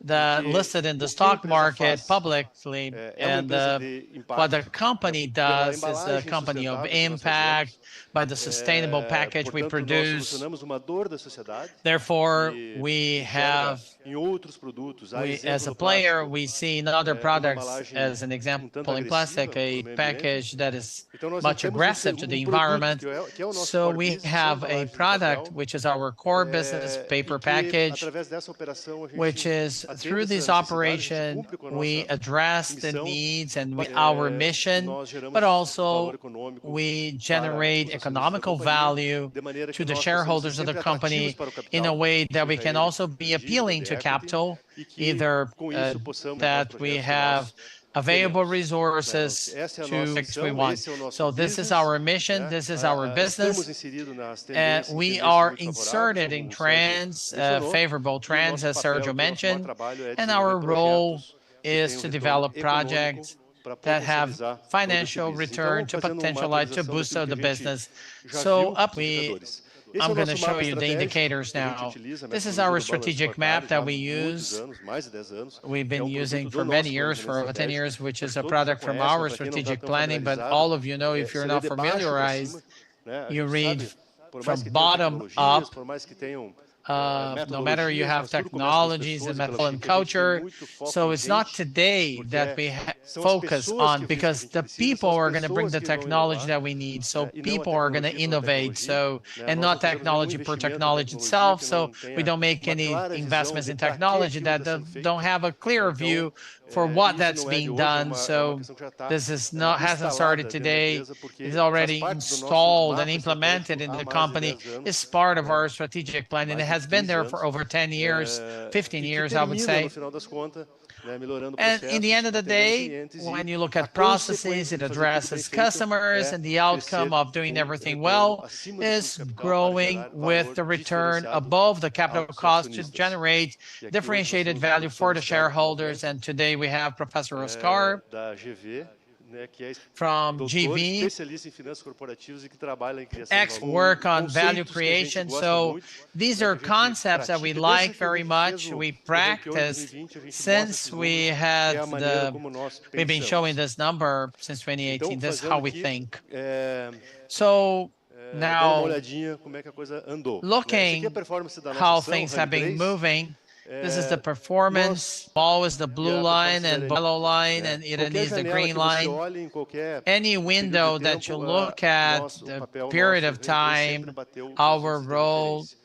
that que listed in the o que a stock empresa market faz publicly, é uma and empresa de what the impacto. company Pela does is a embalagem company of sustentável que nós impact, fazemos, by the sustainable package we portanto, nós produce. solucionamos uma dor da sociedade Therefore, e we enxerga have, em outros produtos. Há exemplo as a no player, plástico, we see in other uma products, embalagem as an um example tanto in plastic, agressiva a para o meio ambiente. package that is Então nós much temos aggressive to the produto environment. que é o nosso So core we business, são have a embalagens de product, papel, which is our core business, paper e que package, através dessa operação a gente which is atende through essa this necessidade, a gente operation, cumpre com a we nossa address the missão, needs and our mission, nós geramos but also valor econômico we para generate os acionistas da economical companhia, value de maneira que to the nós possamos shareholders ser of the sempre company atrativos para o in a capital, way that we seja can ele also be de dívida, appealing de to equity, capital, e que either com isso possamos that nos we projetos que have nós available queremos. resources Essa é a to nossa which we missão, want. esse é o nosso So this is business, our mission, né? this is our Estamos business, inseridos nas and tendências, we tendências are muito favoráveis, inserted in como o Sérgio trends, mencionou, favorable e o trends, nosso as papel, Sergio que o nosso maior mentioned, trabalho é and desenvolver our role projetos que is tenham to retorno develop econômico projects para that have potencializar todo esse financial business. return Então, to fazendo uma potentialize to atualização boost daquilo the que a gente business. já So viu, up os we indicadores. Esse é I'm o going to nosso show mapa you the estratégico indicators que a gente now. utiliza, This is metodologia our do Balance strategic Scorecard, map já that há we muitos use. anos, mais de 10 anos. We've É been produto using do for nosso many years, for over 10 planejamento years, which estratégico, is a mas todos já product from conhecem, our para quem não está strategic tão planning, but familiarizado, all of you know, if se you're lê not de baixo para familiarized, cima, né? A you gente read sabe, por from mais que tenham bottom tecnologias, up. por mais que tenham No matter you metodologias, have mas tudo começa pelas technologies pessoas and e pela people and gente. A gente tem culture, muito foco so em it's not gente, today porque that we são as focus pessoas on, que eu because fiz que the a gente precisa, people são are as going to bring the pessoas que vão technology inovar, that we need. So e não a people are going to tecnologia pela innovate. tecnologia, So né? and Nós not não fazemos nenhum technology per investimento em technology tecnologia itself. que So não we tenha don't make uma any clara visão investments de in para que technology aquilo that está sendo feito. don't have a clear view for Então, what isso that's não é de being hoje, é done. uma So questão que já está this is not hasn't started instalada dentro da today. empresa, porque It's faz already parte do nosso installed and mapa implemented estratégico in há the mais de company. 10 anos, It's part of né? our strategic plan, and it Mais de has been 15 there for anos, over 10 years, 15 e que years, I would termina, say. no final das contas, né, melhorando And in the end of the processos, day, atendendo clientes, when e you look a at processes, consequência it de fazer tudo bem addresses feito customers, and the outcome crescer of doing com everything retorno well acima do is custo de capital para growing gerar with valor the return diferenciado above the capital aos cost to acionistas. generate E aqui hoje nós differentiated temos value for the Oscar shareholders. And today we have Professor Oscar da GV, né, que é from doutor, GV, especialista em finanças corporativas e que trabalha em criação de valor. work on value Conceitos que a gente creation. gosta So muito, these né, are que a gente concepts that we pratica. like Desde que a very gente much. fez We o Ranking practice 2020, a gente mostra since esses we números, que é had a maneira como nós we've been showing pensamos. this number since 2018. Então, This is fazendo how we aqui, think. dando So uma now, olhadinha como é que a coisa andou. Né? Essa looking aqui é a performance da nossa how ação, things have been RAN3. moving, this is the performance. Small is the blue line and yellow line, and it Qualquer is the janela green que você line. olhe, em qualquer Any window período de that you tempo, look at, nosso the papel, period nosso of RAN3 sempre time, bateu os our índices de role referência.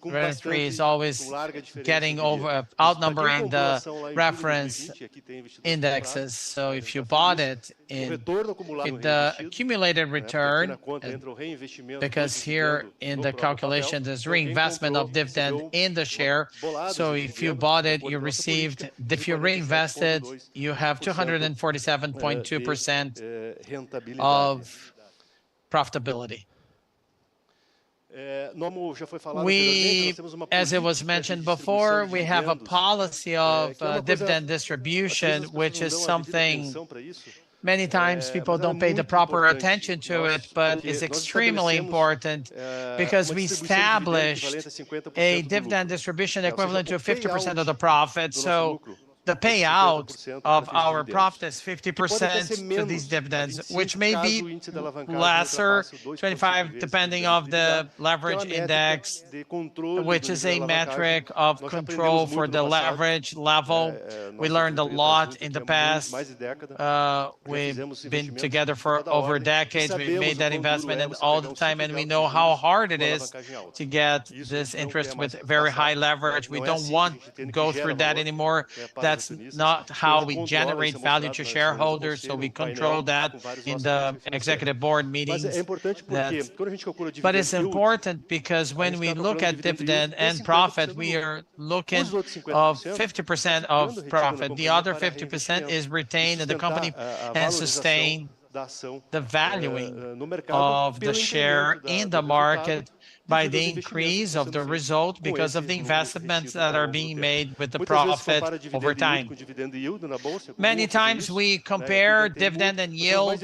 Registry is always getting over, outnumbering the reference indexes. So if you bought it in the accumulated return, because here in the calculation there's reinvestment of dividend in the share. So if you bought it, you received, if you reinvested, you have 247.2% of profitability. We, as it was mentioned before, we have a policy of dividend distribution, which is something many times people don't pay the proper attention to it, but it's extremely important because we established a dividend distribution equivalent to 50% of the profit. So the payout of our profit is 50% to these dividends, which may be lesser, 25, depending of the leverage index, which is a metric of control for the leverage level. We learned a lot in the past. We've been together for over decades. We've made that investment all the time, and we know how hard it is to get this interest with very high leverage. We don't want to go through that anymore. That's not how we generate value to shareholders, so we control that in the executive board meetings. But it's important because when we look at dividend and profit, we are looking of 50% of profit. The other 50% is retained in the company and sustain the valuing of the share in the market by the increase of the result because of the investments that are being made with the profit over time. Many times we compare dividend and yield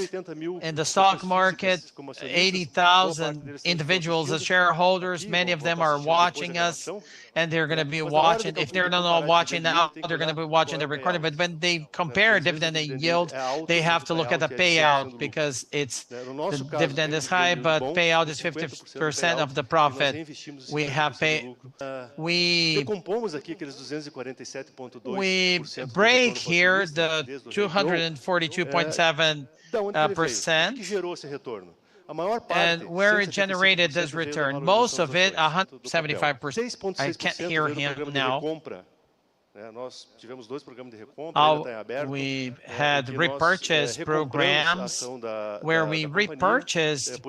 in the stock market, 80,000 individuals as shareholders. Many of them are watching us, and they're going to be watching. If they're not watching now, they're going to be watching the recording. But when they compare dividend and yield, they have to look at the payout because it's the dividend is high, but payout is 50% of the profit. We have we break here the 242.7%. And where it generated this return, most of it, 175%. I can't hear him now. We had repurchase programs where we repurchased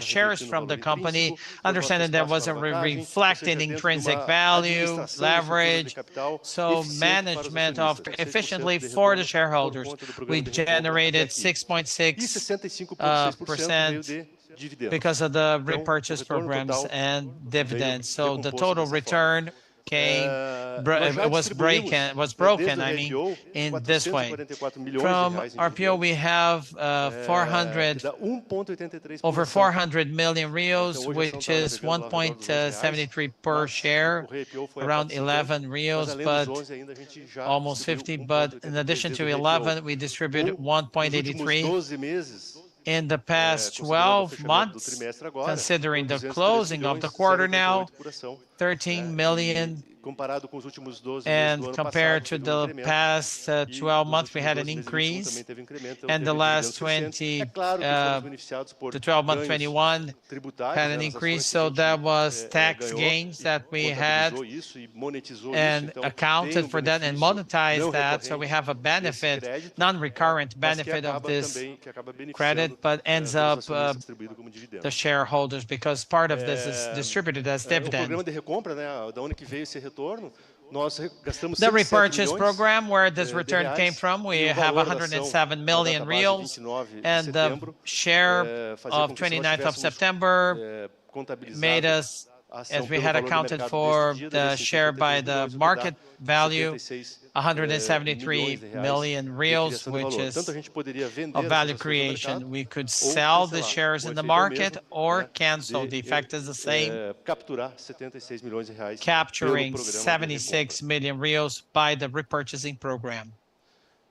shares from the company, understanding that wasn't reflecting intrinsic value, leverage, so management of efficiently for the shareholders. We generated 6.6% because of the repurchase programs and dividends. So the total return was broken, I mean, in this way. From RPO, we have over 400 million reais, which is 1.73 per share, around 11 reais, but almost 50. But in addition to 11, we distributed 1.83. In the past 12 months, considering the closing of the quarter now, 13 million, and compared to the past 12 months, we had an increase, and the last 20, the 12 month 21 had an increase, so that was tax gains that we had and accounted for that and monetized that, so we have a benefit, non-recurrent benefit of this credit, but ends up the shareholders because part of this is distributed as dividend. The repurchase program where this return came from, we have 107 million reais, and the share of 29th of September made us, as we had accounted for the share by the market value, 173 million reais, which is a value creation. We could sell the shares in the market or cancel. The effect is the same, capturing 76 million reais by the repurchasing program.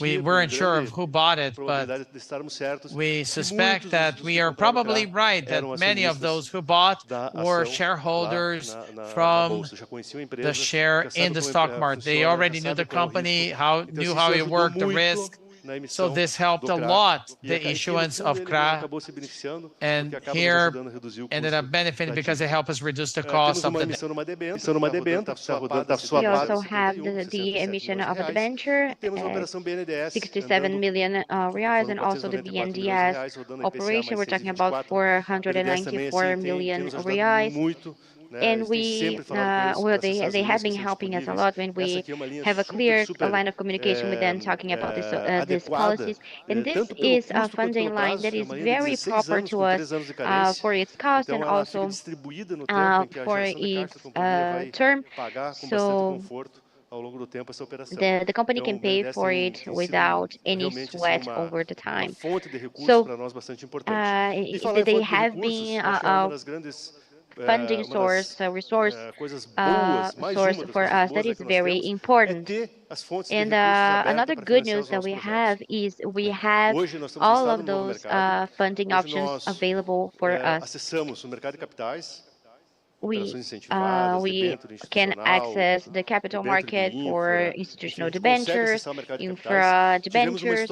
We weren't sure of who bought it, but we suspect that we are probably right, that many of those who bought were shareholders from the share in the stock market. They already knew the company, knew how it worked, the risk, So this helped a lot the issuance of CRA, and here ended up benefiting because it helped us reduce the cost of the debt. We also have the emission of a debenture, 67 million reais, and also the BNDES operation. We're talking about 494 million reais. And they have been helping us a lot when we have a clear line of communication with them talking about these policies. And this is a funding line that is very proper to us for its cost and also for its term. So the company can pay for it without any sweat over the time. So they have been funding source for us that is very important. And another good news that we have is we have all of those funding options available for us. We can access the capital market for institutional debentures, infra debentures.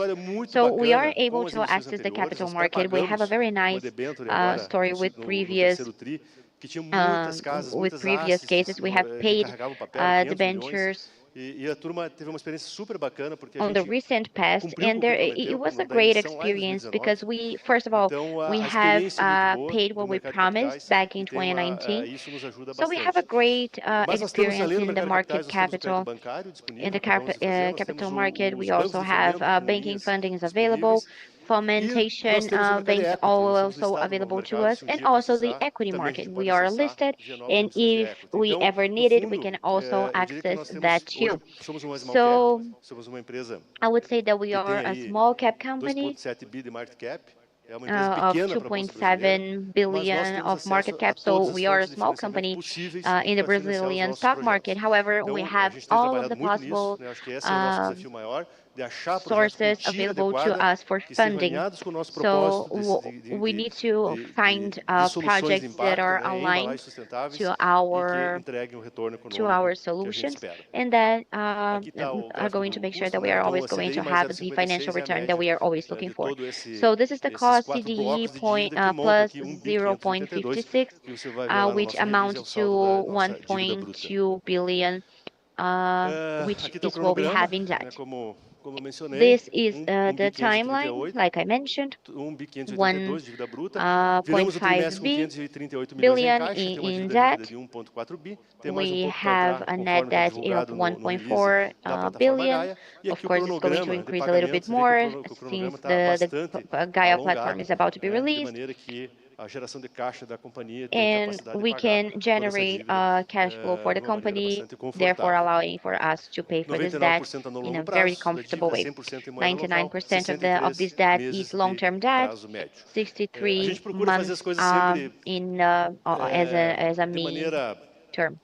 So we are able to access the capital market. We have a very nice story with previous cases. We have paid debentures on the recent past, and it was a great experience because first of all, we have paid what we promised back in 2019. So we have a great experience in the market capital. In the capital market, we also have banking fundings available. Fomentation banks also available to us, and also the equity market. We are listed, and if we ever need it, we can also access that too. So I would say that we are a small cap company of 2.7 billion of market cap. So we are a small company in the Brazilian stock market. However, we have all of the possible sources available to us for funding. So we need to find projects that are aligned to our solutions, and that are going to make sure that we are always going to have the financial return that we are always looking for. So this is the cost CDE plus 0.56, which amounts to 1.2 billion, which is what we have in debt. This is the timeline, like I mentioned, 1.5 billion in debt. We have a net debt of 1.4 billion. Of course, it's going to increase a little bit more since the Gaia platform is about to be released. And we can generate cash flow for the company, therefore allowing for us to pay for this debt in a very comfortable way. 99% of this debt is long-term debt, 63 months as a mean term.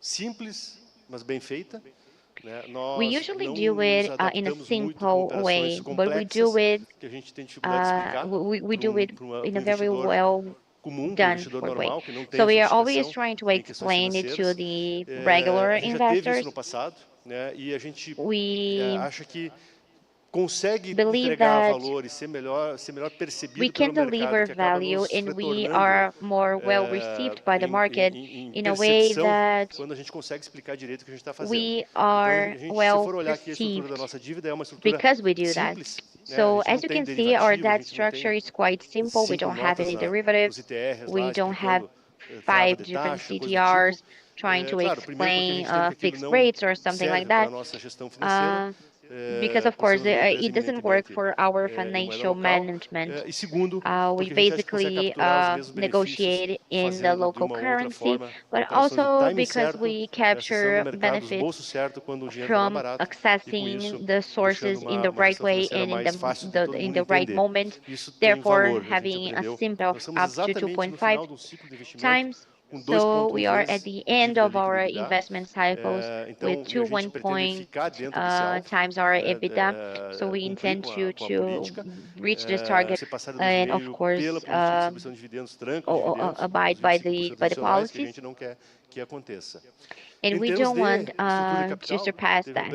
We usually do it in a simple way, but we do it in a very well done way. So we are always trying to explain it to the regular investors. We believe that we can deliver value, and we are more well received by the market in a way that we are well perceived because we do that. So as you can see, our debt structure is quite simple. We don't have any derivatives. We don't have 5 different CTRs trying to explain fixed rates or something like that. Because, of course, it doesn't work for our financial management. We basically negotiate in the local currency, but also because we capture benefits from accessing the sources in the right way and in the right moment, therefore having a simple up to 2.5 times. So we are at the end of our investment cycles with 2.1 times our EBITDA. So we intend to reach this target and, of course, abide by the policies. And we don't want to surpass that.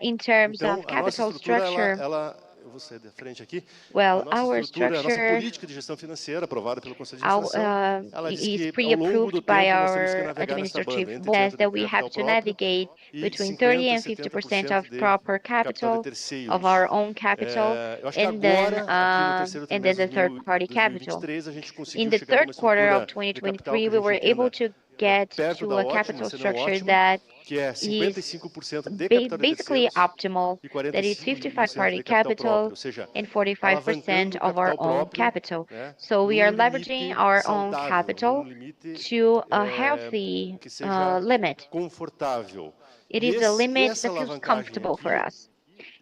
In terms of capital structure, eu vou sair da frente aqui. Well, a our nossa structure política de gestão financeira aprovada pelo Conselho de Administração, ela diz is que ao longo do pre-approved tempo by nós temos que our navegar nessa banda administrative entre board 30% that de we have capital to próprio navigate e between 50% 30 a and 50% 70% of de proper capital de capital terceiros. of our own capital, Eu acho que and then agora, aqui no terceiro and then the trimestre third party de capital. 2023, a gente In conseguiu the chegar a uma third quarter of estrutura de capital 2023, que a we gente were able entenda to get perto to da a ótima, capital se não structure ótima, that que é is 55% de capital de basically terceiros optimal, e that is 45% 55 party de capital próprio, capital ou seja, and 45% alavancando o of our capital own próprio, capital. né, So we num are leveraging limite our own saudável, capital num limite to a healthy que seja limit. confortável. It E is a limit essa that feels alavancagem comfortable for aqui, us.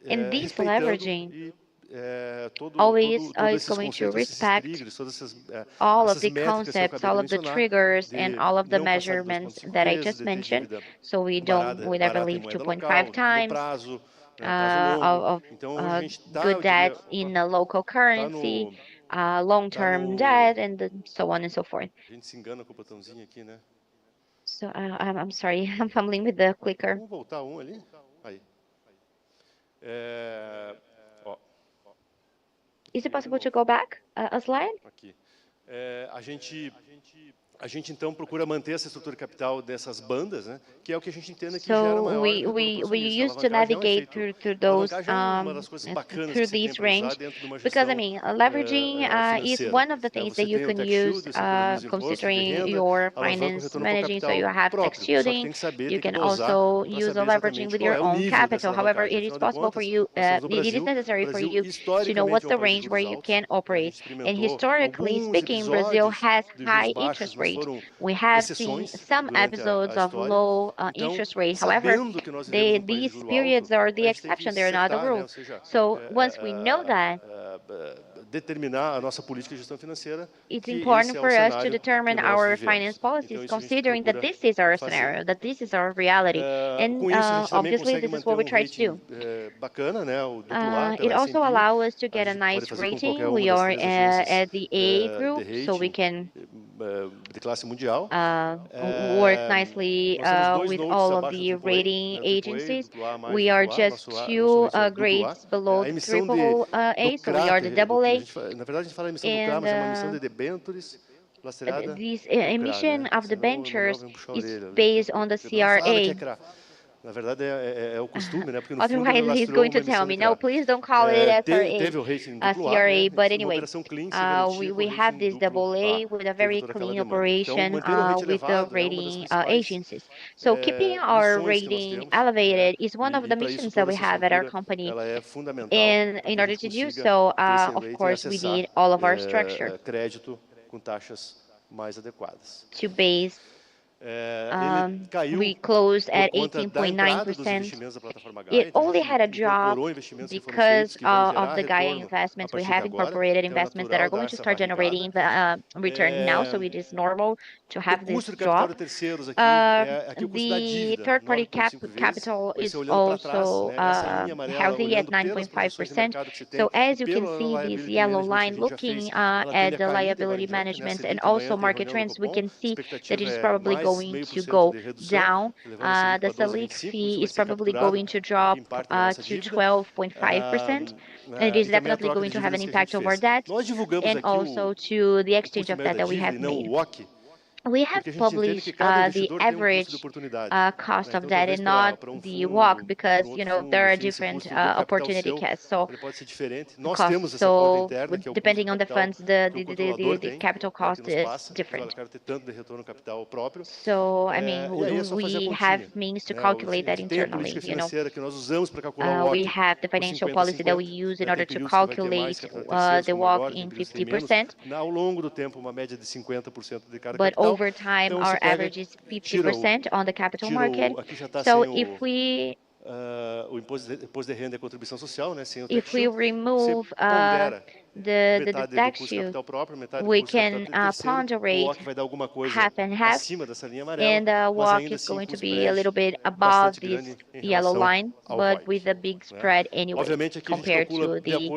And this respeitando leveraging todo always todos is esses going to conceitos, esses respect triggers, todas all of essas the métricas que eu concepts, acabei all de of the mencionar, triggers, and de all of the não passar de measurements 2,5 that I vezes, just de ter mentioned, dívida so we never barata em leave moeda 2.5 local, no times prazo, né, prazo longo. of Então, hoje a gente está, good debt in a local currency, long-term debt, and so on and so forth. A gente se engana com o botãozinho aqui, né? So I'm sorry, I'm fumbling with the clicker. Vamos voltar ali? Aí. Ó. Is it possible to go back a slide? Aqui. A gente então procura manter essa estrutura de capital dessas bandas, né? Que é o que a gente entende que gera maior we used to navigate through those through these range, because I mean leveraging is one of the things that you can use considering your finance managing. So you have tax shielding, you can also use a leveraging with your own capital. However, it is possible for you, it is necessary for you to know what's the range where you can operate. And historically speaking, Brazil has high interest rate. We have seen some episodes of low interest rate. However, these periods are the exception, they're not the rule. So once we know that, determinar a nossa política de gestão financeira, it's important for us to determine our finance policies, considering that this is our scenario, that this is our reality. And obviously, this is what we try to do. Bacana, né? It also allows us to get a nice rating. We are at the A group, so we can de classe mundial. Work nicely with all of the rating agencies. We are just 2 grades below the triple A, so we are the double A. Na verdade, a gente fala emissão do CRA, mas é uma emissão de debêntures lastreada. This emission of debentures is based on the CRA. Na verdade, é o costume, né? Porque no Otherwise, he's going to tell me, no, please don't call it CRA. But anyway, we have this double A with a very clean operation with the rating agencies. So keeping our rating elevated is one of the missions that we have at our company. And in order to do so, of course, we need all of our structure crédito com taxas mais adequadas. to base. We closed at 18.9%. It only had a drop because of the Gaia investments. We have incorporated investments that are going to start generating return now, so it is normal to have this drop. The third-party capital is also healthy at 9.5%. So as you can see, this yellow line looking at the liability management and also market trends, we can see that it is probably going to go down. The Selic fee is probably going to drop to 12.5%. And it is definitely going to have an impact over that and also to the exchange of debt that we have made. We have published the average cost of that and not the WACC because, you know, there are different opportunity costs. So, depending on the funds, the capital cost is different. So, I mean, we have means to calculate that internally, you know. We have the financial policy that we use in order to calculate the WACC in 50%. But over time, our average is 50% on the capital market. So if we remove the deduction, we can ponderate half and half, and WACC is going to be a little bit above this yellow line, but with a big spread anyway, compared to the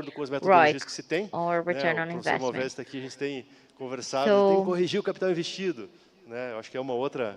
ROIC, or return on investment. Conversado, tem que corrigir o capital investido, né? Eu acho que é uma outra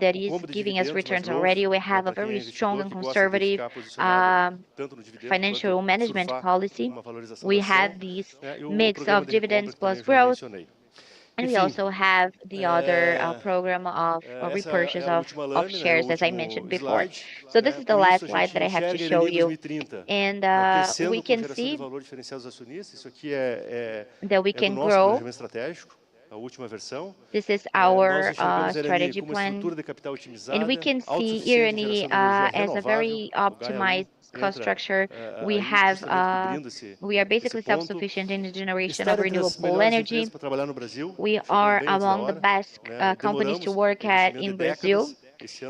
that is giving us returns already. We have a very strong and conservative financial management policy. We have this mix of dividends plus growth. And we also have the other program of repurchase of shares, as I mentioned before. So this is the last slide that I have to show you. And we can see that we can grow a última versão. This is our strategy plan, and we can see Irani as a very optimized cost structure. We are basically self-sufficient in the generation of renewable energy. We are among the best companies to work at in Brazil.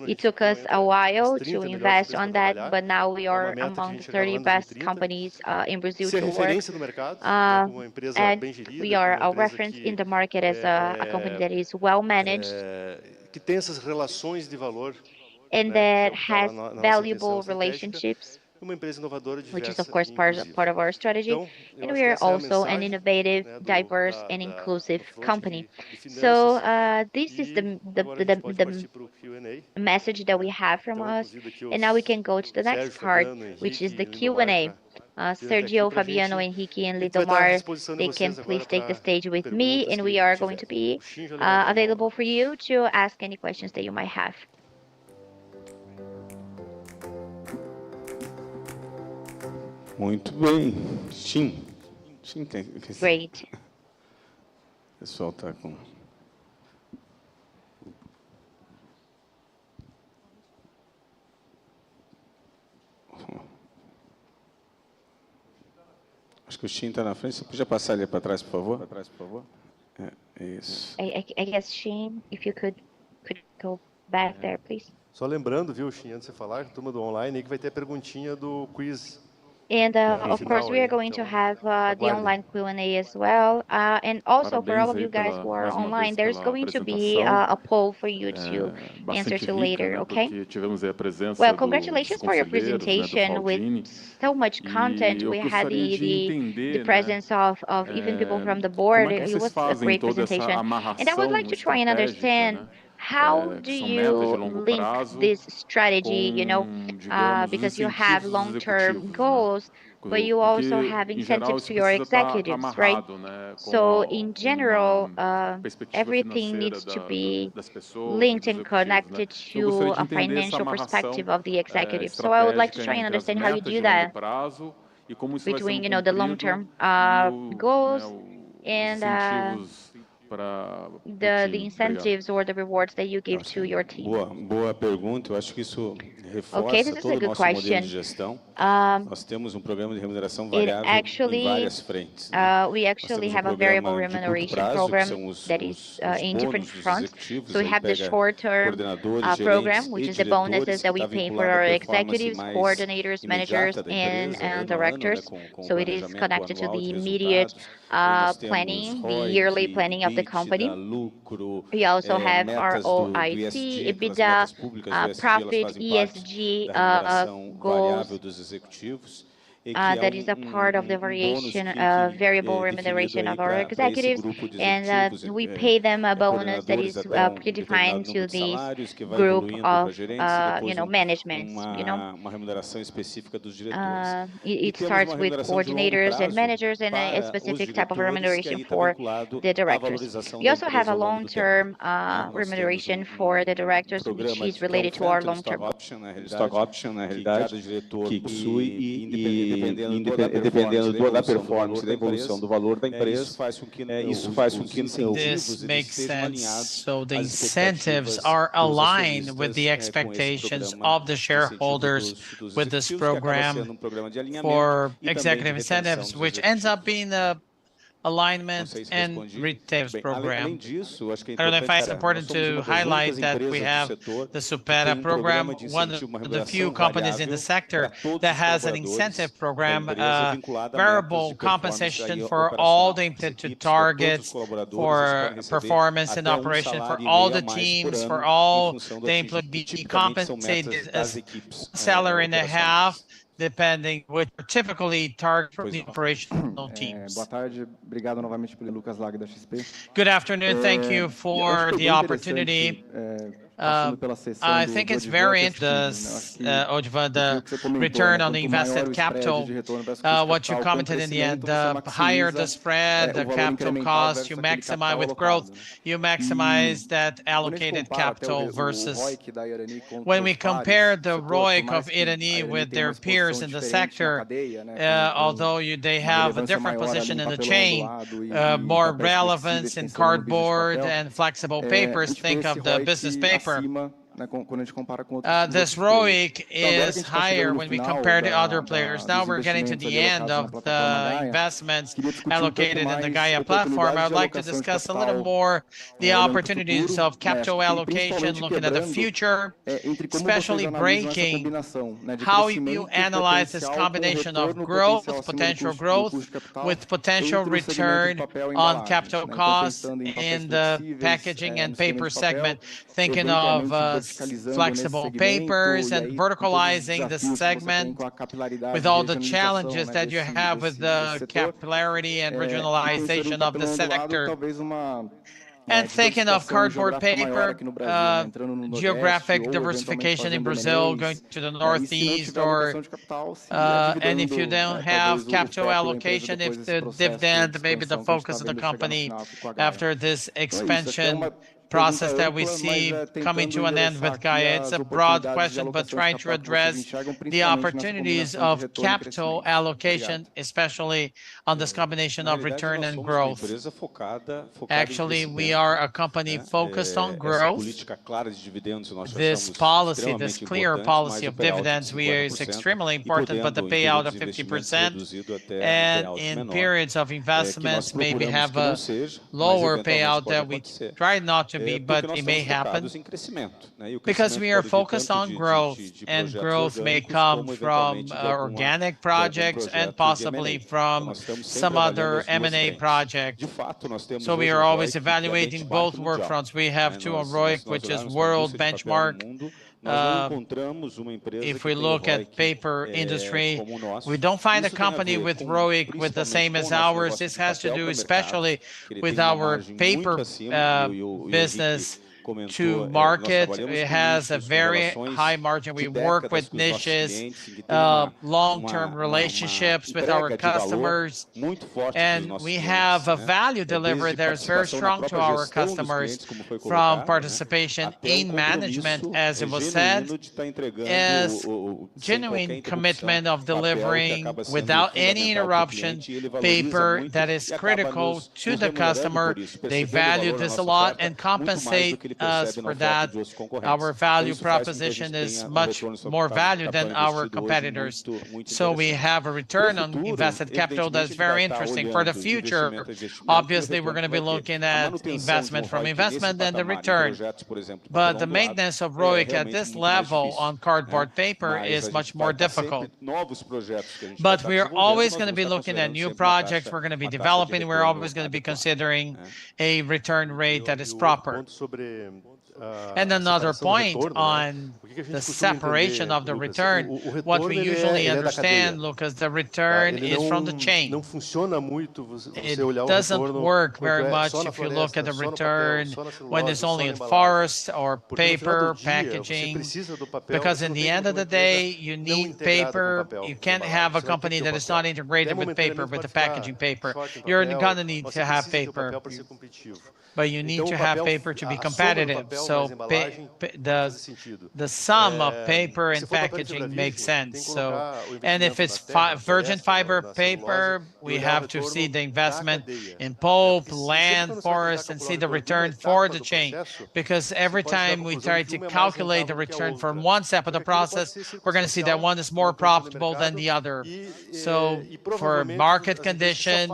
It took us a while to invest on that, but now we are among the 30 best companies in Brazil to work. And we are a reference in the market as a company that is well managed and that has valuable relationships, which is of course part of our strategy. And we are also an innovative, diverse, and inclusive company. So this is the message that we have from us. And now we can go to the next part, which is the Q&A. Sergio, Fabiano, Henrique, and Lidomar, they can please take the stage with me, and we are going to be available for you to ask any questions that you might have. Muito bem. Shin tem. Great. O pessoal está com. Acho que o Shin está na frente. Você podia passar ele para trás, por favor? Isso. I guess, Shin, if you could go back there, please. Só lembrando, viu, Shin, antes de você falar, turma do online, aí que vai ter a perguntinha do quiz. And of course, we are going to have the online Q&A as well. And also, for all of you guys who are online, there's going to be a poll for you to answer to later, okay? Well, congratulations for your presentation with so much content. We had the presence of even people from the board. It was a great presentation. And I would like to try and understand, how do you link this strategy, because you have long-term goals, but you also have incentives to your executives, right? So in general, everything needs to be linked and connected to a financial perspective of the executives. So I would like to try and understand how you do that between, the long-term goals and the incentives or the rewards that you give to your team. Boa pergunta. Eu acho que isso Okay, this is a good question. Nós temos programa de remuneração variável em várias frentes. We actually have a variable remuneration program that is in different fronts. So we have the short-term program, which is the bonuses that we pay for our executives, coordinators, managers, and directors. So it is connected to the immediate planning, the yearly planning of the company. We also have our OIC, EBITDA, profit, ESG goals. That is a part of the variable remuneration of our executives, and we pay them a bonus that is predefined to this group of, management. It starts with coordinators and managers, and a specific type of remuneration for the directors. We also have a long-term remuneration for the directors, which is related to our long-term stock option, na realidade, que possui dependendo da performance, da evolução do valor da empresa, isso faz com que this makes sense. So the incentives are aligned with the expectations of the shareholders with this program for executive incentives, which ends up being the alignment and retails program. I don't know if it's important to highlight that we have the Supera program, one of the few companies in the sector that has an incentive program, variable compensation for all the implemented targets, for performance and operation, for all the teams, for all the employees compensated as salary and a half, depending, which typically target from the operational teams. Boa tarde, obrigado novamente pelo Lucas Lag da XP. Good afternoon, thank you for the opportunity. I think it's very interesting, Odivan, the return on the invested capital, what you commented in the end, the higher the spread, the capital cost, you maximize with growth, you maximize that allocated capital versus when we compare the ROIC of Irani with their peers in the sector, although they have a different position in the chain, more relevance in cardboard and flexible papers, think of the business paper. This ROIC is higher when we compare to other players. Now we're getting to the end of the investments allocated in the Gaia platform. I would like to discuss a little more the opportunities of capital allocation, looking at the future, especially breaking how you analyze this combination of growth, potential growth, with potential return on capital costs in the packaging and paper segment, thinking of flexible papers and verticalizing the segment with all the challenges that you have with the capillarity and regionalization of the sector. And thinking of cardboard paper, geographic diversification in Brazil, going to the Northeast, or and if you don't have capital allocation, if the dividend, maybe the focus of the company after this expansion process that we see coming to an end with Gaia. It's a broad question, but trying to address the opportunities of capital allocation, especially on this combination of return and growth. Actually, we are a company focused on growth. This policy, this clear policy of dividends, is extremely important, but the payout of 50%, and in periods of investments, maybe have a lower payout that we try not to be, but it may happen because we are focused on growth, and growth may come from organic projects and possibly from some other M&A project. So we are always evaluating both work fronts. We have two on ROIC, which is world benchmark. If we look at paper industry, we don't find a company with ROIC with the same as ours. This has to do especially with our paper business to market. It has a very high margin. We work with niches, long-term relationships with our customers, and we have a value delivery that is very strong to our customers, from participation in management, as it was said, as genuine commitment of delivering without any interruption paper that is critical to the customer. They value this a lot and compensate us for that. Our value proposition is much more value than our competitors. So we have a return on invested capital that's very interesting for the future. Obviously, we're going to be looking at investment from investment and the return. But the maintenance of ROIC at this level on cardboard paper is much more difficult. But we're always going to be looking at new projects. We're going to be developing. We're always going to be considering a return rate that is proper. And another point on the separation of the return, what we usually understand, Lucas, the return is from the chain. It doesn't work very much if you look at the return when it's only in forest or paper, packaging, because in the end of the day, you need paper. You can't have a company that is not integrated with paper, with the packaging paper. You're going to need to have paper, but you need to have paper to be competitive. So the sum of paper and packaging makes sense. So, and if it's virgin fiber paper, we have to see the investment in pulp, land, forest, and see the return for the chain. Because every time we try to calculate the return from one step of the process, we're going to see that one is more profitable than the other. So for market condition,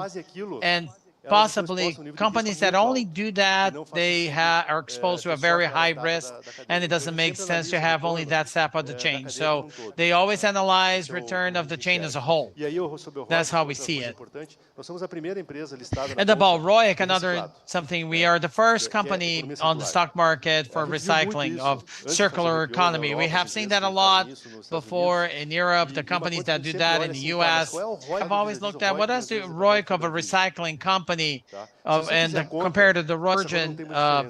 and possibly companies that only do that, they are exposed to a very high risk, and it doesn't make sense to have only that step of the chain. So they always analyze return of the chain as a whole. That's how we see it. And about ROIC, another something, we are the first company on the stock market for recycling of circular economy. We have seen that a lot before in Europe. The companies that do that in the US have always looked at what is the ROIC of a recycling company company and compared to the virgin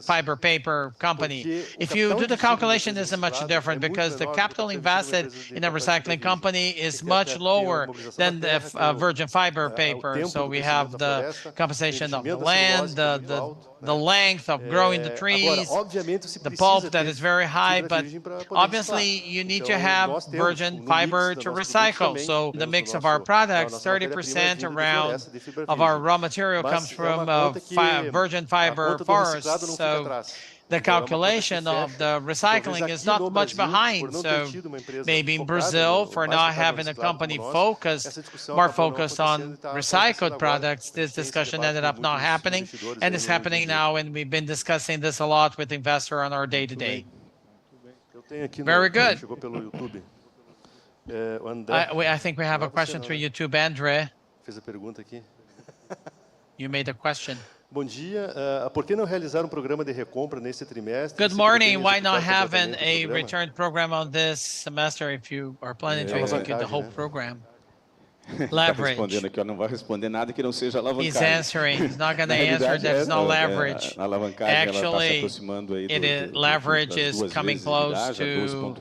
fiber paper company. If you do the calculation, isn't much different because the capital invested in a recycling company is much lower than the virgin fiber paper. So we have the compensation of the land, the length of growing the trees, the pulp that is very high, but obviously you need to have virgin fiber to recycle. So the mix of our products, 30% around of our raw material comes from virgin fiber forests. So the calculation of the recycling is not much behind. So maybe in Brazil, for not having a company more focused on recycled products, this discussion ended up not happening, and it's happening now, and we've been discussing this a lot with investors on our day-to-day. Very good. I think we have a question through YouTube, André. You made a question. Good morning. Why not have a return program on this semester if you are planning to execute the whole program? Leverage. He's answering. He's not going to answer. There's no leverage. Actually, leverage is coming close to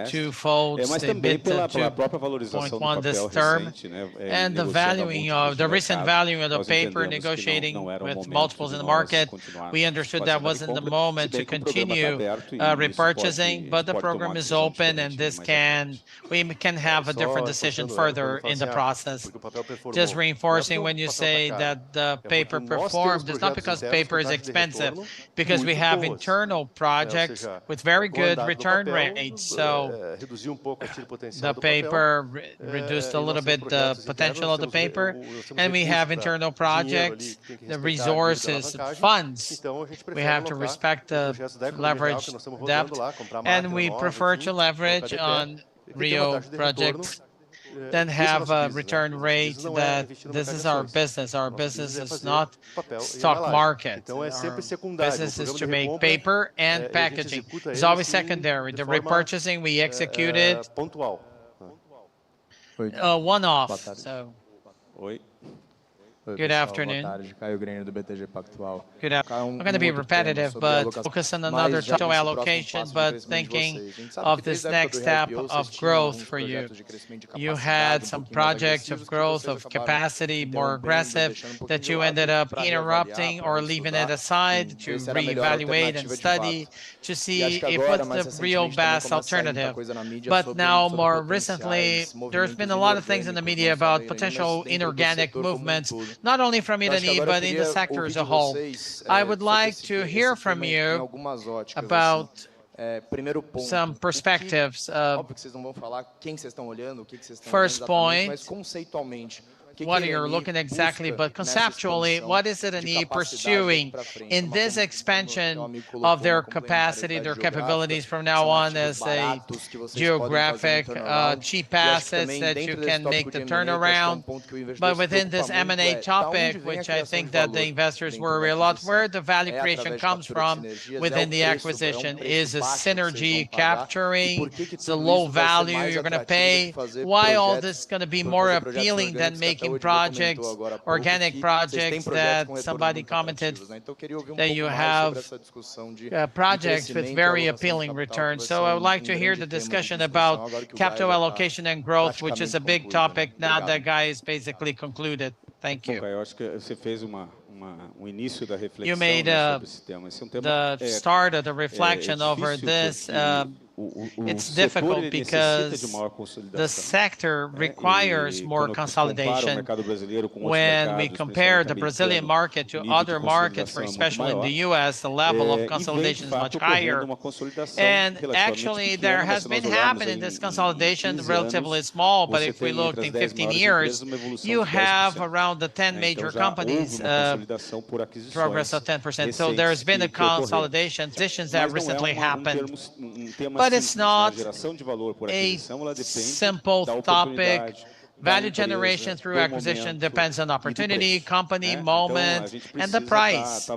2 folds, the EBITDA 2.1 this term, and the valuing of the recent valuing of the paper, negotiating with multiples in the market. We understood that wasn't the moment to continue repurchasing, but the program is open, and we can have a different decision further in the process. Just reinforcing when you say that the paper performed, it's not because paper is expensive, because we have internal projects with very good return rates. So the paper reduced a little bit the potential of the paper, and we have internal projects, the resources, funds. We have to respect the leverage depth, and we prefer to leverage on real projects than have a return rate that this is our business. Our business is not stock market. Our business is to make paper and packaging. It's always secondary. The repurchasing we executed one-off. So. Good afternoon. Good afternoon. I'm going to be repetitive, but focus on another total allocation, but thinking of this next step of growth for you. You had some projects of growth of capacity, more aggressive, that you ended up interrupting or leaving it aside to reevaluate and study to see if what's the real best alternative. But now, more recently, there's been a lot of things in the media about potential inorganic movements, not only from Irani, but in the sector as a whole. I would like to hear from you about some perspectives. First point, what you're looking exactly, but conceptually, what is Irani pursuing in this expansion of their capacity, their capabilities from now on as a geographic cheap assets that you can make the turnaround? But within this M&A topic, which I think that the investors worry a lot, where the value creation comes from within the acquisition is a synergy capturing, the low value you're going to pay. Why all this is going to be more appealing than making projects, organic projects that somebody commented that you have projects with very appealing returns. So I would like to hear the discussion about capital allocation and growth, which is a big topic now that Guy is basically concluded. Thank you. You made the start of the reflection over this. It's difficult because the sector requires more consolidation. When we compare the Brazilian market to other markets, especially in the US, the level of consolidation is much higher. And actually, there has been happening this consolidation, relatively small, but if we look in 15 years, you have around the 10 major companies, progress of 10%. So there's been a consolidation, decisions that recently happened. But it's not a simple topic Value generation through acquisition depends on opportunity, company, moment, and the price.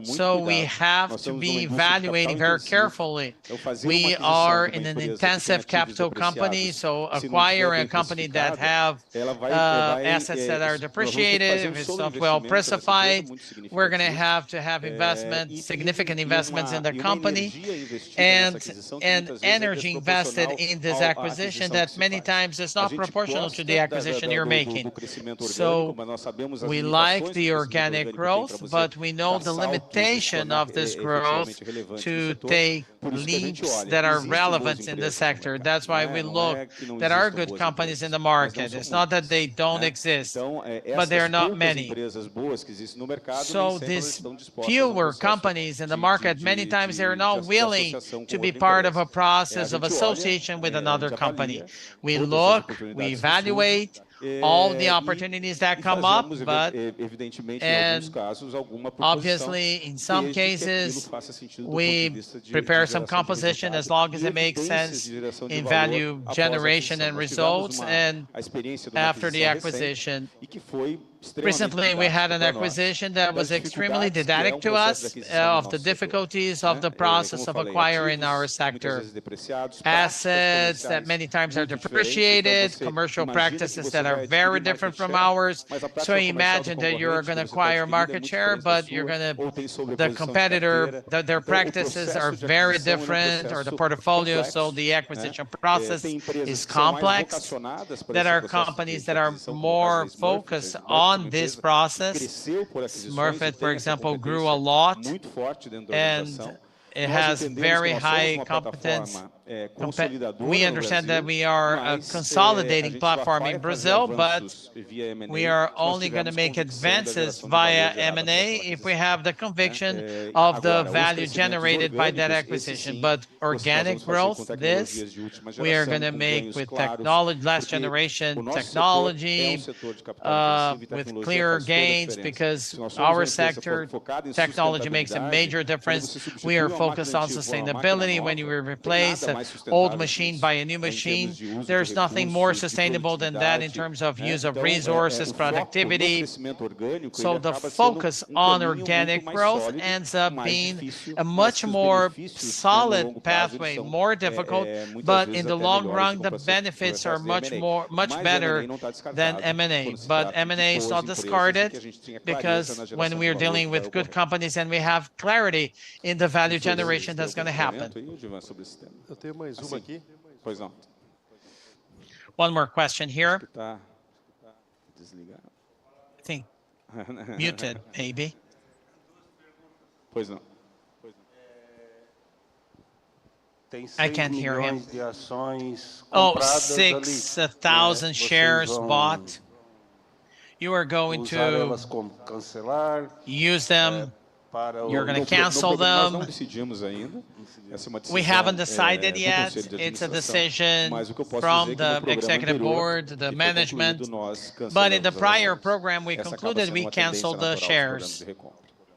So we have to be evaluating very carefully. We are in an intensive capital company, so acquiring a company that have assets that are depreciated, if it's not well pricified, we're going to have investment, significant investments in the company, and energy invested in this acquisition that many times is not proportional to the acquisition you're making. So we like the organic growth, but we know the limitation of this growth to take leaps that are relevant in the sector. That's why we look, there are good companies in the market. It's not that they don't exist, but there are not many. So these fewer companies in the market, many times they're not willing to be part of a process of association with another company. We look, we evaluate all the opportunities that come up, but obviously in some cases we prepare some composition as long as it makes sense in value generation and results, and after the acquisition. Recently, we had an acquisition that was extremely didactic to us of the difficulties of the process of acquiring our sector. Assets that many times are depreciated, commercial practices that are very different from ours. So imagine that you're going to acquire market share, but you're going to, the competitor, their practices are very different, or the portfolio, so the acquisition process is complex. There are companies that are more focused on this process. Smurfit, for example, grew a lot, and it has very high competence. We understand that we are a consolidating platform in Brazil, but we are only going to make advances via M&A if we have the conviction of the value generated by that acquisition. But organic growth, this we are going to make with technology, last generation technology, with clear gains, because our sector, technology makes a major difference. We are focused on sustainability. When you replace an old machine by a new machine, there's nothing more sustainable than that in terms of use of resources, productivity. So the focus on organic growth ends up being a much more solid pathway, more difficult, but in the long run, the benefits are much better than M&A. But M&A is not discarded, because when we're dealing with good companies and we have clarity in the value generation that's going to happen. One more question here. I think muted, maybe. I can't hear him. Oh, 6,000 shares bought. You are going to use them. You're going to cancel them. We haven't decided yet. It's a decision from the executive board, the management. But in the prior program, we concluded we canceled the shares.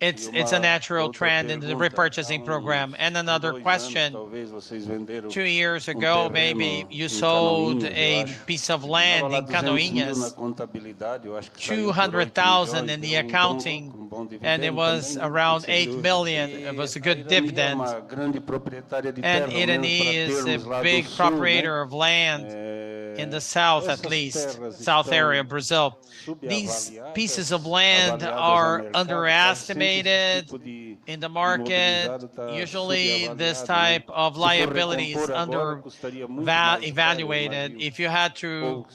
It's a natural trend in the repurchasing program. And another question, 2 years ago, maybe you sold a piece of land in Canoinhas, 200,000 in the accounting, and it was around 8 million. It was a good dividend. And Irani is a big proprietor of land in the south, at least, south area of Brazil. These pieces of land are underestimated in the market. Usually this type of liability is evaluated. If you had to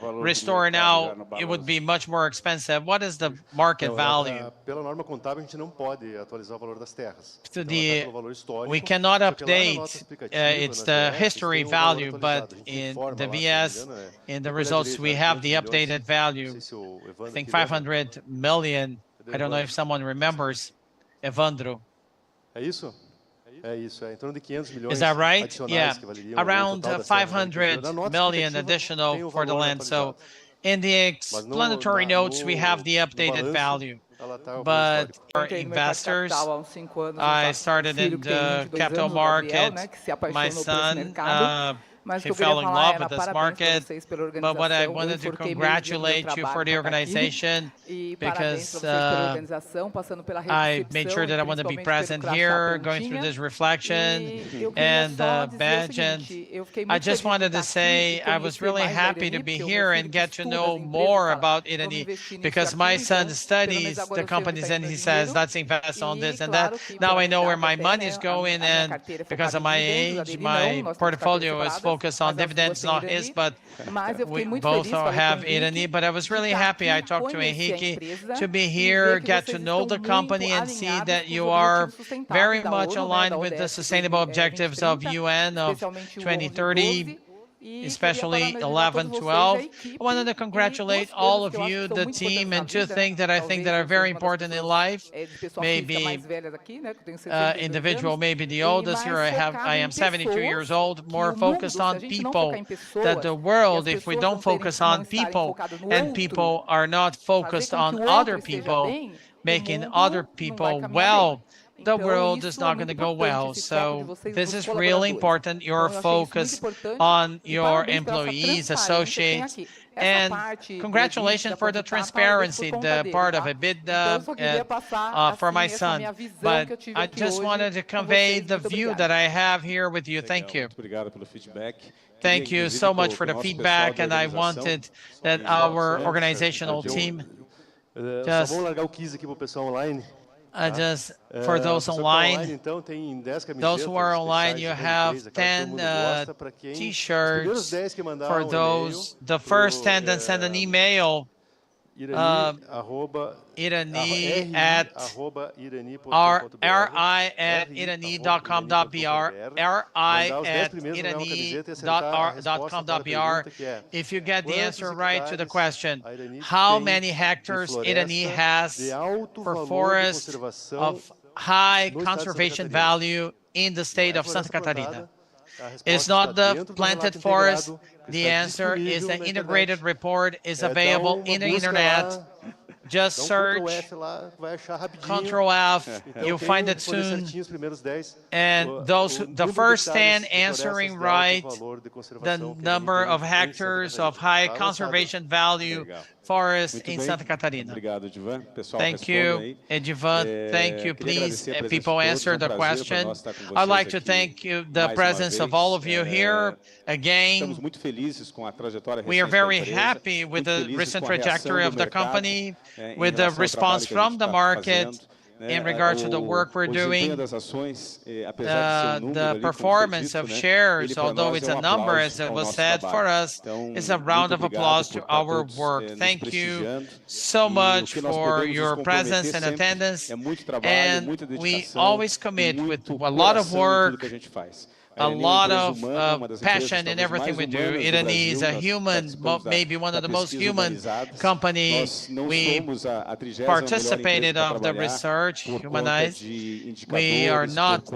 restore now, it would be much more expensive. What is the market value? We cannot update, it's the history value, but in the VS, in the results, we have the updated value. I think 500 million. I don't know if someone remembers. Evandro. Is that right? Yeah, around 500 million additional for the land. So in the explanatory notes, we have the updated value. But for investors, I started in the capital market. My son he fell in love with this market. But what I wanted to congratulate you for the organization, because I made sure that I want to be present here, going through this reflection and badge. And I just wanted to say I was really happy to be here and get to know more about Irani, because my son studies the companies and he says, let's invest on this and that. Now I know where my money is going, and because of my age, my portfolio is focused on dividends, not his, but we both have Irani. But I was really happy. I talked to Henrique to be here, get to know the company and see that you are very much aligned with the sustainable objectives of UN of 2030, especially 11, 12. I wanted to congratulate all of you, the team, and two things that I think that are very important in life. Maybe individual, maybe the oldest here. I am 72 years old, more focused on people. That the world, if we don't focus on people, and people are not focused on other people, making other people well, the world is not going to go well. So this is really important, your focus on your employees, associates, and congratulations for the transparency, the part of EBITDA for my son. But I just wanted to convey the view that I have here with you. Thank you. Thank you so much for the feedback, and I wanted that our organizational team just for those online, those who are online, you have 10 T-shirts for those. The first 10, then send an email. ri@irani.com.br. If you get the answer right to the question, how many hectares Irani has for forests of high conservation value in the state of Santa Catarina? It's not the planted forest. The answer is the integrated report is available in the internet. Just search Control F, you'll find it soon. And the first 10 answering right, the number of hectares of high conservation value forest in Santa Catarina. Thank you, Edivan. Thank you. Please, people answer the question. I'd like to thank you, the presence of all of you here. Again, we are very happy with the recent trajectory of the company, with the response from the market in regard to the work we're doing. The performance of shares, although it's a number, as it was said, for us, is a round of applause to our work. Thank you so much for your presence and attendance. And we always commit with a lot of work, a lot of passion in everything we do. Irani is a human, maybe one of the most human companies. We participated of the research, humanized. We are not,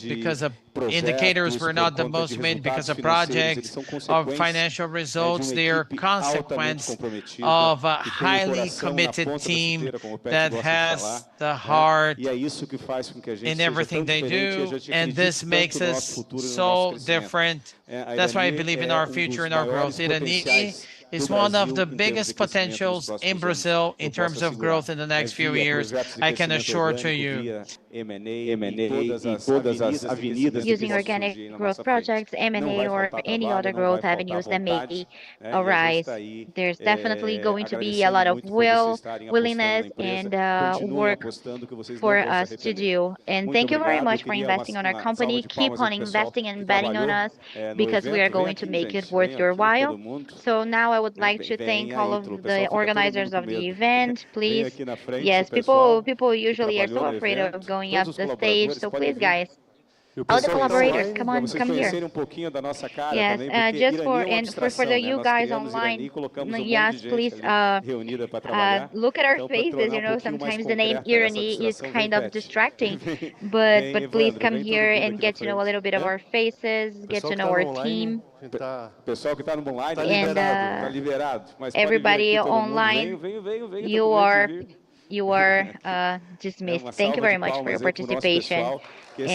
because of indicators, we're not the most made because of projects, of financial results. They are consequence of a highly committed team that has the heart in everything they do, and this makes us so different. That's why I believe in our future and our growth. Irani is one of the biggest potentials in Brazil in terms of growth in the next few years, I can assure to you. Using organic growth projects, M&A, or any other growth avenues that may arise. There's definitely going to be a lot of willingness and work for us to do. And thank you very much for investing on our company. Keep on investing and betting on us, because we are going to make it worth your while. So now I would like to thank all of the organizers of the event. Please, yes, people usually are so afraid of going up the stage. So please, guys, all the collaborators, come on, come here. Yes, just for the you guys online, yes, please look at our faces. You know, sometimes the name Irani is kind of distracting, but please come here and get to know a little bit of our faces, get to know our team. And everybody online, you are dismissed. Thank you very much for your participation. And